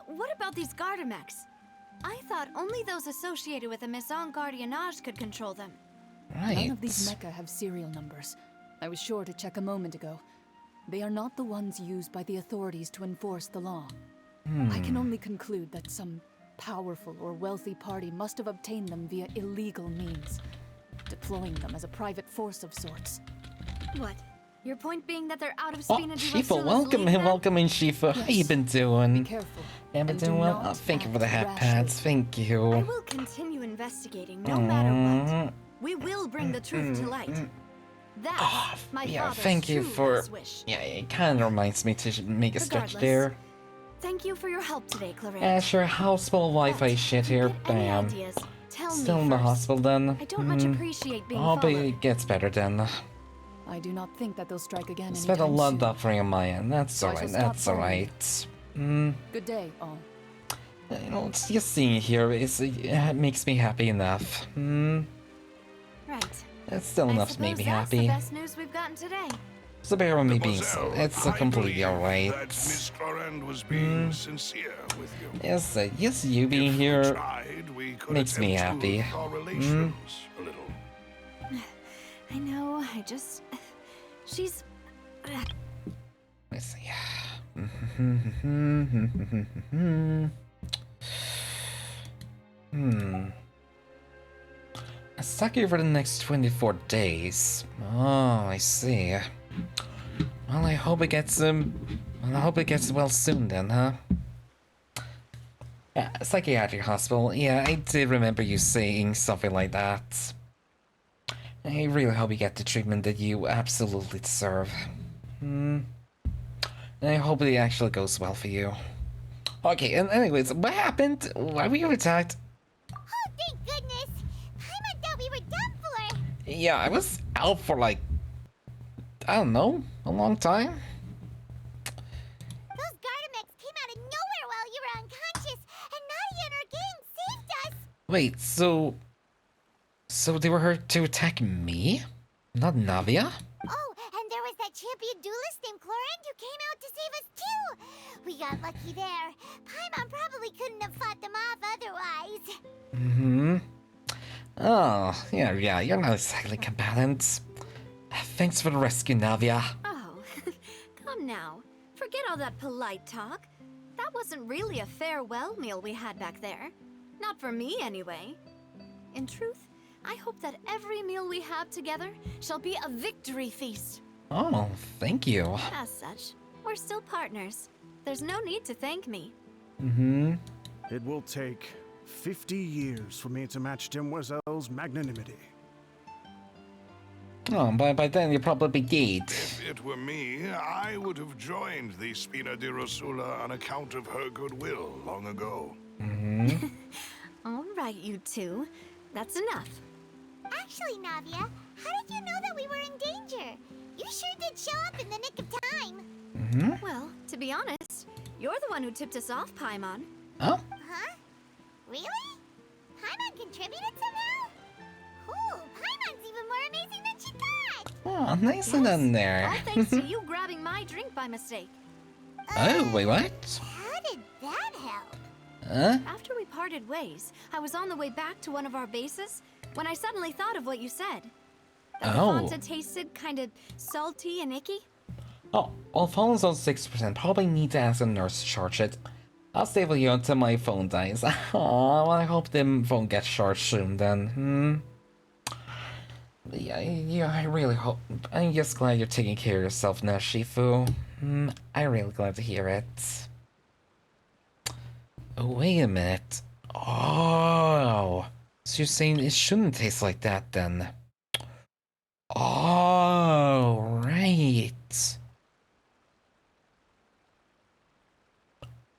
And what about these Gardamex? I thought only those associated with the Maison Gardiennage could control them. None of these mecha have serial numbers. I was sure to check a moment ago. They are not the ones used by the authorities to enforce the law. I can only conclude that some powerful or wealthy party must have obtained them via illegal means, deploying them as a private force of sorts. What? Your point being that they're out of Oh, Spina di Shifa, Rosula's welcome in, Shifa. How you been doing? Be careful. Yeah, been and do doing well? not Oh, thank you for the act hat pads. Thank I you. will continue investigating no matter what. We will bring the truth to light. That's my Yeah, father's thank you true for. last wish. Yeah, it kind of reminds me to make a stretch Regardless, there. Thank you for your help today, Clarence. Asher, hospital Wi-Fi shit here. Any Bam. ideas? Tell Still me in the first. hospital then. I don't much appreciate being Hope followed. it gets better then. I do not think that they'll strike again Spent a anytime lot soon. of offering on my end. That's So I alright. shall stop That's following alright. Good day, all. You know, it's just seeing here it makes me happy enough. Right. That's still I enough to make suppose me that's the happy. best news we've gotten today. So bear with me being so. Mademoiselle, It's I completely believe alright. that Miss Chlorand was being sincere with you. Yes, yes, you being here We could makes me attempt to happy. thaw relations a little. I know, I just... She's... Let's see. A sucker for the next 24 days. Oh, I see. Well, I hope it gets well soon then, huh? Yeah, psychiatric hospital. Yeah, I did remember you saying something like that. I really hope you get the treatment that you absolutely deserve. And I hope it actually goes well for you. Okay, and anyways, what happened? Why were you attacked? Oh, thank goodness! Paimon thought we were Yeah, I was out for like, I don't know, a long time. Those Gardamex came out of nowhere while you were unconscious, and Nadia and her gang saved us! Wait, so they were here to attack me? Not Navia? Oh, and there was that champion duelist named Chlorine who came out to save us too! We got lucky there. Paimon probably couldn't have fought them off otherwise. Mm-hmm. Oh, yeah, you're not exactly combatant. Thanks for the rescue, Navia. Oh, come now. Forget all that polite talk. That wasn't really a farewell meal we had back there. Not for me, anyway. In truth, I hope that every meal we have together shall be a victory feast. Oh, thank you. As such, we're still partners. There's no need to thank me. Mm-hmm. It will take 50 years for me to match Demoiselle's magnanimity. Oh, by then you'll probably be dead. If it were me, I would have joined the Spina di Rosula on account of her goodwill long ago. Mm-hmm. All right, you two. That's enough. Actually, Navia, how did you know that we were in danger? You sure did show up in the nick of time. Mm-hmm. Well, to be honest, you're the one who tipped us off, Paimon. Oh? Huh? Really? Paimon contributed somehow? Cool, Paimon's even more amazing than she thought! Oh, nicely done there. All thanks to you grabbing my drink by mistake. Oh, wait, what? How did that help? Huh? After we parted ways, I was on the way back to one of our bases when I suddenly thought of what you said. That the Fanta tasted kind of salty and icky. Oh, well, phone's on 6%. Probably need to ask a nurse to charge it. I'll stay with you until my phone dies. Oh, I hope the phone gets charged soon then. Yeah, I really hope. I'm just glad you're taking care of yourself now, Shifu. I'm really glad to hear it. Oh, wait a minute. Oh, so you're saying it shouldn't taste like that then? Oh, right.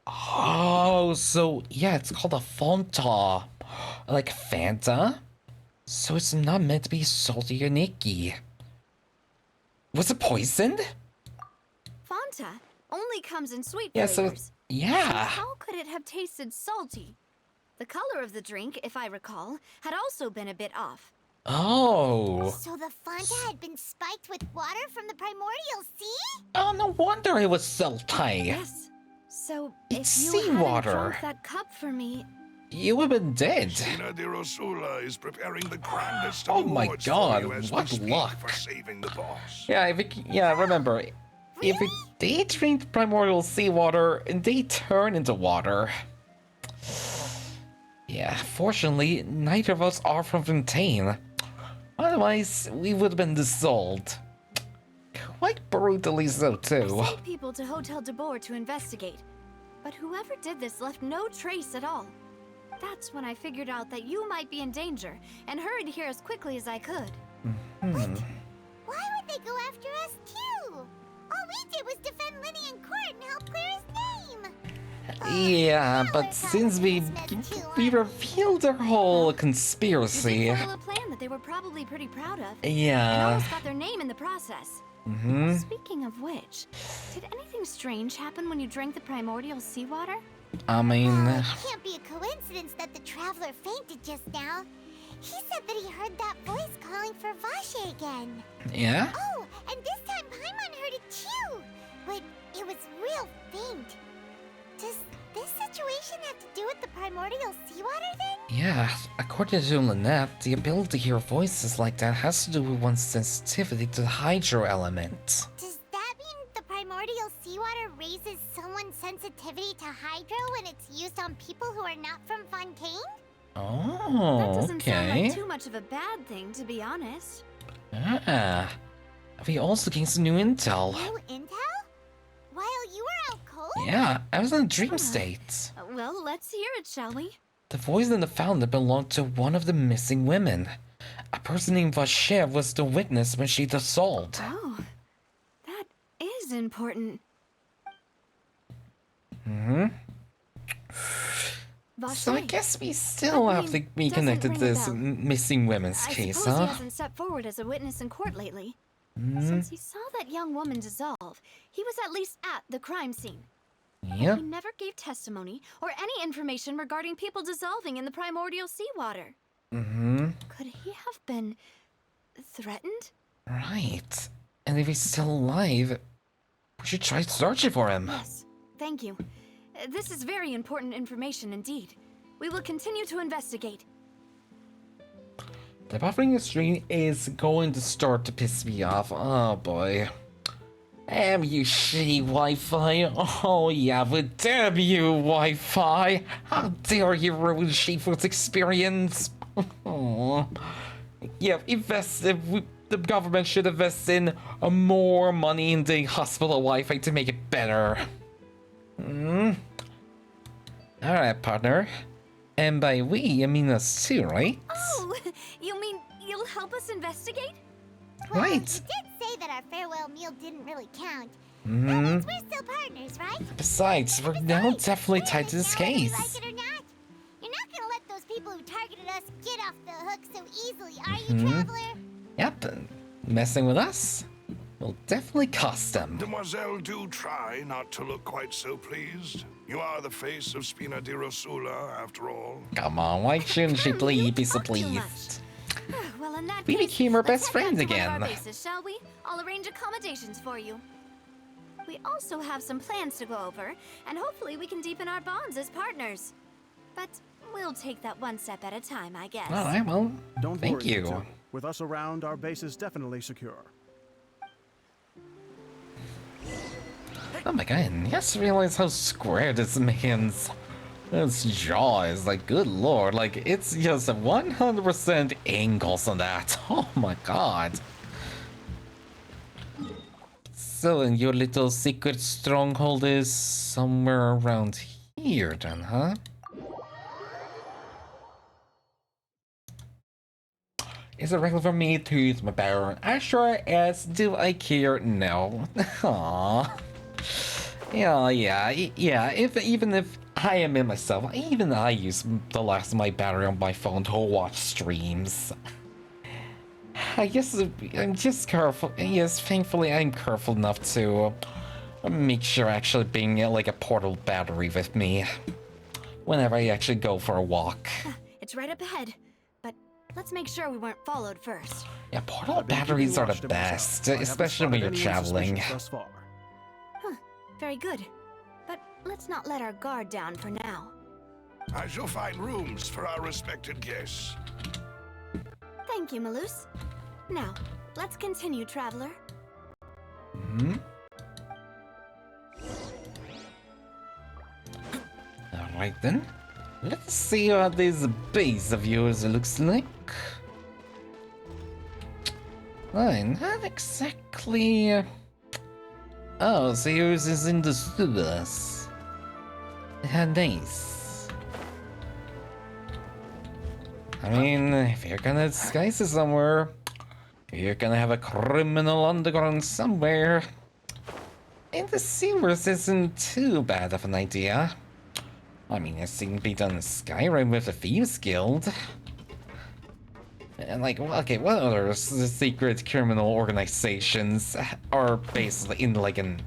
Oh, so yeah, it's called a Fanta. Like Fanta? So it's not meant to be salty or icky. Was it poisoned? Fanta only comes in sweet Yeah, flavors. so yeah. So how could it have tasted salty? The color of the drink, if I recall, had also been a bit off. Oh. So the Fanta had been spiked with water from the primordial sea? Oh, no wonder it was salty. Yes. So It's if you seawater. hadn't drunk that cup for me, You would have been dead. Spina di Rosula is preparing the grandest Oh of my awards god, for you as what we speak luck. for saving the boss. Yeah, remember, if they drink primordial seawater, they turn into water. Yeah, fortunately, neither of us are from Fontaine. Otherwise, we would have been dissolved. Quite brutally so, too. I sent people to Hotel de Boer to investigate. But whoever did this left no trace at all. That's when I figured out that you might be in danger, and hurried here as quickly as I could. Why would they go after us too? All we did was defend Linny in court and help clear his name. Yeah, but since we revealed their whole You conspiracy. did follow a plan that they were probably pretty proud of. And Yeah. almost got their name in the process. Speaking of which, did anything strange happen when you drank the primordial seawater? I mean, It can't be a coincidence that the traveler fainted just now. He said that he heard that voice calling for Vache again. yeah? Oh, and this time Paimon heard it too. But it was real faint. Does this situation have to do with the primordial seawater then? Yeah, according to Lynette, the ability to hear voices like that has to do with one's sensitivity to the hydro element. Does that mean the primordial seawater raises someone's sensitivity to hydro when it's used on people who are not from Fontaine? Oh, That doesn't sound okay. like too much of a bad thing, to be honest. Ah, we also gained some new intel. New intel? While you were out cold? Yeah, I was in a dream state. Well, let's hear it, shall we? The voice in the fountain belonged to one of the missing women. A person named Vache was the witness when she dissolved. Oh, that is important. So I guess we still have to be connected to this missing women's case, He huh? hasn't stepped forward as a witness in court lately. Since he saw that young woman dissolve, he was at least at the crime scene. Yep. He never gave testimony or any information regarding people dissolving in the primordial seawater. Could he have been threatened? Right. And if he's still alive, we should try searching for him. Yes, thank you. This is very important information indeed. We will continue to investigate. The buffering stream is going to start to piss me off. Oh boy. Damn you, shitty Wi-Fi. Oh yeah, but damn you, Wi-Fi. How dare you ruin Shifu's experience. Oh. Yeah, the government should invest in more money in the hospital Wi-Fi to make it better. Alright, partner. And by we, I mean us too, right? Oh, you mean you'll help us investigate? Well, Right. you did say that our farewell meal didn't really count. That Mm-hmm. means we're still partners, right? Besides, we're now definitely tied to this Whether you case. like it or not, you're not gonna let those people who targeted us get off the hook so easily, are you, Traveler? Yep, and messing with us will definitely cost them. Demoiselle, do try not to look quite so pleased. You are the face of Spina di Rosula, after all. Come on, why shouldn't she be so pleased? Well, in that We case, became our let's best head back friends to one of again. our bases, shall we? I'll arrange accommodations for you. We also have some plans to go over, and hopefully we can deepen our bonds as partners. But we'll take that one step at a time, I guess. Alright, well, Don't thank worry, you. Mitsu. With us around, our base is definitely secure. Oh my god, and yes, realize how square this man's jaw is. Like, good lord, like, it's just 100% angles on that. Oh my god. So, and your little secret stronghold is somewhere around here then, huh? Is it regular for me to use my power? I sure as do I care? No. Aww. Yeah, even if I am in myself, even I use the last of my battery on my phone to watch streams. I guess I'm just careful. Yes, thankfully I'm careful enough to make sure actually being like a portable battery with me whenever I actually go for a walk. It's right up ahead, but let's make sure we weren't followed first. Yeah, portable batteries are the best, especially when you're traveling. Huh, very good. But let's not let our guard down for now. I shall find rooms for our respected guests. Thank you, Malus. Now, let's continue, Traveler. Alright then. Let's see what this base of yours looks like. Fine, not exactly... Oh, so yours is in the sewers. Nice. I mean, if you're gonna disguise it somewhere, you're gonna have a criminal underground somewhere. And the sewers isn't too bad of an idea. I mean, I've seen it be done in Skyrim with the Thieves Guild. And like, okay, what other secret criminal organizations are basically in like an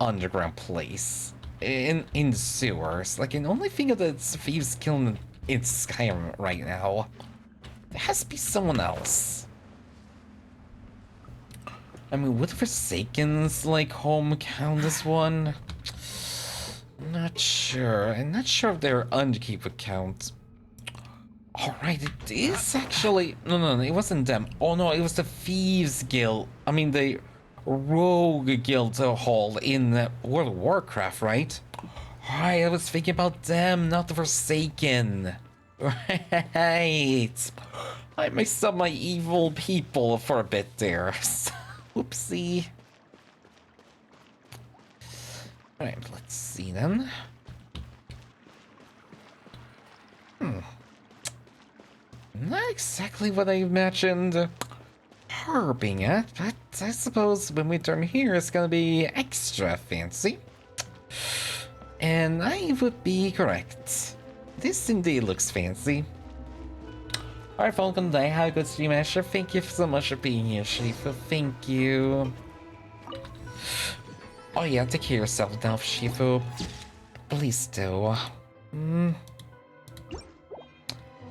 underground place? In the sewers. Like, I can only think of the Thieves Guild in Skyrim right now. There has to be someone else. I mean, would Forsaken's like home count as one? Not sure. I'm not sure if their Underkeep would count. Alright, it is actually... No, it wasn't them. Oh no, it was the Thieves Guild. I mean, the Rogue Guild Hall in World of Warcraft, right? Alright, I was thinking about them, not the Forsaken. Right. I mixed up my evil people for a bit there. Whoopsie. Alright, let's see then. Not exactly what I imagined her being at, but I suppose when we turn here it's gonna be extra fancy. And I would be correct. this indeed looks fancy. Alright, Falcon, I have a good stream, Asher. Thank you so much for being here, Shifu. Thank you. Oh yeah, take care of yourself now, Shifu. Please do.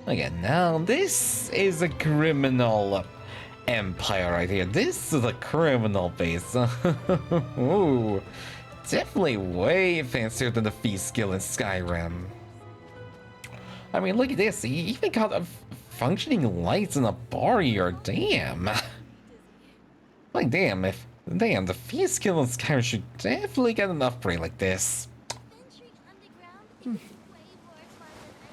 Okay, now this is a criminal empire right here. This is a criminal base. Ooh, definitely way fancier than the Feast Guild in Skyrim. I mean, look at this. He even got a functioning lights in a bar here. Damn. Like, damn, the Feast Guild in Skyrim should definitely get an upgrade like this.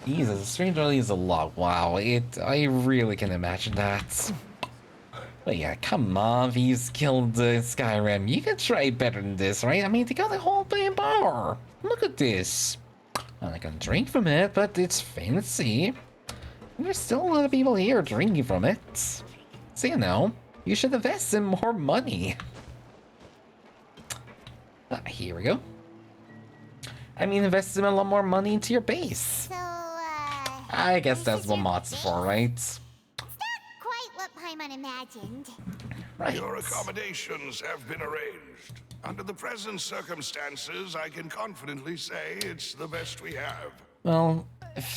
Jesus, the stranger is a lot. Wow, I really can imagine that. But yeah, come on, Feast Guild Skyrim. You can try better than this, right? I mean, they got a whole damn bar. Look at this. I'm not gonna drink from it, but it's fancy. And there's still a lot of people here drinking from it. So, you know, you should invest in more money. Here we go. I mean, invest in a lot more money into your base. So, I guess that's what mods are for, right? It's not quite what Paimon imagined. Right. Your accommodations have been arranged. Under the present circumstances, I can confidently say it's the best we have. Well,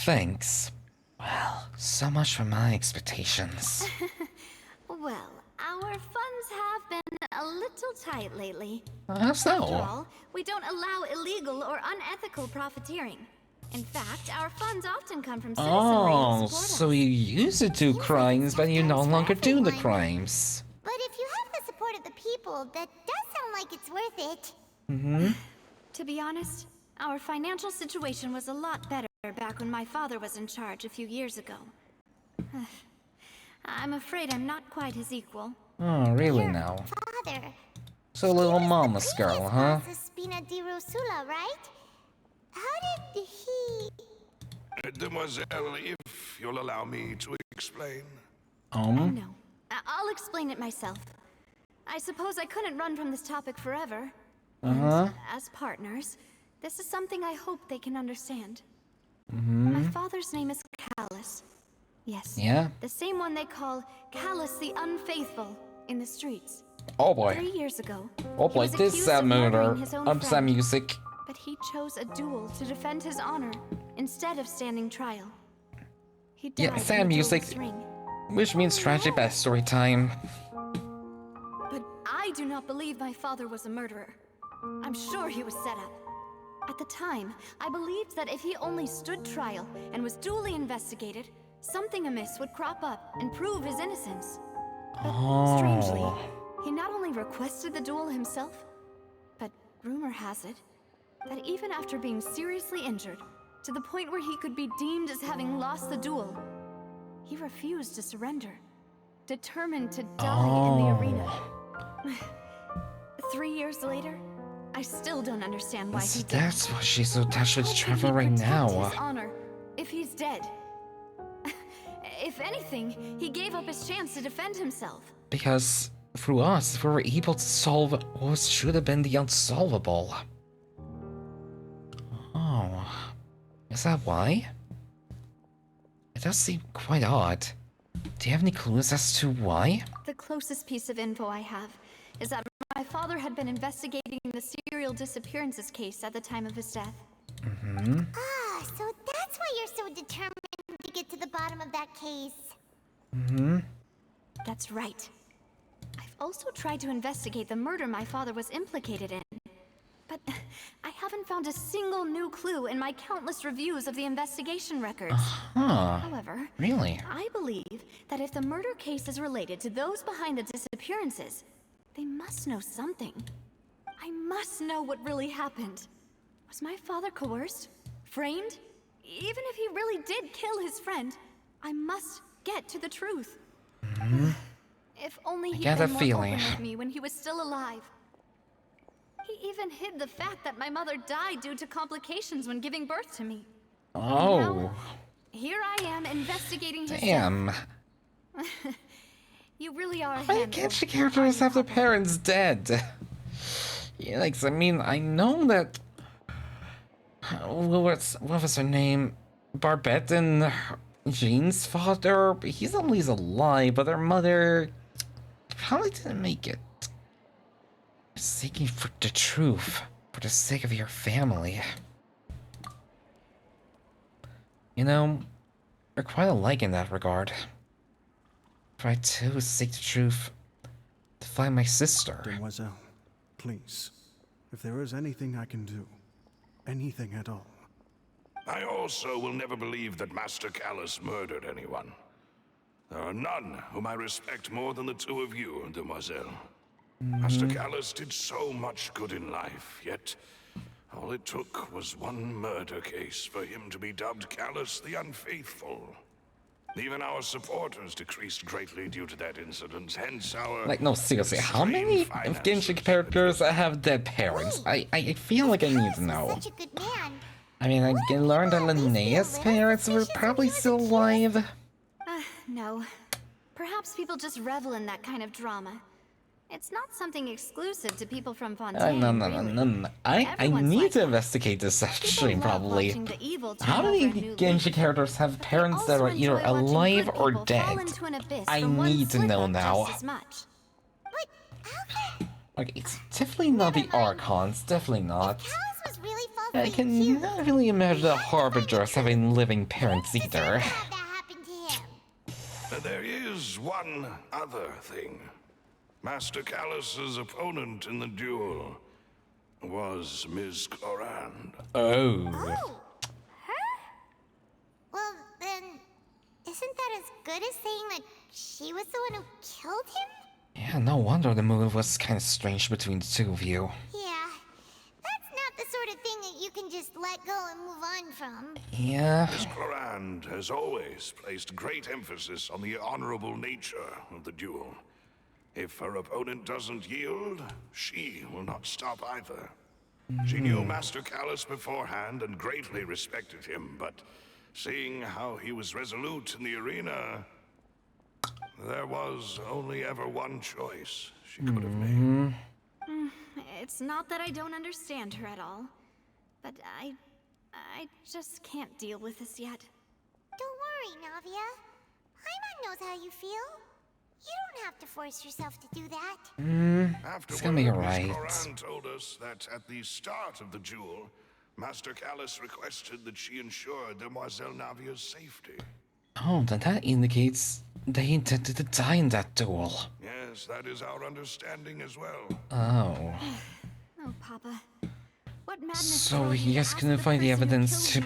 thanks. Well, so much for my expectations. Well, our funds have been a little tight lately. How so? After all, we don't allow illegal or unethical profiteering. In fact, our funds often come from citizenry Oh, who support us. so you used to do crimes, but you no longer do the crimes. But if you have the support of the people, that does sound like it's worth it. Mm-hmm. To be honest, our financial situation was a lot better back when my father was in charge a few years ago. I'm afraid I'm not quite his equal. Oh, really now? Father. So little mama's girl, huh? Spina di Rosula, right? How did he... Demoiselle, if you'll allow me to explain. No. I'll explain it myself. I suppose I couldn't run from this topic forever. And as partners, this is something I hope they can understand. My father's name is Callus. Yes. Yeah? The same one they call Callus the Unfaithful in the streets. Oh boy. 3 years ago. Oh boy, this is sad murder. Sad music. But he chose a duel to defend his honor instead of standing trial. He died Yeah, in sad the music. duelist's ring. Which means tragic backstory time. But I do not believe my father was a murderer. I'm sure he was set up. At the time, I believed that if he only stood trial and was duly investigated, something amiss would crop up and prove his innocence. But strangely, he not only requested the duel himself, but rumor has it that even after being seriously injured, to the point where he could be deemed as having lost the duel, he refused to surrender, determined to die in the arena. 3 years later, I still don't understand why he did. That's why she's so attached to Trevor right His now. honor, if he's dead. If anything, he gave up his chance to defend himself. Because through us, we were able to solve what should have been the unsolvable. Oh, is that why? It does seem quite odd. Do you have any clues as to why? The closest piece of info I have is that my father had been investigating the serial disappearances case at the time of his death. Ah, so that's why you're so determined to get to the bottom of that case. That's right. I've also tried to investigate the murder my father was implicated in. But I haven't found a single new clue in my countless reviews of the investigation records. However, really? I believe that if the murder case is related to those behind the disappearances, they must know something. I must know what really happened. Was my father coerced? Framed? Even if he really did kill his friend, I must get to the truth. If only he'd get a been more feeling. open with me when he was still alive. He even hid the fact that my mother died due to complications when giving birth to me. Oh. Here I am investigating his Damn. death. You really are a Why handful. can't the characters have their parents dead? Yeah, like, I mean, I know that... what was her name? Barbette and Jean's father, he's at least alive, but their mother probably didn't make it. Seeking for the truth, for the sake of your family. You know, you're quite alike in that regard. For I too seek the truth to find my sister. Demoiselle, please, if there is anything I can do, anything at all. I also will never believe that Master Callus murdered anyone. There are none whom I respect more than the two of you, Demoiselle. Master Callus did so much good in life, yet all it took was one murder case for him to be dubbed Callus the Unfaithful. Even our supporters decreased greatly due to that incident, hence our... Like, no, seriously, how many of Genshin characters have dead parents? I feel like I need to know. I mean, I learned that Linnea's parents were probably still alive. No. Perhaps people just revel in that kind of drama. It's not something exclusive to people from Fontaine. No. I need to investigate this stream, probably. How many Genshin characters have parents that are either alive or dead? I need to know now. Okay, it's definitely not the Archons, definitely not. I can not really imagine the Harbingers having living parents either. There is one other thing. Master Callus's opponent in the duel was Ms. Clorand. Oh. Her? Well, then, isn't that as good as saying that she was the one who killed him? Yeah, no wonder the move was kind of strange between the two of you. Yeah, that's not the sort of thing that you can just let go and move on from. Yeah. Ms. Clorand has always placed great emphasis on the honorable nature of the duel. If her opponent doesn't yield, she will not stop either. She knew Master Callus beforehand and greatly respected him, but seeing how he was resolute in the arena, there was only ever one choice she could have made. It's not that I don't understand her at all, but I just can't deal with this yet. Don't worry, Navia. Paimon knows how you feel. You don't have to force yourself to do that. It's gonna be alright. Clorand told us that at the start of the duel, Master Callus requested that she ensure Demoiselle Navia's safety. Oh, then that indicates they intended to die in that duel. Yes, that is our understanding as well. Oh. Oh, Papa. What madness. So he just couldn't find the evidence to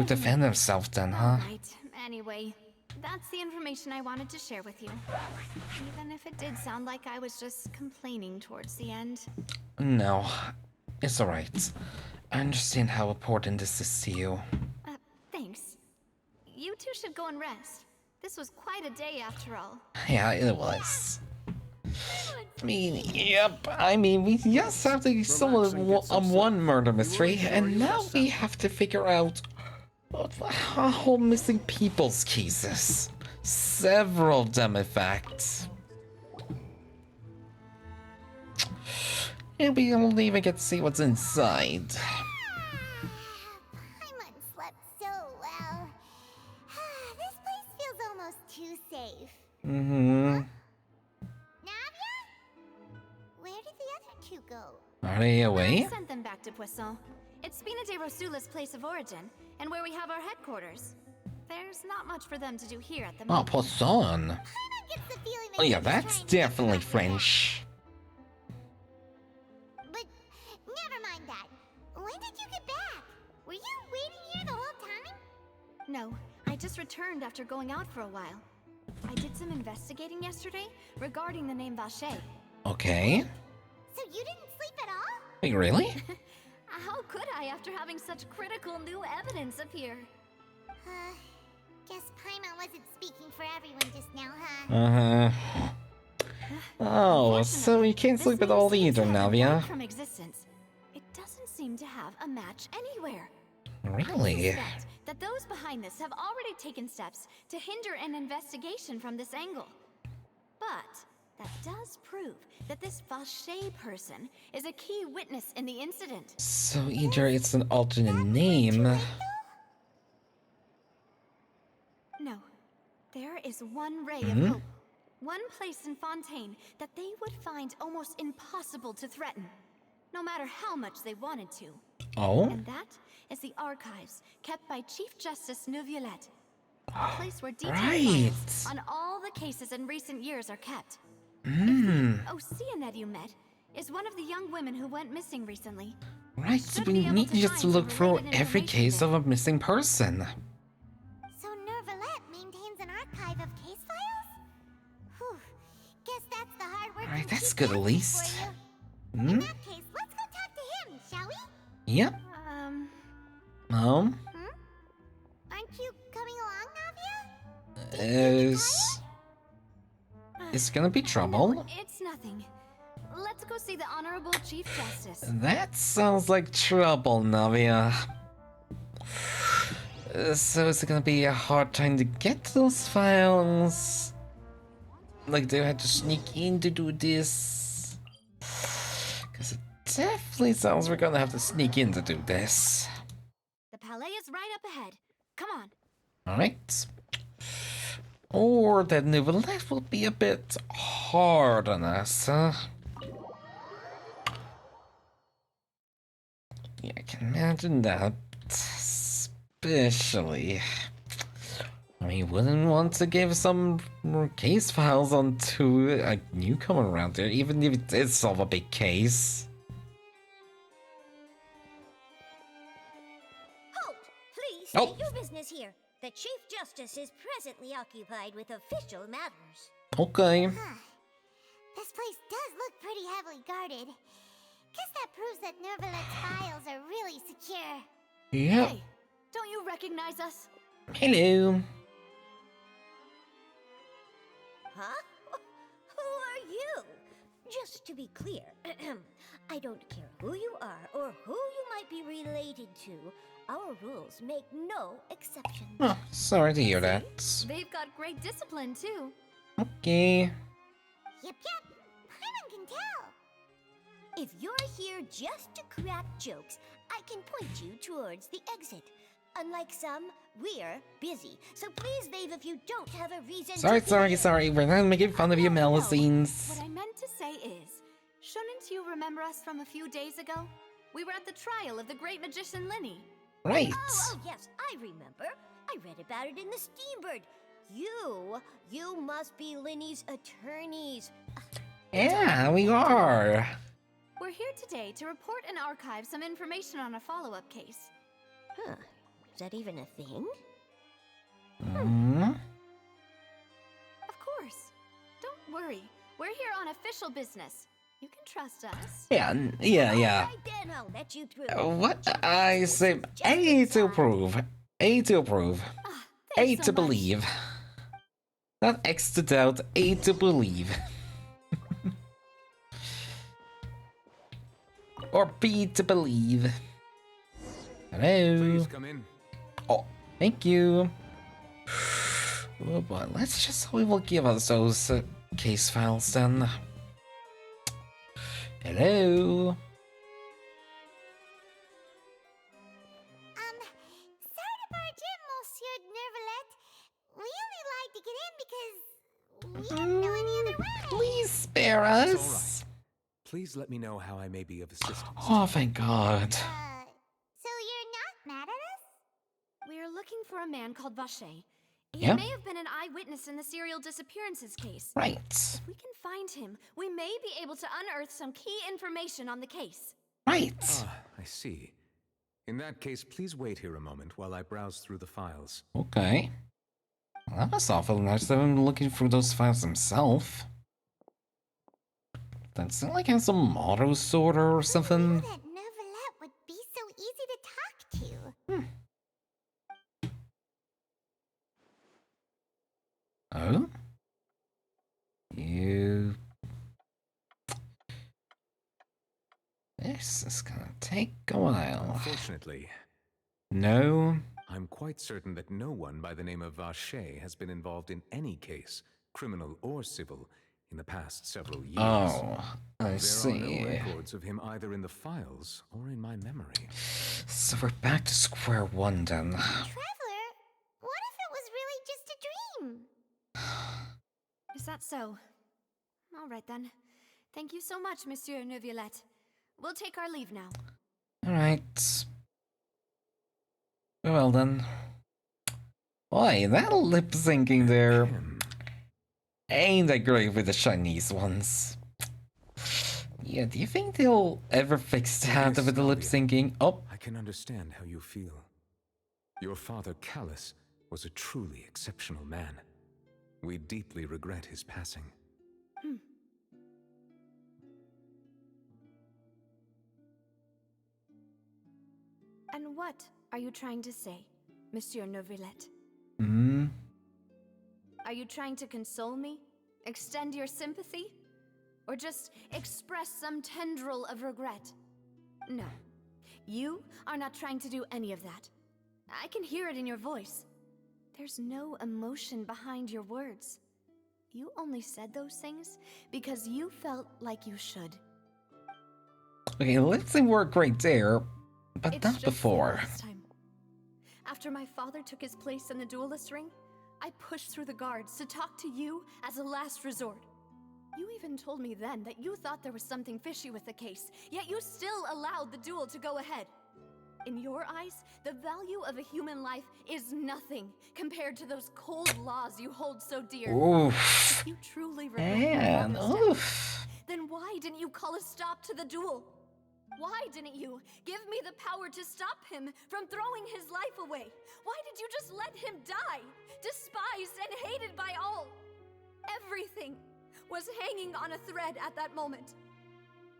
defend himself then, huh? Right. Anyway, that's the information I wanted to share with you. Even if it did sound like I was just complaining towards the end. No, it's alright. I understand how important this is to you. Thanks. You two should go and rest. This was quite a day after all. Yeah, it was. I mean, yep. I mean, we just have to solve one murder mystery, and now we have to figure out a whole missing people's cases. Several of them, in fact. And we won't even get to see what's inside. Paimon slept so well. This place feels almost too safe. Navia? Where did the other two go? Are they away? I sent them back to Poisson. It's Spina de Rosula's place of origin, and where we have our headquarters. There's not much for them to do here at the moment. Oh, Poisson. Oh yeah, that's definitely French. But never mind that. When did you get back? Were you waiting here the whole time? No, I just returned after going out for a while. I did some investigating yesterday regarding the name Vacher. Okay. So you didn't sleep at all? Wait, really? How could I after having such critical new evidence appear? Guess Paimon wasn't speaking for everyone just now, huh? Oh, so you can't sleep at all either, Navia. From existence, it doesn't seem to have a match anywhere. Really? I suspect that those behind this have already taken steps to hinder an investigation from this angle. But that does prove that this Vacher person is a key witness in the incident. So either it's an alternate name. is one ray of hope. One place in Fontaine that they would find almost impossible to threaten, no matter how much they wanted to. Oh? And that is the archives kept by Chief Justice Neuvillette. A place where detailed files on all the cases in recent years are kept. Hmm. Oceanette you met is one of the young women who went missing recently. Right, so we need to just look through every case of a missing person. So Neuvillette maintains an archive of case files? Whew. Guess that's the hard work. Alright, that's good at least. In that case, let's go talk to him, shall we? Yep. Aren't you coming along, Navia? It's gonna be trouble. No, it's nothing. Let's go see the Honorable Chief Justice. That sounds like trouble, Navia. So is it gonna be a hard time to get those files? Like, do I have to sneak in to do this? Because it definitely sounds we're gonna have to sneak in to do this. The Palais is right up ahead. Come on. Alright. Or that Neuvillette will be a bit hard on us, huh? Yeah, I can imagine that. Especially, I mean, wouldn't want to give some case files onto a newcomer around there, even if it did solve a big case. Halt! Please state your business here. The Chief Justice is presently occupied with official matters. Okay. This place does look pretty heavily guarded. Guess that proves that Neuvillette's files are really secure. Yep. Hey, don't you recognize us? Hello. Huh? Who are you? Just to be clear, I don't care who you are or who you might be related to. Our rules make no exceptions. Oh, sorry to hear that. They've got great discipline, too. Okay. Yep. Paimon can tell. If you're here just to crack jokes, I can point you towards the exit. Unlike some, we're busy, so please leave if you don't have a reason to... Sorry. We're not making fun of your Melusines. What I meant to say is, shouldn't you remember us from a few days ago? We were at the trial of the great magician Linny. Right. Oh, yes, I remember. I read about it in the Steambird. You must be Linny's attorneys. Yeah, we are. We're here today to report and archive some information on a follow-up case. Huh. Is that even a thing? Of course. Don't worry. We're here on official business. You can trust us. Yeah. Right then, I'll let you through. What I say, A to approve. A to approve. A to believe. Not X to doubt, A to believe. Or B to believe. Hello. Please come in. Oh, thank you. Oh boy, let's just hope he will give us those case files then. Hello. Sorry to barge in, Monsieur Neuvillette. We only lied to get in because we didn't know any other way. Please spare It's us. all right. Please let me know how I may be of assistance. Oh, thank God. So you're not mad at us? We're looking for a man called Vacher. He Yeah. may have been an eyewitness in the serial disappearances case. Right. If we can find him, we may be able to unearth some key information on the case. Right. Ah, I see. In that case, please wait here a moment while I browse through the files. Okay. Well, that was awful nice of him looking through those files himself. That's not like he has some auto sorter or something. That Neuvillette would be so easy to talk to. Oh? You... This is gonna take a while. Unfortunately, No? I'm quite certain that no one by the name of Vacher has been involved in any case, criminal or civil, in the past several years. Oh, I There see. are no records of him either in the files or in my memory. So we're back to square one then. Traveler, what if it was really just a dream? Is that so? All right then. Thank you so much, Monsieur Neuvillette. We'll take our leave now. Alright. Well then. Boy, that lip syncing there ain't that great with the Chinese ones. Yeah, do you think they'll ever fix that with the lip syncing? Oh! I can understand how you feel. Your father, Callus, was a truly exceptional man. We deeply regret his passing. And what are you trying to say, Monsieur Neuvillette? Are you trying to console me? Extend your sympathy? Or just express some tendril of regret? No. You are not trying to do any of that. I can hear it in your voice. There's no emotion behind your words. You only said those things because you felt like you should. Okay, let's say work right there, but not before. After my father took his place in the duelist ring, I pushed through the guards to talk to you as a last resort. You even told me then that you thought there was something fishy with the case, yet you still allowed the duel to go ahead. In your eyes, the value of a human life is nothing compared to those cold laws you hold so dear. Oof. If you truly regret Man, your father's oof. death, then why didn't you call a stop to the duel? Why didn't you give me the power to stop him from throwing his life away? Why did you just let him die, despised and hated by all? Everything was hanging on a thread at that moment.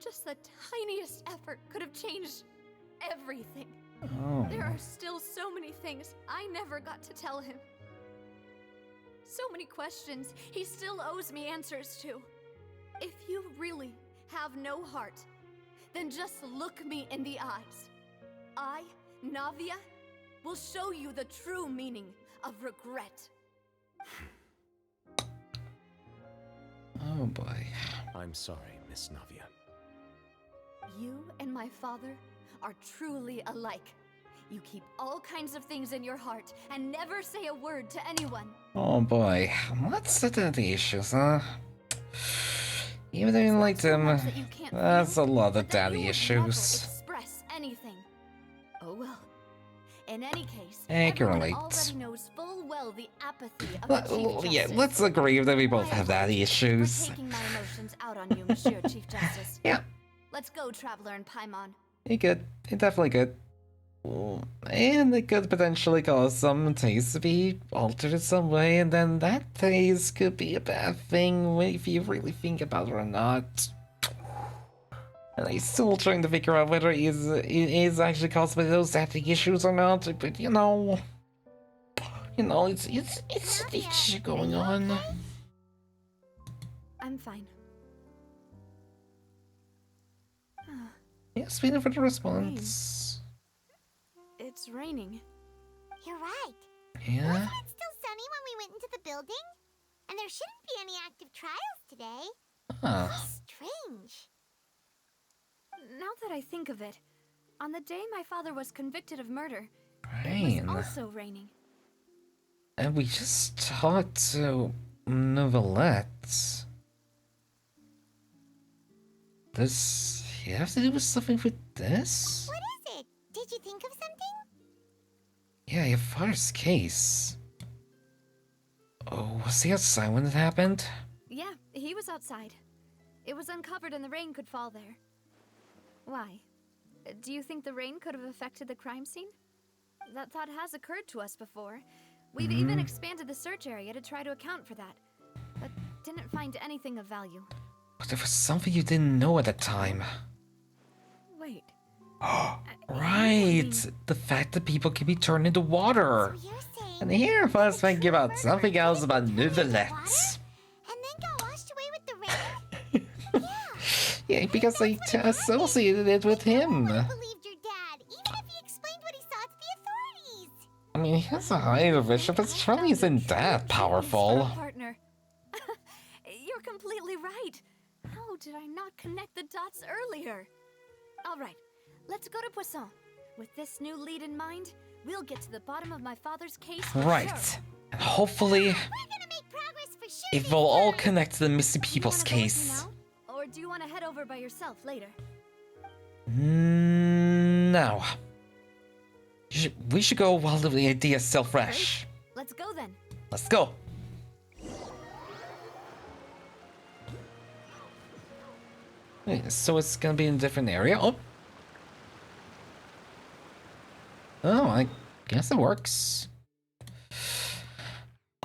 Just the tiniest effort could have changed everything. Oh. There are still so many things I never got to tell him. So many questions he still owes me answers to. If you really have no heart, then just look me in the eyes. I, Navia, will show you the true meaning of regret. Oh boy. I'm sorry, Miss Navia. You and my father are truly alike. You keep all kinds of things in your heart and never say a word to anyone. Oh boy. Let's set down the issues, huh? Even though you liked him, that's a lot of daddy issues. Express anything. Oh well. In any case, I can everyone relate. already knows full well the apathy of the Chief Yeah, Justice. let's agree that we both have daddy issues. Taking my emotions out on you, Monsieur Chief Justice. Yeah. Let's go, Traveler and Paimon. It could. It definitely could. And it could potentially cause some taste to be altered in some way, and then that taste could be a bad thing if you really think about it or not. And I'm still trying to figure out whether it is actually caused by those daddy issues or not, but you know, it's an issue going on. I'm fine. Yes, waiting for the response. It's raining. You're right. Yeah? Wasn't it still sunny when we went into the building? And there shouldn't be any active trials today. Huh. How strange. Now that I think of it, on the day my father was convicted of murder, Rain. it was also raining. And we just talked to Neuvillette. Does he have to do with something with this? What is it? Did you think of something? Yeah, your father's case. Oh, was he outside when it happened? Yeah, he was outside. It was uncovered and the rain could fall there. Why? Do you think the rain could have affected the crime scene? That thought has occurred to us before. We've even expanded the search area to try to account for that, but didn't find anything of value. But there was something you didn't know at the time. Wait. Right! The fact that people can be turned into water. And here I was thinking about something else about Neuvillette. And then got washed away with the rain? Yeah, because I associated it with him. Believed your dad, even if he explained what he saw to the authorities. I mean, he's a higher bishop, but surely isn't that powerful. Partner. You're completely right. How did I not connect the dots earlier? All right, let's go to Poisson. With this new lead in mind, we'll get to the bottom of my father's case. Right. Sure. And hopefully... We're gonna make progress it will all connect to the missing people's case. Or do you want to head over by yourself later? No. We should go while the idea is still fresh. Let's go then. Let's go. Wait, so it's gonna be in a different area? Oh, I guess it works.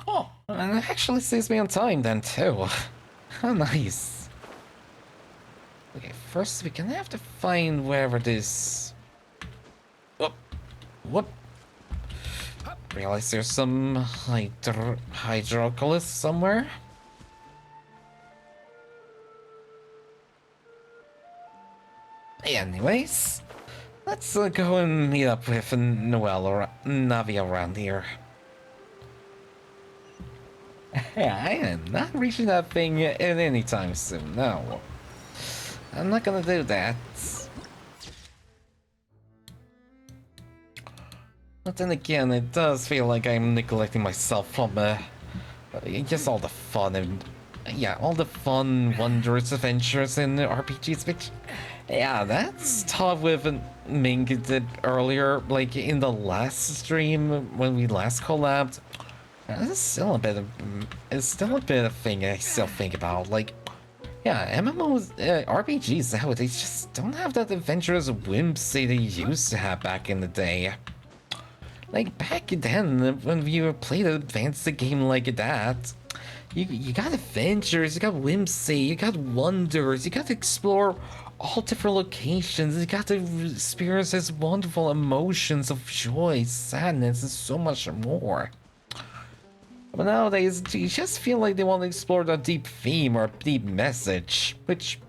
Oh, and it actually saves me on time then too. How nice. Okay, first we're gonna have to find wherever this... Oh, whoop. Realize there's some Homunculus somewhere. Anyways, let's go and meet up with Noelle or Navi around here. I am not reaching that thing in any time soon, no. I'm not gonna do that. But then again, it does feel like I'm neglecting myself from just all the fun and all the fun, wondrous adventures in RPGs, which that's tough with Ming did earlier, like in the last stream when we last collabed. It's still a bit of thing I still think about. Like, MMOs, RPGs nowadays just don't have that adventurous whimsy they used to have back in the day. Like back then, when we played an advanced game like that, you got adventures, you got whimsy, you got wonders, you got to explore all different locations, you got to experience these wonderful emotions of joy, sadness, and so much more. But nowadays, you just feel like they want to explore a deep theme or a deep message, which,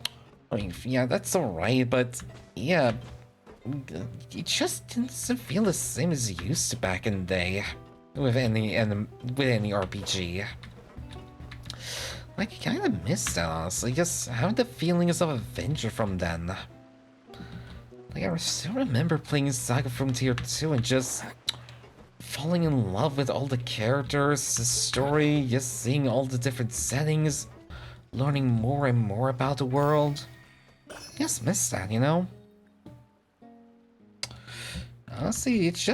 I mean, that's alright, but it just doesn't feel the same as it used to back in the day with any RPG. Like, I kind of miss that, honestly, just having the feelings of adventure from then. Like, I still remember playing Saga Frontier 2 and just falling in love with all the characters, the story, just seeing all the different settings, learning more and more about the world. Just miss that, you know? Honestly, it's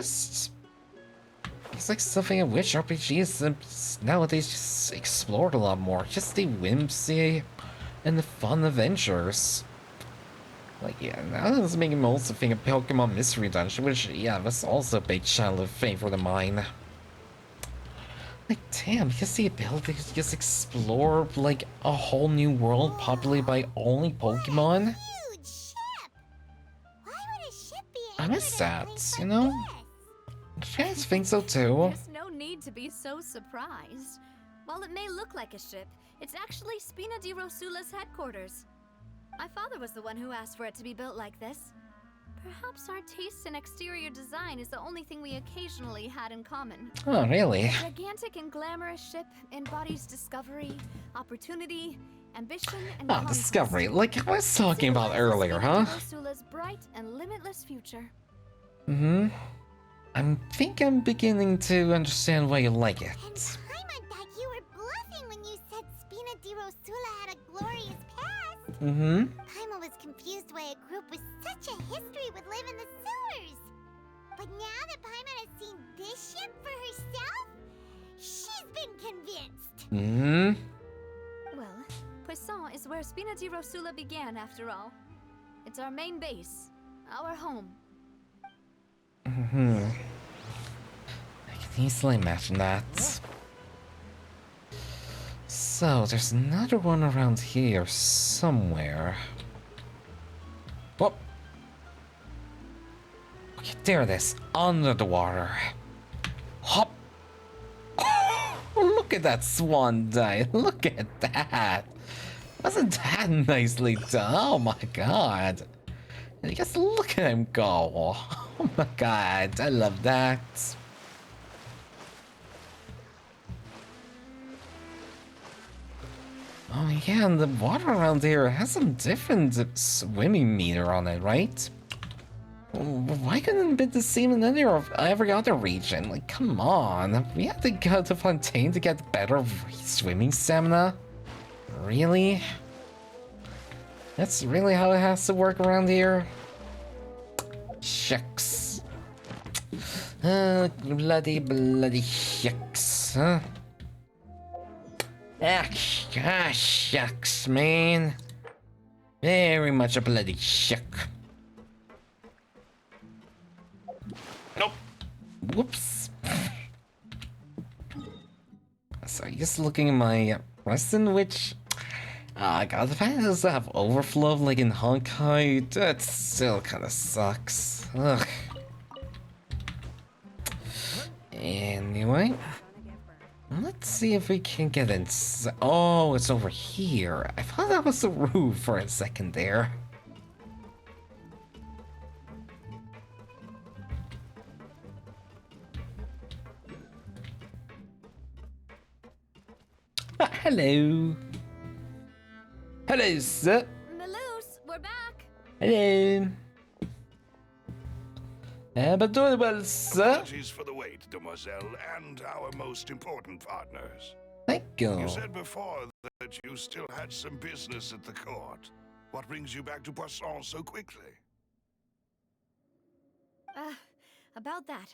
like something I wish RPGs nowadays just explored a lot more. Just the whimsy and the fun adventures. Like, now this is making me also think of Pokemon Mystery Dungeon, which, that's also a big childhood favorite of mine. Like, damn, just the ability to just explore, like, a whole new world populated by only Pokemon. I miss that, you know? I guys think so too. There's no need to be so surprised. While it may look like a ship, it's actually Spina di Rosula's headquarters. My father was the one who asked for it to be built like this. Perhaps our taste in exterior design is the only thing we occasionally had in common. Oh, really? A gigantic and glamorous ship embodies discovery, opportunity, ambition, and conquest. Discovery, like I was talking about earlier, huh? Rosula's bright and limitless future. I think I'm beginning to understand why you like it. And Paimon thought you were bluffing when you said Spina di Rosula had a glorious past. Paimon was confused why a group with such a history would live in the sewers. But now that Paimon has seen this ship for herself, she's been convinced. Well, Poisson is where Spina di Rosula began, after all. It's our main base, our home. I can easily imagine that. So, there's another one around here somewhere. Oh! Okay, there it is, under the water. Hop! Look at that swan dive, look at that! Wasn't that nicely done? Oh my god! And just look at him go! Oh my god, I love that! Oh yeah, and the water around here has some different swimming meter on it, right? Why couldn't it be the same in every other region? Like, come on. We have to go to Fontaine to get better swimming stamina? Really? That's really how it has to work around here? Shucks. Bloody shucks, huh? Shucks, man. Very much a bloody shuck. Nope. Whoops. So just looking at my Western Witch. God, the fact does have overflow like in Honkai, that still kind of sucks. Ugh. Anyway, let's see if we can get inside. Oh, it's over here. I thought that was the roof for a second there. Hello. Hello, sir. Maloose, we're back. Hello. But doing well, sir. Apologies for the wait, demoiselle, and our most important partners. Thank you. You said before that you still had some business at the court. What brings you back to Poisson so quickly? About that.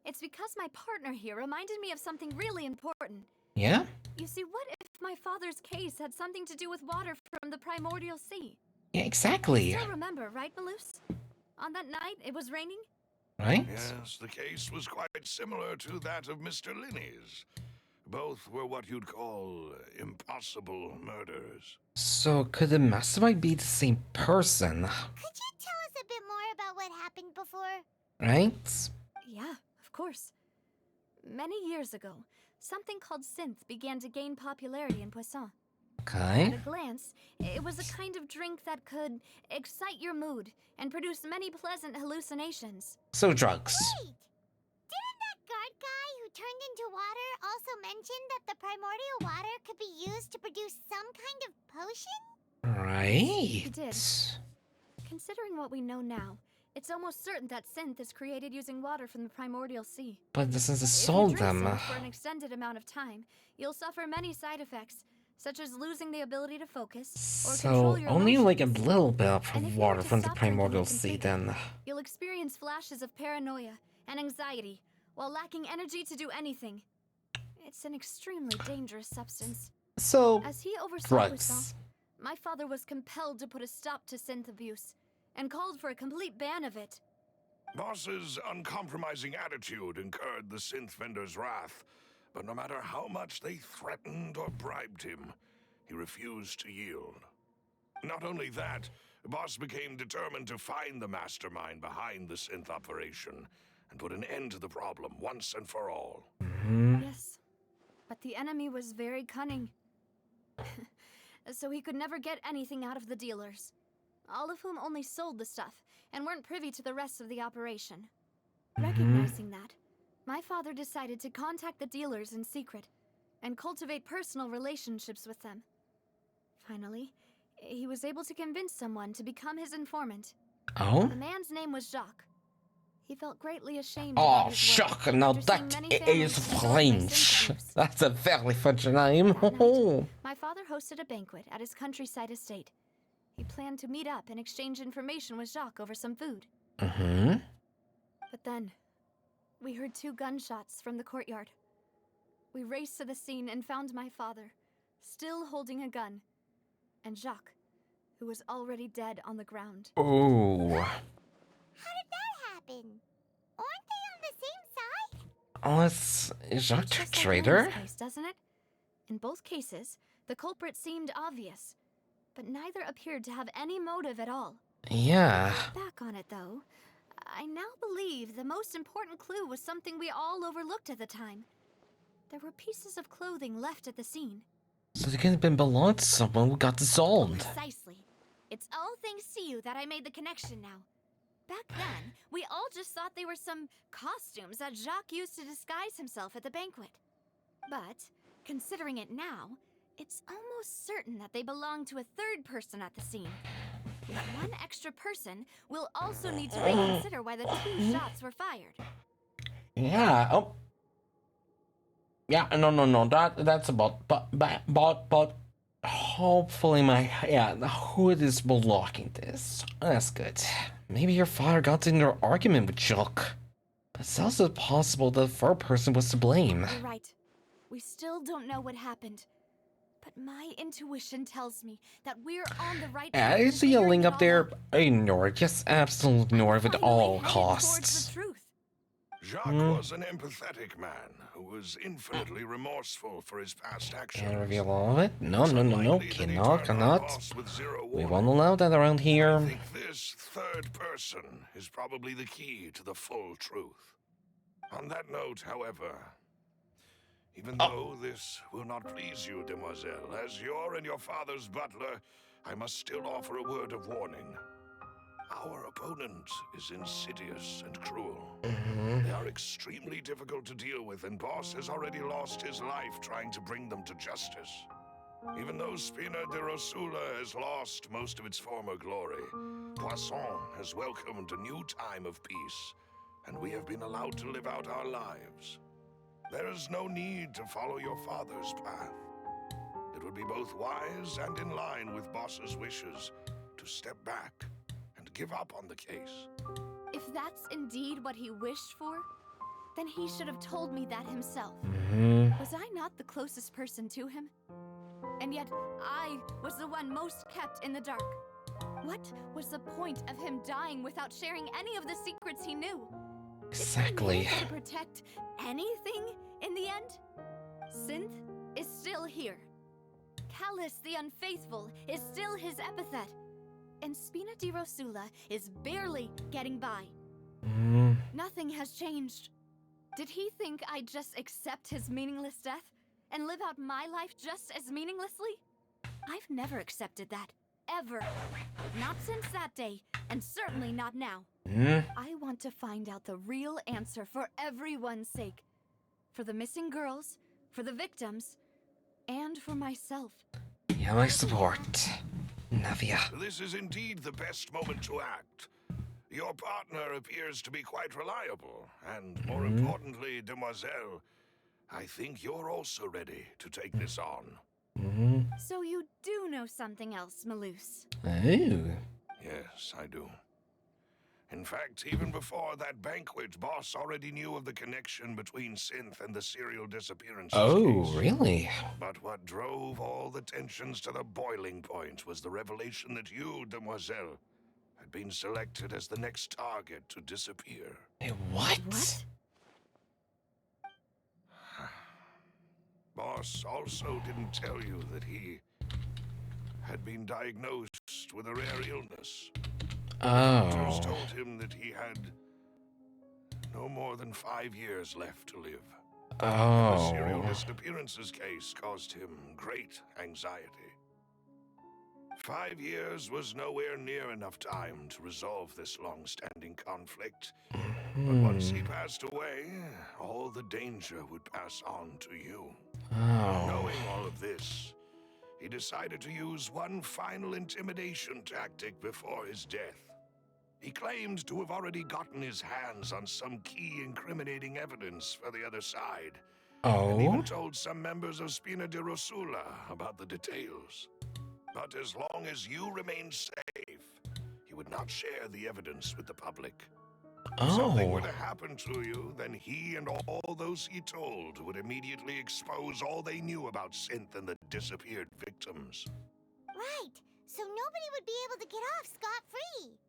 It's because my partner here reminded me of something really important. Yeah? You see, what if my father's case had something to do with water from the primordial sea? Yeah, exactly. You still remember, right, Maloose? On that night, it was raining? Right? Yes, the case was quite similar to that of Mr. Linney's. Both were what you'd call impossible murders. So could the mastermind be the same person? Could you tell us a bit more about what happened before? Right? Yeah, of course. Many years ago, something called synth began to gain popularity in Poisson. Okay. At a glance, it was a kind of drink that could excite your mood and produce many pleasant hallucinations. So drugs. Wait! Didn't that guard guy who turned into water also mention that the primordial water could be used to produce some kind of potion? Right. He did. Considering what we know now, it's almost certain that synth is created using water from the primordial sea. But this is a If soul you drink them. synth for an extended amount of time, you'll suffer many side effects, such as losing the ability to focus or control So your only emotions. like a little bit of And if you water were to from the stop drinking primordial it sea completely, then. You'll experience flashes of paranoia and anxiety while lacking energy to do anything. It's an extremely dangerous substance. So, as he oversaw drugs. Poisson, my father was compelled to put a stop to synth abuse and called for a complete ban of it. Boss's uncompromising attitude incurred the synth vendor's wrath, but no matter how much they threatened or bribed him, he refused to yield. Not only that, Boss became determined to find the mastermind behind the synth operation and put an end to the problem once and for all. Yes, but the enemy was very cunning. So he could never get anything out of the dealers, all of whom only sold the stuff and weren't privy to the rest of the operation. Recognizing that, my father decided to contact the dealers in secret and cultivate personal relationships with them. Finally, he was able to convince someone to become his informant. Oh? The man's name was Jacques. He felt greatly ashamed Oh, about his work shock! Now after seeing that many is families destroyed by synth French. abuse. That's a very French name. My father hosted a banquet at his countryside estate. He planned to meet up and exchange information with Jacques over some food. But then, we heard 2 gunshots from the courtyard. We raced to the scene and found my father, still holding a gun, and Jacques, who was already dead on the ground. Oh. How did that happen? Aren't they on the same side? Oh, it's Jacques Just like Trader? Lily's case, doesn't it? In both cases, the culprit seemed obvious, but neither appeared to have any motive at all. Yeah. Back on it, though, I now believe the most important clue was something we all overlooked at the time. There were pieces of clothing left at the scene. So they could have been belonged to someone who got dissolved. Precisely. It's all thanks to you that I made the connection now. Back then, we all just thought they were some costumes that Jacques used to disguise himself at the banquet. But, considering it now, it's almost certain that they belong to a third person at the scene. With one extra person, we'll also need to reconsider why the 2 shots were fired. Yeah. Oh. Yeah. No. That's about. But. Hopefully the hood is blocking this. That's good. Maybe your father got into an argument with Chuck. But it's also possible the 3rd person was to blame. You're right. We still don't know what happened. But my intuition tells me that we're on the right track. I see a link up there. Ignore it. Just absolutely ignore it at all costs. Jacques was an empathetic man who was infinitely remorseful for his past actions. Can't reveal all of it? No. Cannot. We won't allow that around here. I think this 3rd person is probably the key to the full truth. On that note, however, even though this will not please you, demoiselle, as your and your father's butler, I must still offer a word of warning. Our opponent is insidious and cruel. They are extremely difficult to deal with, and Boss has already lost his life trying to bring them to justice. Even though Spina de Rosula has lost most of its former glory, Poisson has welcomed a new time of peace, and we have been allowed to live out our lives. There is no need to follow your father's path. It would be both wise and in line with Boss's wishes to step back and give up on the case. If that's indeed what he wished for, then he should have told me that himself. Was I not the closest person to him? And yet, I was the one most kept in the dark. What was the point of him dying without sharing any of the secrets he knew? Exactly. Did he manage to protect anything in the end? Synth is still here. Callus the Unfaithful is still his epithet. And Spina di Rosula is barely getting by. Nothing has changed. Did he think I'd just accept his meaningless death and live out my life just as meaninglessly? I've never accepted that. Ever. Not since that day, and certainly not now. I want to find out the real answer for everyone's sake. For the missing girls, for the victims, and for myself. Yeah, my support. Navia. This is indeed the best moment to act. Your partner appears to be quite reliable, and more importantly, demoiselle, I think you're also ready to take this on. So you do know something else, Malus? Oh. Yes, I do. In fact, even before that banquet, Boss already knew of the connection between Synth and the serial disappearances case. Really? But what drove all the tensions to the boiling point was the revelation that you, demoiselle, had been selected as the next target to disappear. Hey, what? Boss also didn't tell you that he had been diagnosed with a rare illness. Doctors told him that he had no more than 5 years left to live. The serial disappearances case caused him great anxiety. 5 years was nowhere near enough time to resolve this long-standing conflict. But once he passed away, all the danger would pass on to you. Knowing all of this, he decided to use one final intimidation tactic before his death. He claimed to have already gotten his hands on some key incriminating evidence for the other side. And even told some members of Spina di Rosula about the details. But as long as you remained safe, he would not share the evidence with the public. If something were to happen to you, then he and all those he told would immediately expose all they knew about Synth and the disappeared victims. Right, so nobody would be able to get off scot-free.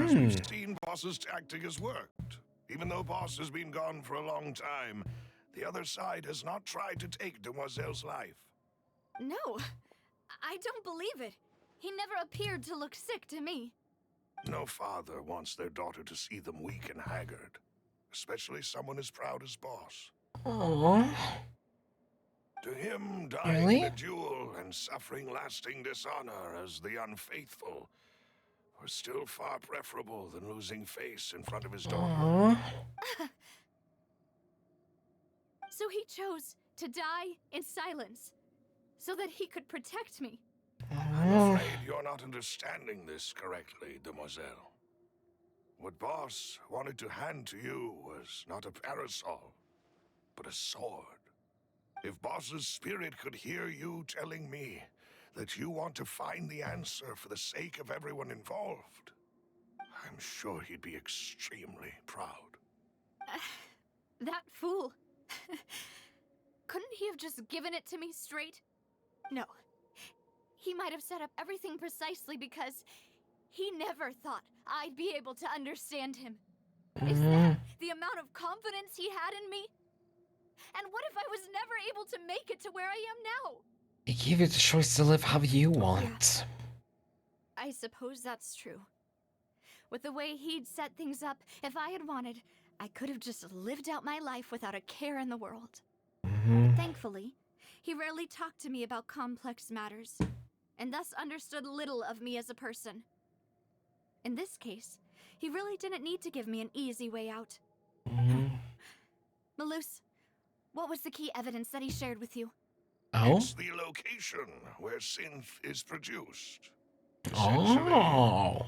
As we've seen, Boss's tactic has worked. Even though Boss has been gone for a long time, the other side has not tried to take Demoiselle's life. No, I don't believe it. He never appeared to look sick to me. No father wants their daughter to see them weak and haggard, especially someone as proud as Boss. To him, dying in a duel and suffering lasting dishonor as the unfaithful were still far preferable than losing face in front of his daughter. So he chose to die in silence, so that he could protect me. I'm afraid you're not understanding this correctly, demoiselle. What Boss wanted to hand to you was not a parasol, but a sword. If Boss's spirit could hear you telling me that you want to find the answer for the sake of everyone involved, I'm sure he'd be extremely proud. That fool. Couldn't he have just given it to me straight? No. He might have set up everything precisely because he never thought I'd be able to understand him. Is that the amount of confidence he had in me? And what if I was never able to make it to where I am now? He gave you the choice to live how you want. I suppose that's true. With the way he'd set things up, if I had wanted, I could have just lived out my life without a care in the world. Thankfully, he rarely talked to me about complex matters, and thus understood little of me as a person. In this case, he really didn't need to give me an easy way out. Malus, what was the key evidence that he shared with you? It's the location where synth is produced. Oh.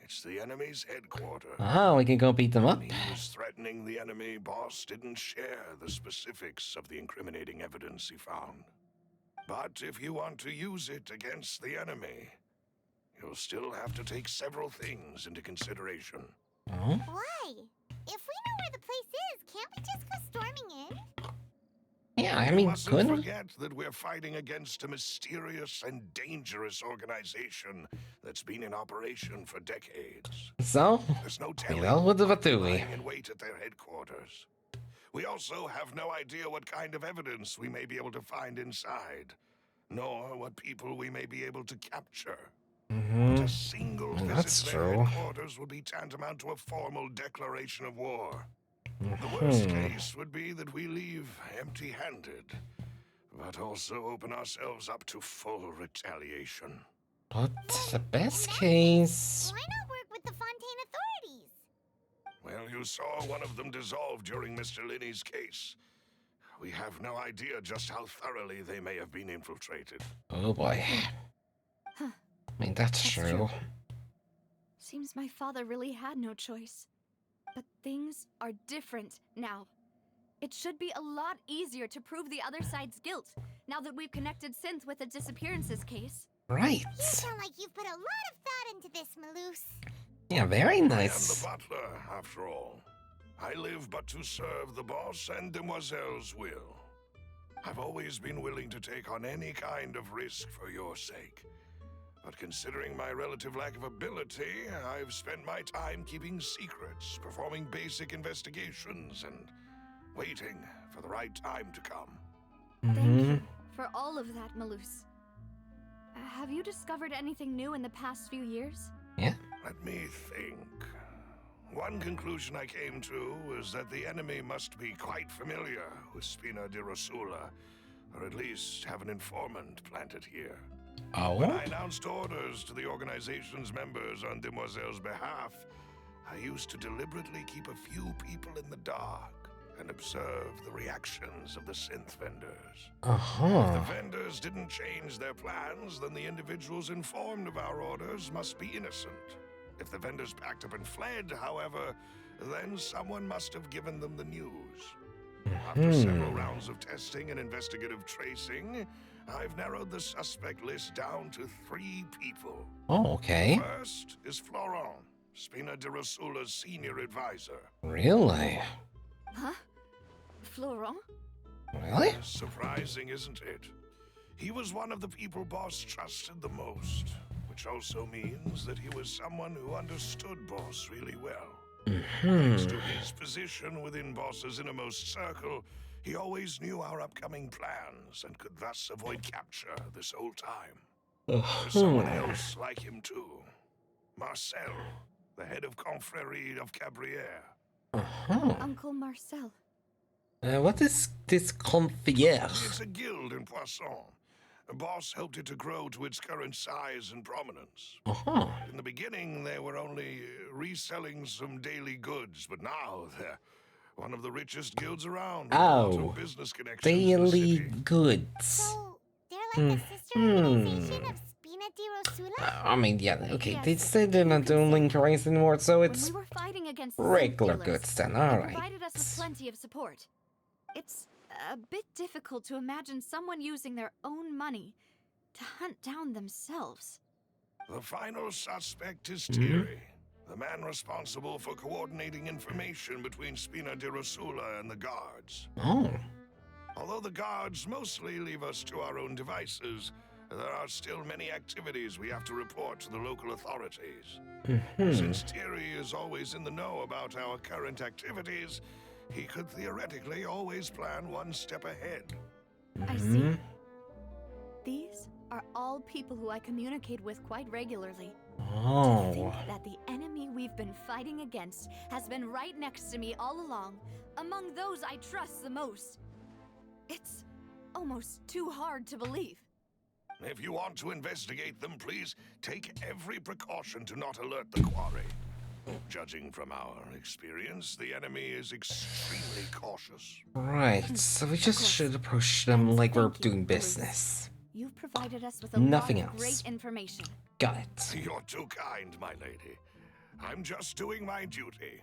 It's the enemy's headquarters. Oh, we can go beat them up. When he was threatening the enemy, Boss didn't share the specifics of the incriminating evidence he found. But if you want to use it against the enemy, you'll still have to take several things into consideration. Why? If we know where the place is, can't we just go storming in? Yeah, I mean, you mustn't good. forget that we're fighting against a mysterious and dangerous organization that's been in operation for decades. So, there's no what do we? lying in wait at their headquarters. We also have no idea what kind of evidence we may be able to find inside, nor what people we may be able to capture. A single visit to their headquarters would be tantamount to a formal declaration of war. The worst case would be that we leave empty-handed, but also open ourselves up to full retaliation. But the best case... Why not work with the Fontaine authorities? Well, you saw one of them dissolve during Mr. Linney's case. We have no idea just how thoroughly they may have been infiltrated. Oh boy. I mean, that's true. Seems my father really had no choice. But things are different now. It should be a lot easier to prove the other side's guilt, now that we've connected Synth with the disappearances case. Right. You sound like you've put a lot of thought into this, Malus. Yeah, very nice. I am the butler, after all. I live but to serve the boss and demoiselle's will. I've always been willing to take on any kind of risk for your sake. But considering my relative lack of ability, I've spent my time keeping secrets, performing basic investigations, and waiting for the right time to come. Thank you for all of that, Malus. Have you discovered anything new in the past few years? Yeah. Let me think. One conclusion I came to is that the enemy must be quite familiar with Spina di Rosula, or at least have an informant planted here. Oh? When I announced orders to the organization's members on Demoiselle's behalf, I used to deliberately keep a few people in the dark and observe the reactions of the synth vendors. If the vendors didn't change their plans, then the individuals informed of our orders must be innocent. If the vendors packed up and fled, however, then someone must have given them the news. After several rounds of testing and investigative tracing, I've narrowed the suspect list down to 3 people. Oh, okay. First is Florent, Spina di Rosula's senior advisor. Really? Huh? Florent? Really? Surprising, isn't it? He was one of the people Boss trusted the most, which also means that he was someone who understood Boss really well. Thanks to his position within Boss's innermost circle, he always knew our upcoming plans and could thus avoid capture this whole time. There's someone else like him too. Marcel, the head of Confrérie of Cabrières. Uncle Marcel. What is this concierge? It's a guild in Poisson. Boss helped it to grow to its current size and prominence. In the beginning, they were only reselling some daily goods, but now they're one of the richest guilds around. Oh, business connections daily goods. So, they're like the sister organization of Spina Spina di Rosula? I mean, yeah, okay, Yes, they said they're not doing link rights anymore, so When it's we were fighting against the regular Synth Killers, goods then, they alright. provided us with plenty of support. It's a bit difficult to imagine someone using their own money to hunt down themselves. The final suspect is Thierry, the man responsible for coordinating information between Spina di Rosula and the guards. Oh. Although the guards mostly leave us to our own devices, there are still many activities we have to report to the local authorities. Since Thierry is always in the know about our current activities, he could theoretically always plan one step ahead. I see. These are all people who I communicate with quite regularly. To think that the enemy we've been fighting against has been right next to me all along, among those I trust the most. It's almost too hard to believe. If you want to investigate them, please take every precaution to not alert the quarry. Judging from our experience, the enemy is extremely cautious. Right, so we just should approach them like we're doing business. You've provided us with a Nothing lot of else. great information. Got it. You're too kind, my lady. I'm just doing my duty.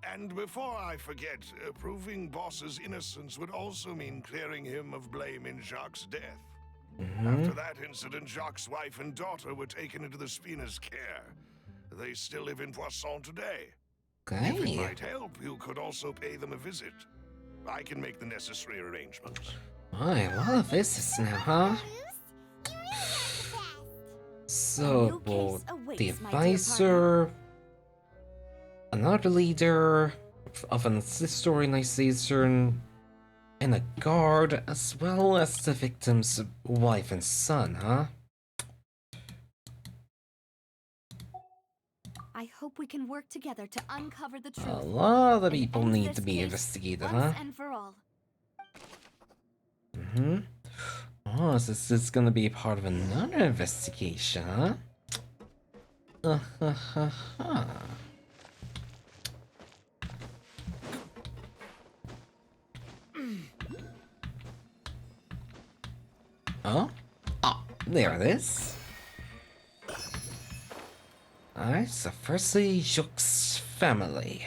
And before I forget, proving Boss's innocence would also mean clearing him of blame in Jacques' death. After that incident, Jacques' wife and daughter were taken into the Spina's care. They still live in Poisson today. If it might help, you could also pay them a visit. I can make the necessary arrangements. Alright, a lot of visits now, huh? So, the advisor, another leader of an historian, I see, and a guard, as well as the victim's wife and son, huh? I hope we can work together to uncover the truth. A lot of people and end need this to be case investigated, once huh? and for all. Oh, so this is gonna be part of another investigation, huh? Oh? Oh, there it is. Alright, so firstly, Jacques' family.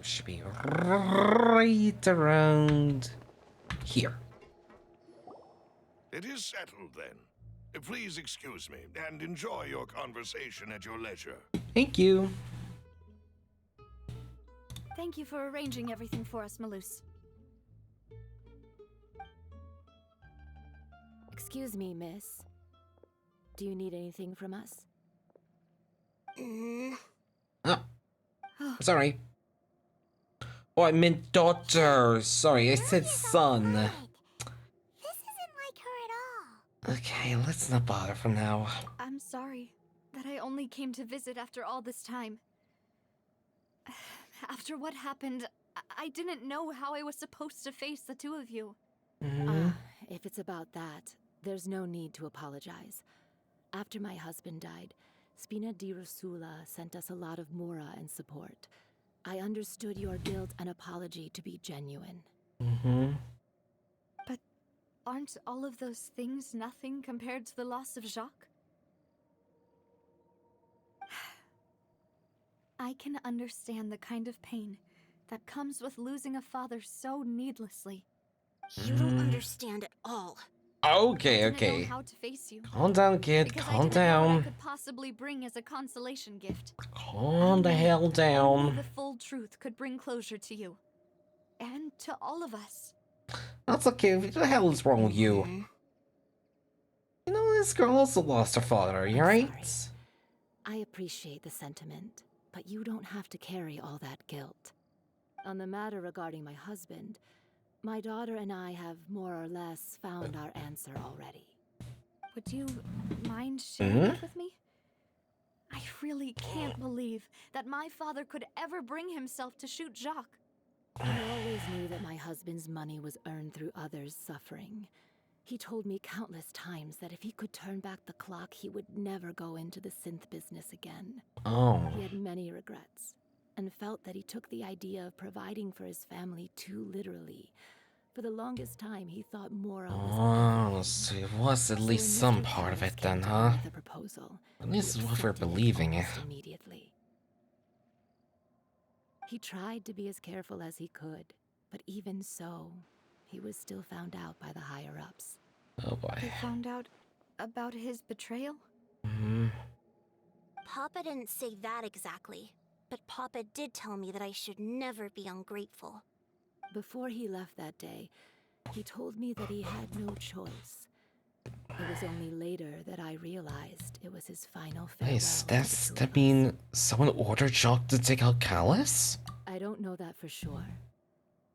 Should be right around here. It is settled then. Please excuse me and enjoy your conversation at your leisure. Thank you. Thank you for arranging everything for us, Malus. Excuse me, miss. Do you need anything from us? Oh, sorry. Oh, I meant daughter. Sorry, I said son. This isn't like her at all. Okay, let's not bother for now. I'm sorry that I only came to visit after all this time. After what happened, I didn't know how I was supposed to face the two of you. If it's about that, there's no need to apologize. After my husband died, Spina di Rosula sent us a lot of mora and support. I understood your guilt and apology to be genuine. But aren't all of those things nothing compared to the loss of Jacques? I can understand the kind of pain that comes with losing a father so needlessly. You don't understand at all. Okay, I didn't know okay. how to face you. Calm down, kid. Because Calm I didn't know what I down. could possibly bring as a consolation gift. Calm the hell Only down. the full truth could bring closure to you. And to all of us. That's okay. What the hell is wrong with you? You know, this girl also lost her father, you right? I appreciate the sentiment, but you don't have to carry all that guilt. On the matter regarding my husband, my daughter and I have more or less found our answer already. Would you mind sharing it with me? I really can't believe that my father could ever bring himself to shoot Jacques. I always knew that my husband's money was earned through others' suffering. He told me countless times that if he could turn back the clock, he would never go into the synth business again. He had many regrets, and felt that he took the idea of providing for his family too literally, For the longest time, he thought Mora Oh, so it was at least some part of it then, huh? the proposal. At least we're believing it. Immediately. He tried to be as careful as he could, but even so, he was still found out by the higher-ups. Oh boy. They found out about his betrayal? Papa didn't say that exactly, but Papa did tell me that I should never be ungrateful. Before he left that day, he told me that he had no choice. It was only later that I realized it was his final farewell. Nice, that mean someone ordered Jacques to take out Callus? I don't know that for sure,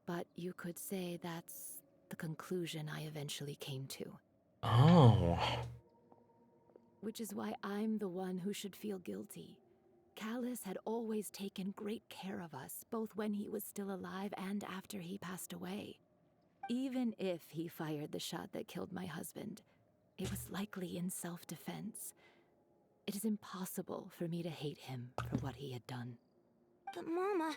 but you could say that's the conclusion I eventually came to. Oh. Which is why I'm the one who should feel guilty. Callus had always taken great care of us, both when he was still alive and after he passed away. Even if he fired the shot that killed my husband, it was likely in self-defense. It is impossible for me to hate him for what he had done. But Mama,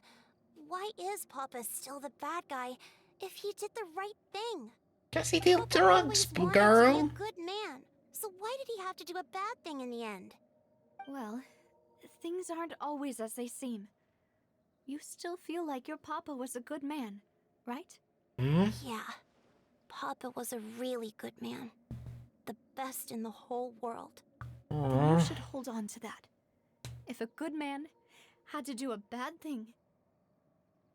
why is Papa still the bad guy if he did the right thing? 'Cause he did drugs, Papa always girl. wanted to be a good man. So why did he have to do a bad thing in the end? Well, things aren't always as they seem. You still feel like your Papa was a good man, right? Yeah. Papa was a really good man. The best in the whole world. You should hold on to that. If a good man had to do a bad thing,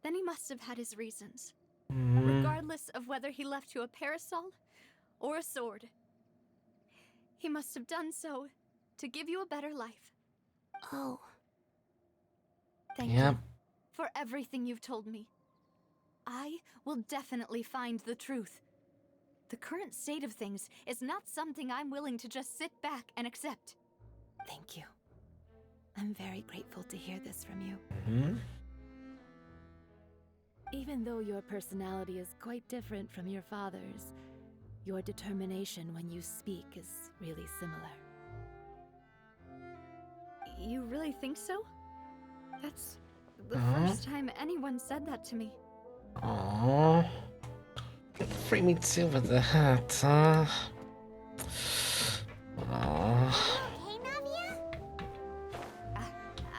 then he must have had his reasons. Regardless of whether he left you a parasol or a sword. He must have done so to give you a better life. Oh. Thank you for everything you've told me. I will definitely find the truth. The current state of things is not something I'm willing to just sit back and accept. Thank you. I'm very grateful to hear this from you. Even though your personality is quite different from your father's, your determination when you speak is really similar. You really think so? That's the first time anyone said that to me. Aww. Free me too with the hat, huh? Aww.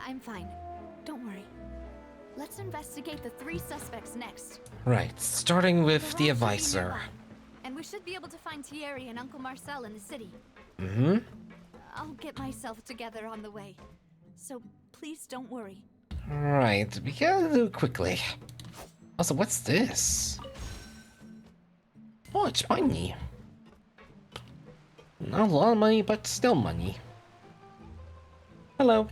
I'm fine. Don't worry. Let's investigate the 3 suspects next. Right, starting with the advisor. And we should be able to find Thierry and Uncle Marcel in the city. I'll get myself together on the way. So please don't worry. Right, we gotta do it quickly. Also, what's this? Oh, it's money. Not a lot of money, but still money. Hello.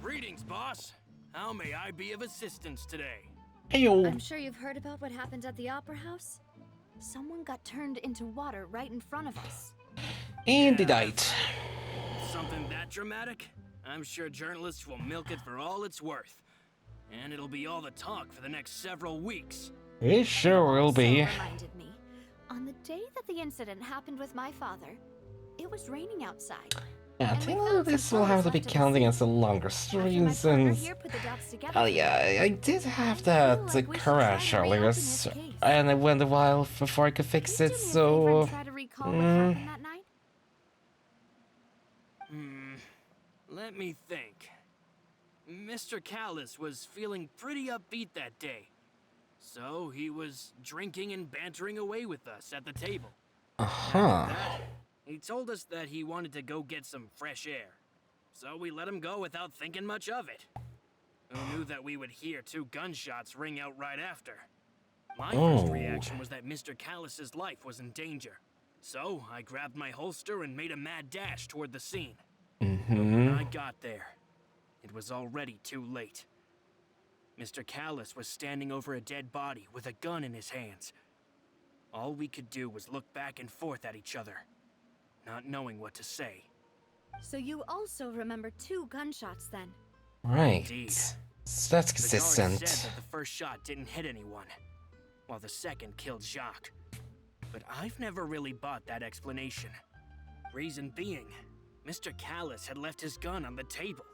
Greetings, boss. How may I be of assistance today? Heyo. I'm sure you've heard about what happened at the Opera House. Someone got turned into water right in front of us. And they died. Something that dramatic? I'm sure journalists will milk it for all it's worth. And it'll be all the talk for the next several weeks. It sure will be. Reminded me, on the day that the incident happened with my father, it was raining outside. Yeah, I think this will have to be counting as the longer streams and... Oh yeah, I did have that crash earlier, and it went a while before I could fix it, so... Let me think. Mr. Callus was feeling pretty upbeat that day. So he was drinking and bantering away with us at the table. He told us that he wanted to go get some fresh air. So we let him go without thinking much of it. Who knew that we would hear 2 gunshots ring out right after? My first reaction was that Mr. Callus's life was in danger. So I grabbed my holster and made a mad dash toward the scene. When I got there, it was already too late. Mr. Callus was standing over a dead body with a gun in his hands. All we could do was look back and forth at each other, not knowing what to say. So you also remember 2 gunshots then? Right. Indeed. So that's consistent. The guard said that the first shot didn't hit anyone, while the second killed Jacques. But I've never really bought that explanation. Reason being, Mr. Callus had left his gun on the table.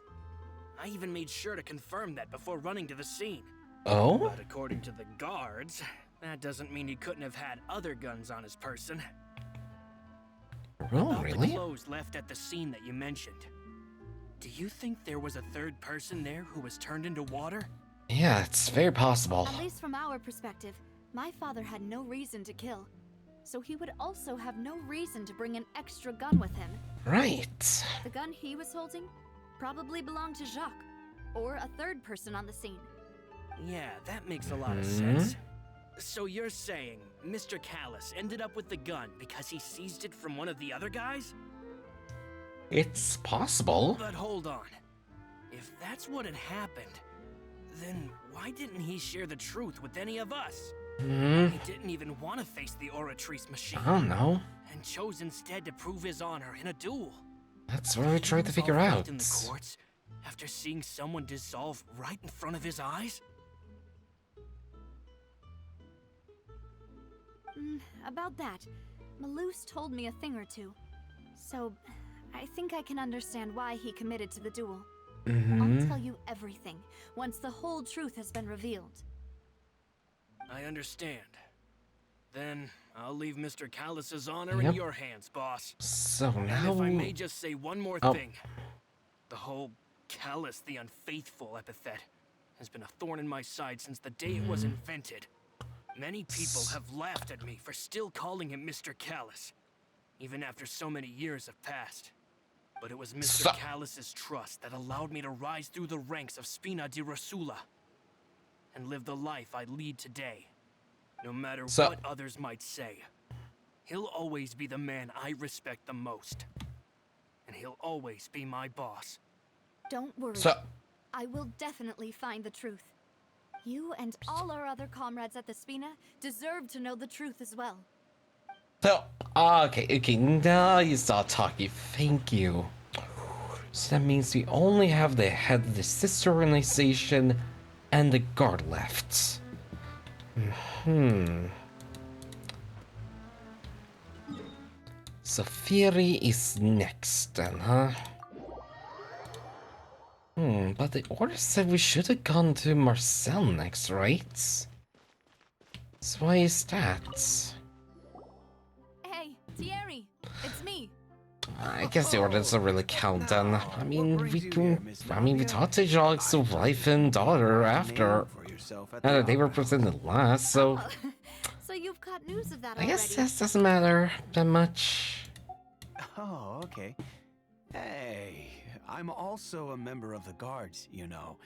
I even made sure to confirm that before running to the scene. Oh? But according to the guards, That doesn't mean he couldn't have had other guns on his person. Oh, About really? the clothes left at the scene that you mentioned. Do you think there was a third person there who was turned into water? Yeah, it's very possible. At least from our perspective, my father had no reason to kill. So he would also have no reason to bring an extra gun with him. Right. The gun he was holding probably belonged to Jacques, or a third person on the scene. Yeah, that makes a lot of sense. So you're saying Mr. Callus ended up with the gun because he seized it from one of the other guys? It's possible. But hold on. If that's what had happened, then why didn't he share the truth with any of us? He didn't even want to face the Oratrice machine. I don't know. And chose instead to prove his honor in a duel. That's what we tried to figure out. In the courts after seeing someone dissolve right in front of his eyes? About that, Malus told me a thing or two. So, I think I can understand why he committed to the duel. I'll tell you everything, once the whole truth has been revealed. I understand. Then, I'll leave Mr. Callus's honor in your hands, boss. So now... And if I may just say one more thing. The whole Callus the Unfaithful epithet has been a thorn in my side since the day it was invented. Many people have laughed at me for still calling him Mr. Callus, even after so many years have passed. But it was Mr. Callus's trust that allowed me to rise through the ranks of Spina di Rosula and live the life I lead today. No matter what others might say, he'll always be the man I respect the most. And he'll always be my boss. Don't worry. I will definitely find the truth. You and all our other comrades at the Spina deserve to know the truth as well. So, okay, now you start talking. Thank you. So that means we only have the head of the sister organization and the guard left. So Fury is next then, huh? But the order said we should have gone to Marcel next, right? So why is that? Hey, Thierry, it's me. I guess the order doesn't really count then. I mean, we talked to Jacques' wife and daughter after they were presented last, so... So you've got news of that I guess already. this doesn't matter that much. Oh, okay. Hey, I'm also a member of the guards, you know.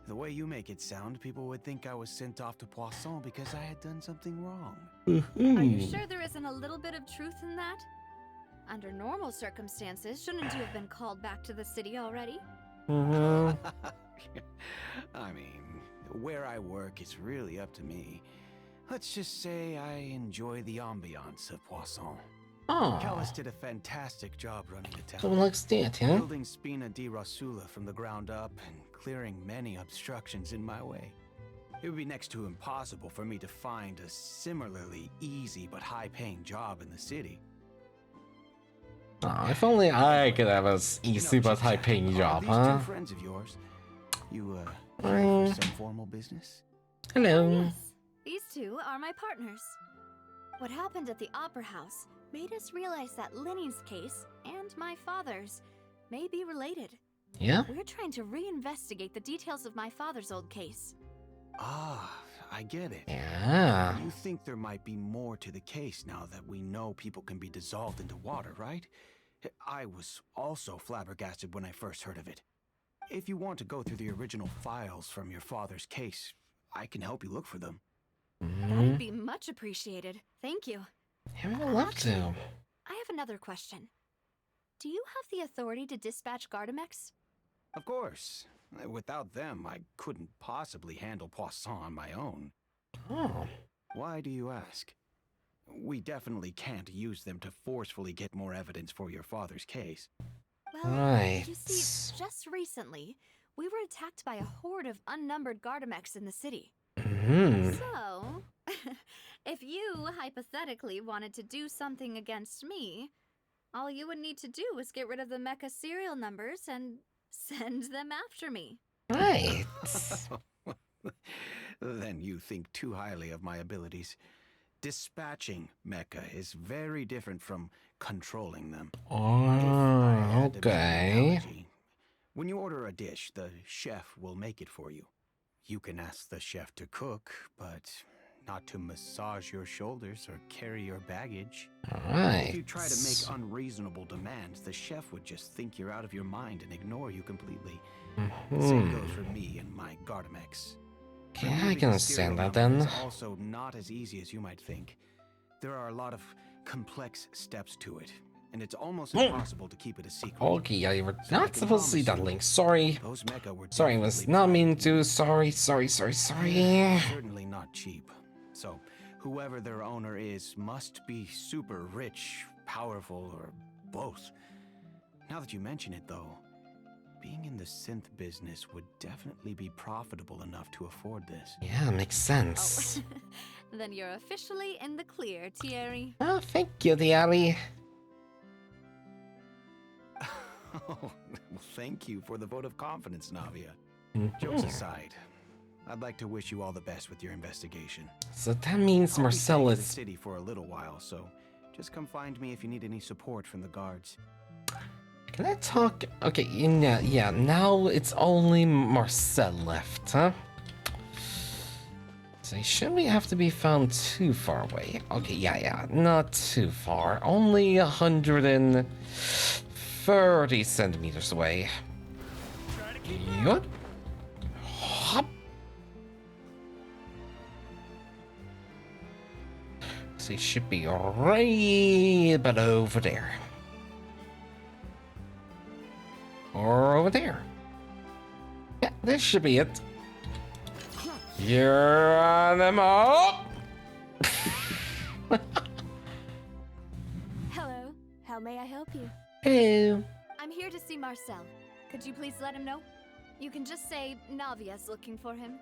The way you make it sound, people would think I was sent off to Poisson because I had done something wrong. Are you sure there isn't a little bit of truth in that? Under normal circumstances, shouldn't you have been called back to the city already? I mean, where I work is really up to me. Let's just say I enjoy the ambiance of Poisson. Callus did a fantastic job running the town. Someone likes that, huh? Building Spina di Rosula from the ground up and clearing many obstructions in my way. It would be next to impossible for me to find a similarly easy but high-paying job in the city. If only I could have an easy but high-paying job, huh? These two friends of yours, you here for some formal business? Hello. Yes, these two are my partners. What happened at the Opera House made us realize that Linny's case and my father's may be related. Yeah? We're trying to reinvestigate the details of my father's old case. Ah, I get it. Yeah. You think there might be more to the case now that we know people can be dissolved into water, right? I was also flabbergasted when I first heard of it. If you want to go through the original files from your father's case, I can help you look for them. That'd be much appreciated. Thank you. Yeah, I would love to. I have another question. Do you have the authority to dispatch Gardamex? Of course. Without them, I couldn't possibly handle Poisson on my own. Oh. Why do you ask? We definitely can't use them to forcefully get more evidence for your father's case. Well, right. You see, just recently, we were attacked by a horde of unnumbered Gardamex in the city. So, if you hypothetically wanted to do something against me, all you would need to do is get rid of the mecha serial numbers and send them after me. Right. Then you think too highly of my abilities. Dispatching mecha is very different from controlling them. Oh, okay. When you order a dish, the chef will make it for you. You can ask the chef to cook, but not to massage your shoulders or carry your baggage. Alright. If you try to make unreasonable demands, the chef would just think you're out of your mind and ignore you completely. The same goes for me and my Gardamex. Okay, I can understand that then. It's also not as easy as you might think. There are a lot of complex steps to it, and it's almost impossible to keep it a secret. Okay, yeah, you were not supposed to see that link. Sorry. Sorry, I was not meaning to. Sorry. Certainly not cheap. So, whoever their owner is must be super rich, powerful, or both. Now that you mention it, though, being in the synth business would definitely be profitable enough to afford this. Yeah, makes sense. Oh. Then you're officially in the clear, Thierry. Oh, thank you, Thierry. Oh, well, thank you for the vote of confidence, Navia. Jokes aside, I'd like to wish you all the best with your investigation. So that means Marcel I'll be staying in the is... city for a little while, so just come find me if you need any support from the guards. Can I talk? Okay, yeah, now it's only Marcel left, huh? So he shouldn't have to be found too far away. Okay, yeah, not too far. Only 130 centimeters away. Good. Hop. So he should be right about over there. Or over there. Yeah, this should be it. You're on them all. Hello. How may I help you? Hello. I'm here to see Marcel. Could you please let him know? You can just say Navia's looking for him.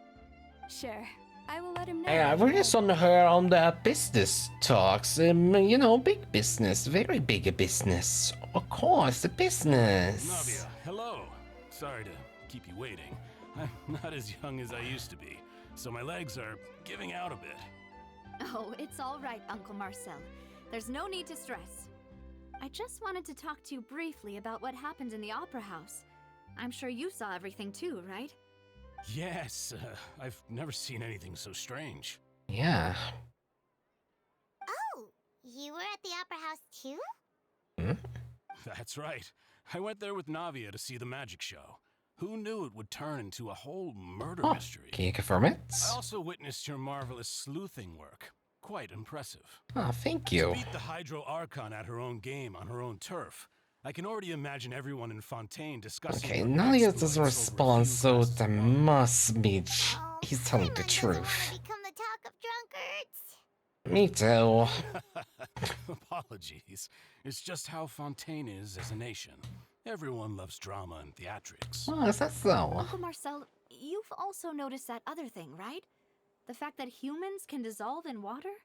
Sure. I will let him know. Yeah, we're just on her on the business talks. You know, big business, very big business. Of course, the business. Navia, hello. Sorry to keep you waiting. I'm not as young as I used to be, so my legs are giving out a bit. Oh, it's all right, Uncle Marcel. There's no need to stress. I just wanted to talk to you briefly about what happened in the Opera House. I'm sure you saw everything too, right? Yes, I've never seen anything so strange. Yeah. Oh, you were at the Opera House too? That's right. I went there with Navia to see the magic show. Who knew it would turn into a whole murder mystery? Can you confirm it? I also witnessed your marvelous sleuthing work. Quite impressive. Oh, thank you. To beat the Hydro Archon at her own game on her own turf. I can already imagine everyone in Fontaine discussing. Okay, Nadia doesn't respond, so that must be he's telling the truth. Become the talk of drunkards. Me too. Apologies. It's just how Fontaine is as a nation. Everyone loves drama and theatrics. Oh, is that so? Uncle Marcel, you've also noticed that other thing, right? The fact that humans can dissolve in water?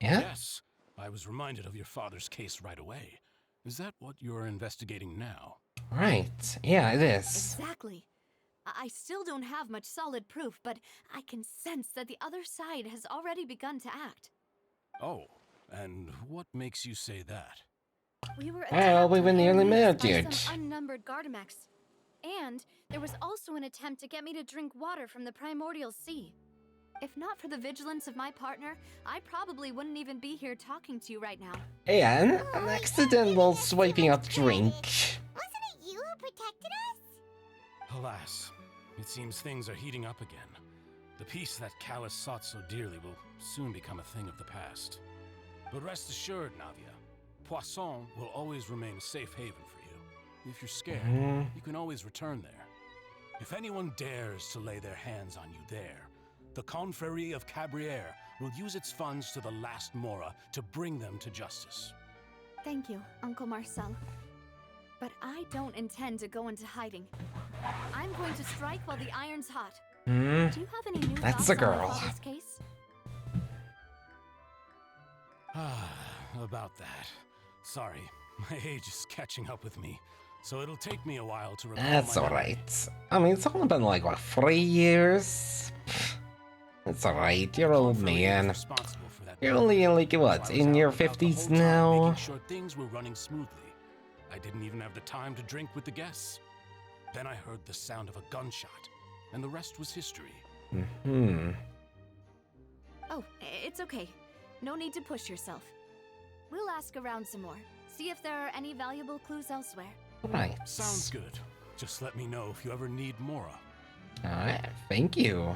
Yeah? Yes. I was reminded of your father's case right away. Is that what you're investigating now? Right. Yeah, it is. Exactly. I still don't have much solid proof, but I can sense that the other side has already begun to act. Oh, and what makes you say that? We were Well, we were nearly murdered. by some unnumbered Gardamex. And there was also an attempt to get me to drink water from the primordial sea. If not for the vigilance of my partner, I probably wouldn't even be here talking to you right now. And an accidental swiping out drink. Wasn't it you who protected us? Alas, it seems things are heating up again. The peace that Callus sought so dearly will soon become a thing of the past. But rest assured, Navia, Poisson will always remain a safe haven for you. If you're scared, you can always return there. If anyone dares to lay their hands on you there, the Confrérie of Cabrières will use its funds to the last Mora to bring them to justice. Thank you, Uncle Marcel. But I don't intend to go into hiding. I'm going to strike while the iron's hot. Do you have any new That's thoughts a on girl. my father's case? About that. Sorry, my age is catching up with me, so it'll take me a while to recall. That's my alright. I mean, it's only been like, what, 3 years? It's alright, you're an old man. Responsible for that. You're only like, what, in your 50s now? Making sure things were running smoothly. I didn't even have the time to drink with the guests. Then I heard the sound of a gunshot, and the rest was history. Oh, it's okay. No need to push yourself. We'll ask around some more. See if there are any valuable clues elsewhere. Right. Sounds good. Just let me know if you ever need Mora. Alright, thank you.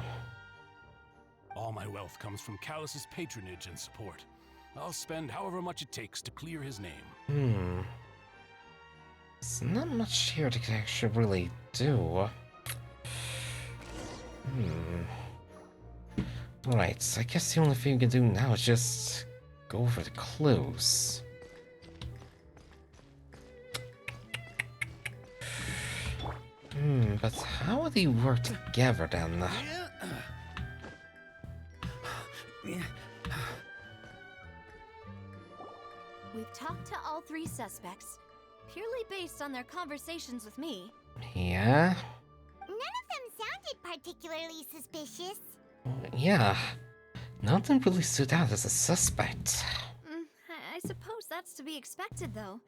All my wealth comes from Callus's patronage and support. I'll spend however much it takes to clear his name. There's not much here to actually really do. Alright, so I guess the only thing we can do now is just go over the clues. But how would they work together then? We've talked to all three suspects, purely based on their conversations with me. Yeah? None of them sounded particularly suspicious. Yeah. None of them really stood out as a suspect. I suppose that's to be expected, though.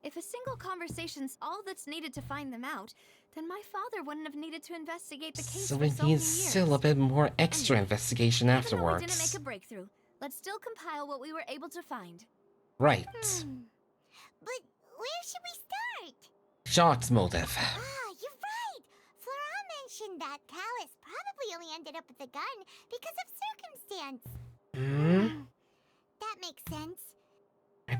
If a single conversation's all that's needed to find them out, then my father wouldn't have needed to investigate the case So for we so need many years. still a bit more extra investigation Even though we afterwards. didn't make a breakthrough, let's still compile what we were able to find. Right. But where should we start? Jacques' motive. Ah, you're right. Florent mentioned that Callus probably only ended up with the gun because of circumstance. That makes sense.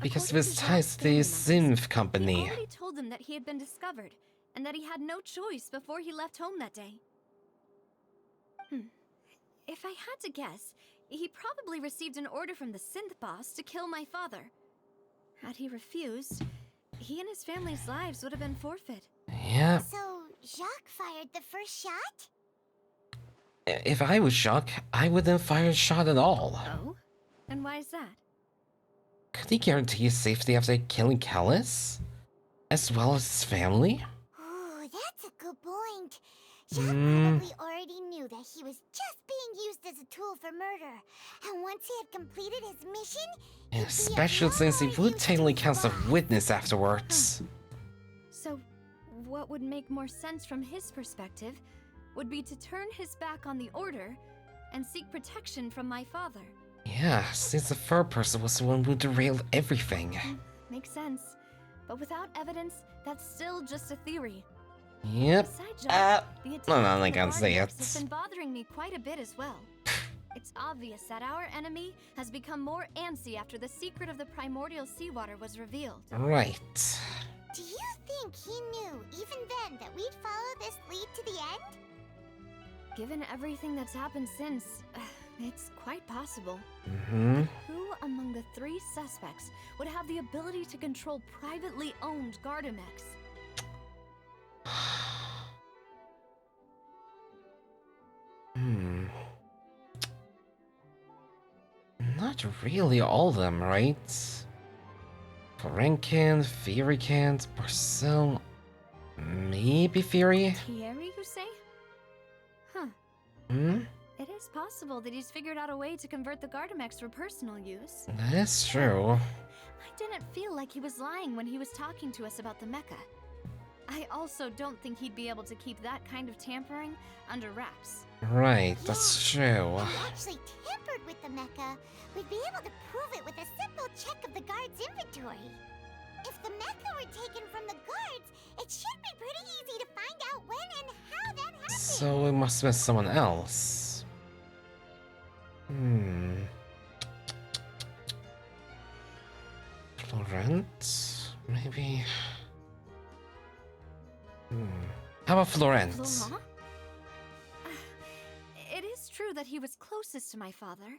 Because of his ties to the Synth company. He already told them that he had been discovered, and that he had no choice before he left home that day. If I had to guess, he probably received an order from the Synth boss to kill my father. Had he refused, he and his family's lives would have been forfeit. Yeah. So, Jacques fired the first shot? If I was Jacques, I wouldn't fire a shot at all. Oh? And why is that? Could he guarantee his safety after killing Callus? As well as his family? Ooh, that's a good point. Jacques probably already knew that he was just being used as a tool for murder. And once he had completed his mission, Especially since he would technically count as a witness afterwards. So, what would make more sense from his perspective would be to turn his back on the order and seek protection from my father. Yeah, since the third person was the one who derailed everything. Makes sense. But without evidence, that's still just a theory. Yep. Besides, Jacques, the attack I'm on not the gonna say Guardians it. has been bothering me quite a bit as well. It's obvious that our enemy has become more antsy after the secret of the primordial seawater was revealed. Right. do you think he knew, even then, that we'd follow this lead to the end? Given everything that's happened since, it's quite possible. Mm-hmm. Who among the three suspects would have the ability to control privately owned Gardamex? Not really all of them, right? Florencan, Furicant, Marcel, maybe Fury? Thierry, you say? Huh. It is possible that he's figured out a way to convert the Gardamex for personal use. That's true. I didn't feel like he was lying when he was talking to us about the mecha. I also don't think he'd be able to keep that kind of tampering under wraps. Right, that's true. If he actually tampered with the mecha, we'd be able to prove it with a simple check of the guard's inventory. If the mecha were taken from the guards, it should be pretty easy to find out when and how that happened. So it must have been someone else. Florent? Maybe? How about Florent? Florent? It is true that he was closest to my father,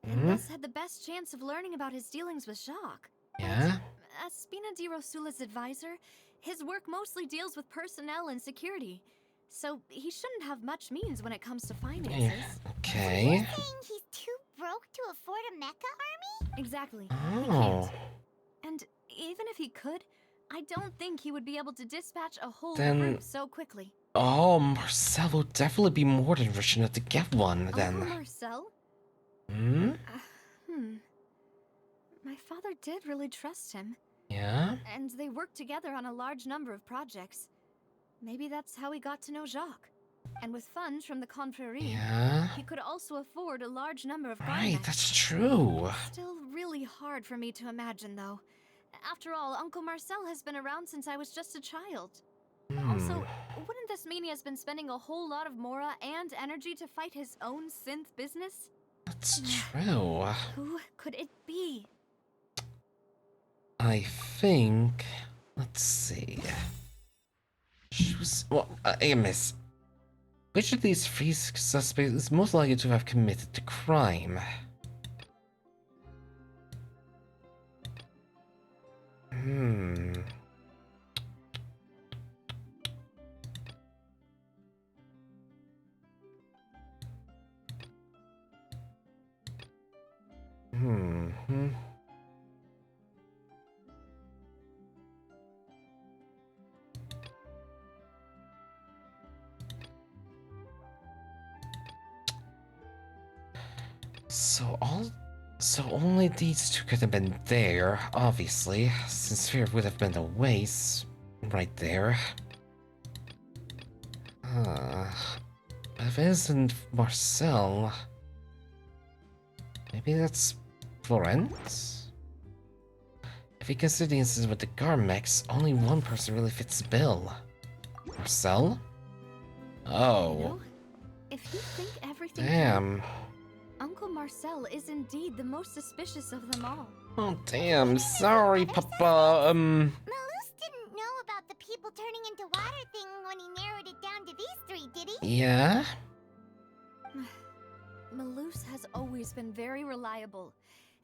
and thus had the best chance of learning about his dealings with Jacques. Yeah? As Spina di Rosula's advisor, his work mostly deals with personnel and security, so he shouldn't have much means when it comes to finances. Yeah, okay. You're saying he's too broke to afford a mecha army? Exactly. Oh. And even if he could, I don't think he would be able to dispatch a whole Then- group so quickly. Oh, Marcel will definitely be more than rich enough to get one, then. Uncle Marcel? Hmm? My father did really trust him. Yeah? And they worked together on a large number of projects. Maybe that's how he got to know Jacques. And with funds from the Confrérie, Yeah? he could also afford a large number of Right, garments. that's true. Still really hard for me to imagine, though. After all, Uncle Marcel has been around since I was just a child. Also, wouldn't this mean he has been spending a whole lot of mora and energy to fight his own synth business? That's true. Who could it be? I think... Let's see... Well, hey, miss. Which of these three suspects is most likely to have committed the crime? So only these two could have been there, obviously, since fear would have been a waste right there. If it isn't Marcel, maybe that's Florence? If you consider the incident with the Garmex, only one person really fits the bill. Marcel? Oh. You know, if you think everything Damn. Uncle Marcel is indeed the most suspicious of them all. Oh, damn. Sorry, Papa. Malus didn't know about the people turning into water thing when he narrowed it down to these three, did he? Yeah? Malus has always been very reliable,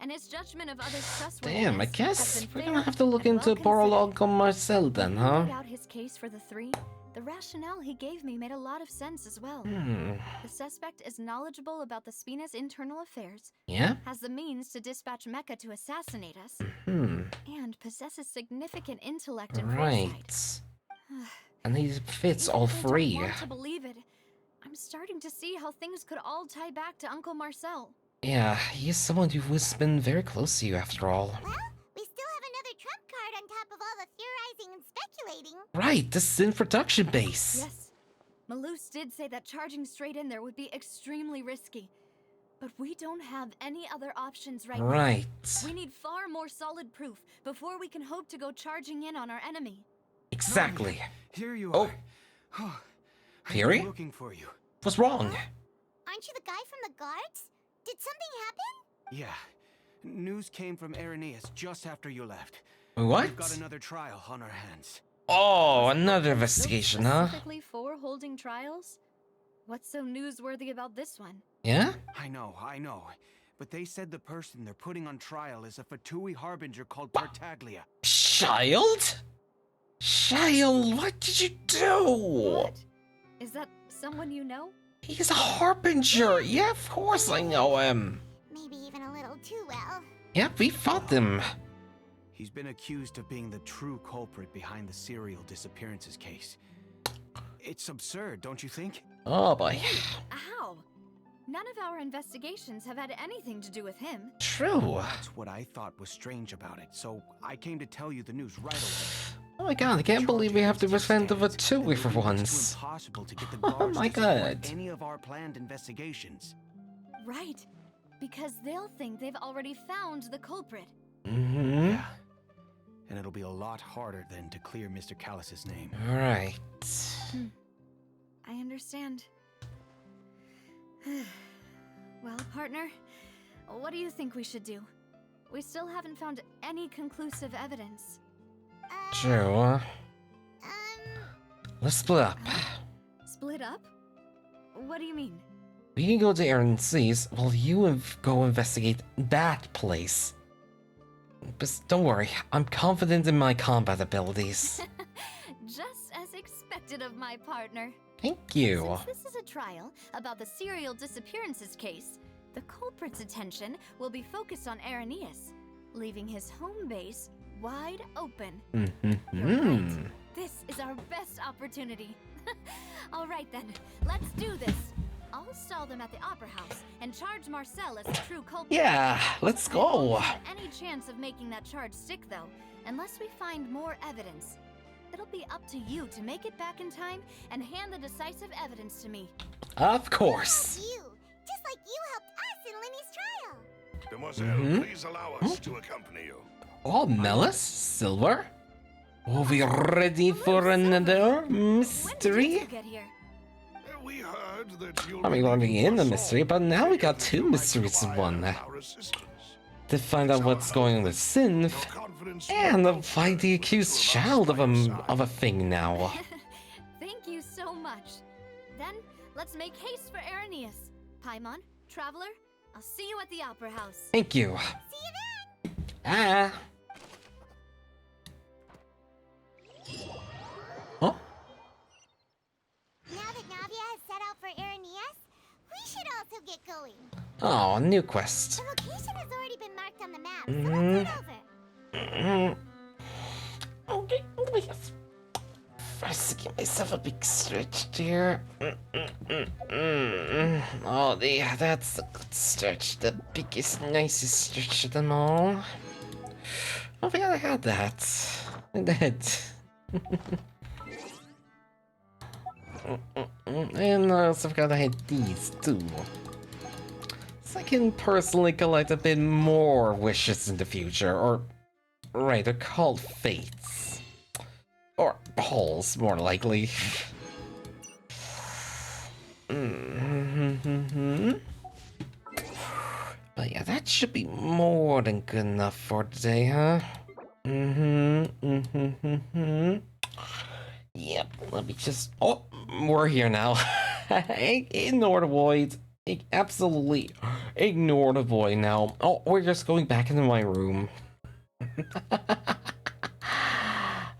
and his judgment of others trustworthy. Damn, I guess we're gonna have to look into poor old Uncle Marcel then, huh? Laid out his case for the three. The rationale he gave me made a lot of sense as well. The suspect is knowledgeable about the Spina's internal affairs. Yeah? Has the means to dispatch Mecha to assassinate us. And possesses significant intellect and Right. foresight. And he fits all Even if I three. don't want to believe it, I'm starting to see how things could all tie back to Uncle Marcel. Yeah, he is someone who's been very close to you after all. Well, we still have another trump card on top of all the theorizing and speculating. Right, this is in production base. Yes, Malus did say that charging straight in there would be extremely risky. But we don't have any other options right now. Right. We need far more solid proof before we can hope to go charging in on our enemy. Exactly. Here you are. Oh, Fury? Looking for you. What's wrong? Aren't you the guy from the guards? Did something happen? Yeah. News came from Irenaeus just after you left. What? We've got another trial on our hands. Oh, another investigation, huh? Specifically for holding trials? What's so newsworthy about this one? Yeah? I know. But they said the person they're putting on trial is a Fatui harbinger called Tartaglia. Child? Child, what did you do? What? Is that someone you know? He's a harbinger. Yeah, of course I know him. Maybe even a little too well. Yep, we fought him. He's been accused of being the true culprit behind the serial disappearances case. It's absurd, don't you think? Oh boy. How? None of our investigations have had anything to do with him. True. That's what I thought was strange about it, so I came to tell you the news right away. Oh my god, I can't believe we have to defend the Fatui for once. Impossible to get the Oh guards my to support god. any of our planned investigations. Right. Because they'll think they've already found the culprit. Yeah. And it'll be a lot harder then to clear Mr. Callus's name. Right. I understand. Well, partner, what do you think we should do? We still haven't found any conclusive evidence. True. Let's split up. Split up? What do you mean? We can go to Aaron C's while you go investigate that place. But don't worry, I'm confident in my combat abilities. Just as expected of my partner. Thank you. Since this is a trial about the serial disappearances case, the culprit's attention will be focused on Irenaeus, leaving his home base wide open. Mm-hmm. This is our best opportunity. All right then, let's do this. I'll stall them at the Opera House and charge Marcel as a true culprit. Yeah, let's go. Any chance of making that charge stick, though, unless we find more evidence. It'll be up to you to make it back in time and hand the decisive evidence to me. Of course. You, just like you helped us in Linny's trial. Demoiselle, please allow us to accompany you. Oh, Melis? Silver? Are we ready for another mystery? We heard that you'll I mean, we're already in the mystery, but now we got two mysteries in one. To find out what's going on with Synth, and to find the accused child of a thing now. Thank you so much. Then, let's make haste for Irenaeus. Paimon, Traveler, I'll see you at the Opera House. Thank you. See you then. Ah. Huh? Now that Navia has set out for Irenaeus, we should also get going. Oh, new quest. The location has already been marked on the map, so let's head over. Okay, yes. First, give myself a big stretch there. Oh, yeah, that's a good stretch. The biggest, nicest stretch of them all. Oh, yeah, I had that. I did. And I also forgot I had these too. So I can personally collect a bit more wishes in the future, or rather called fates. Or holes, more likely. But yeah, that should be more than good enough for today, huh? Yep, let me just... Oh, we're here now. Ignore the void. Absolutely ignore the void now. Oh, we're just going back into my room.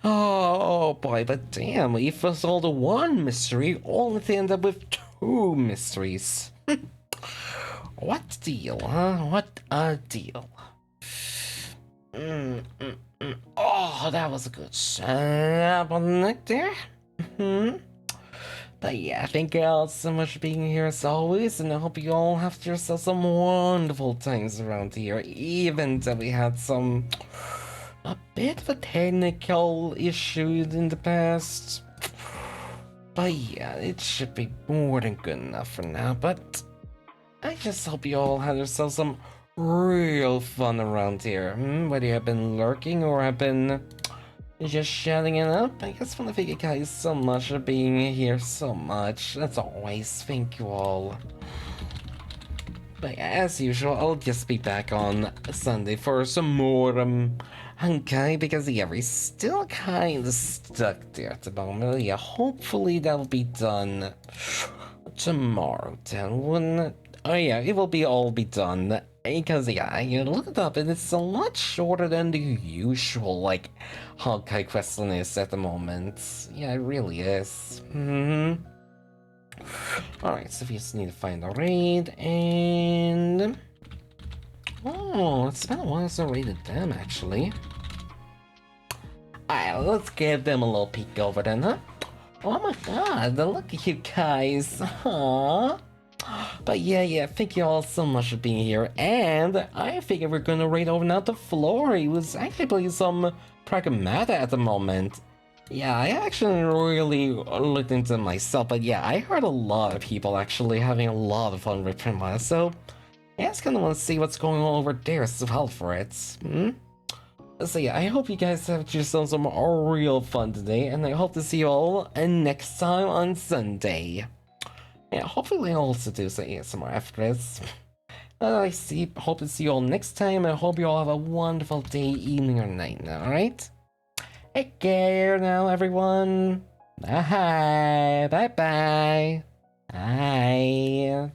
Oh boy, but damn, we solved one mystery, only to end up with two mysteries. What deal, huh? What a deal. Oh, that was a good slap on the neck there. But yeah, thank you all so much for being here as always, and I hope you all have yourself some wonderful times around here, even though we had a bit of a technical issue in the past. But yeah, it should be more than good enough for now, but I just hope you all had yourselves some real fun around here. Whether you have been lurking or have been just shutting it up, I just want to thank you guys so much for being here so much. As always, thank you all. But as usual, I'll just be back on Sunday for some more Honkai, because yeah, we're still kind of stuck there at the moment. Yeah, hopefully that'll be done tomorrow then, wouldn't it? Oh yeah, it will all be done. Because yeah, you look it up and it's a lot shorter than the usual, like, Honkai quest is at the moment. Yeah, it really is. Alright, so we just need to find a raid, and... Oh, it's been a while since I raided them, actually. Alright, let's give them a little peek over then, huh? Oh my god, look at you guys. Aww. But yeah, thank you all so much for being here, and I figure we're gonna raid over now to Flory, who's actually playing some Pragmata at the moment. Yeah, I actually really looked into it myself, but yeah, I heard a lot of people actually having a lot of fun with Pragmata, so I just kinda wanna see what's going on over there as well for it. So yeah, I hope you guys have yourselves some real fun today, and I hope to see you all next time on Sunday. Yeah, hopefully I'll also do some ASMR after this. Hope to see you all next time, and I hope you all have a wonderful day, evening, or night now, alright? Take care now, everyone. Bye. Bye-bye. Bye.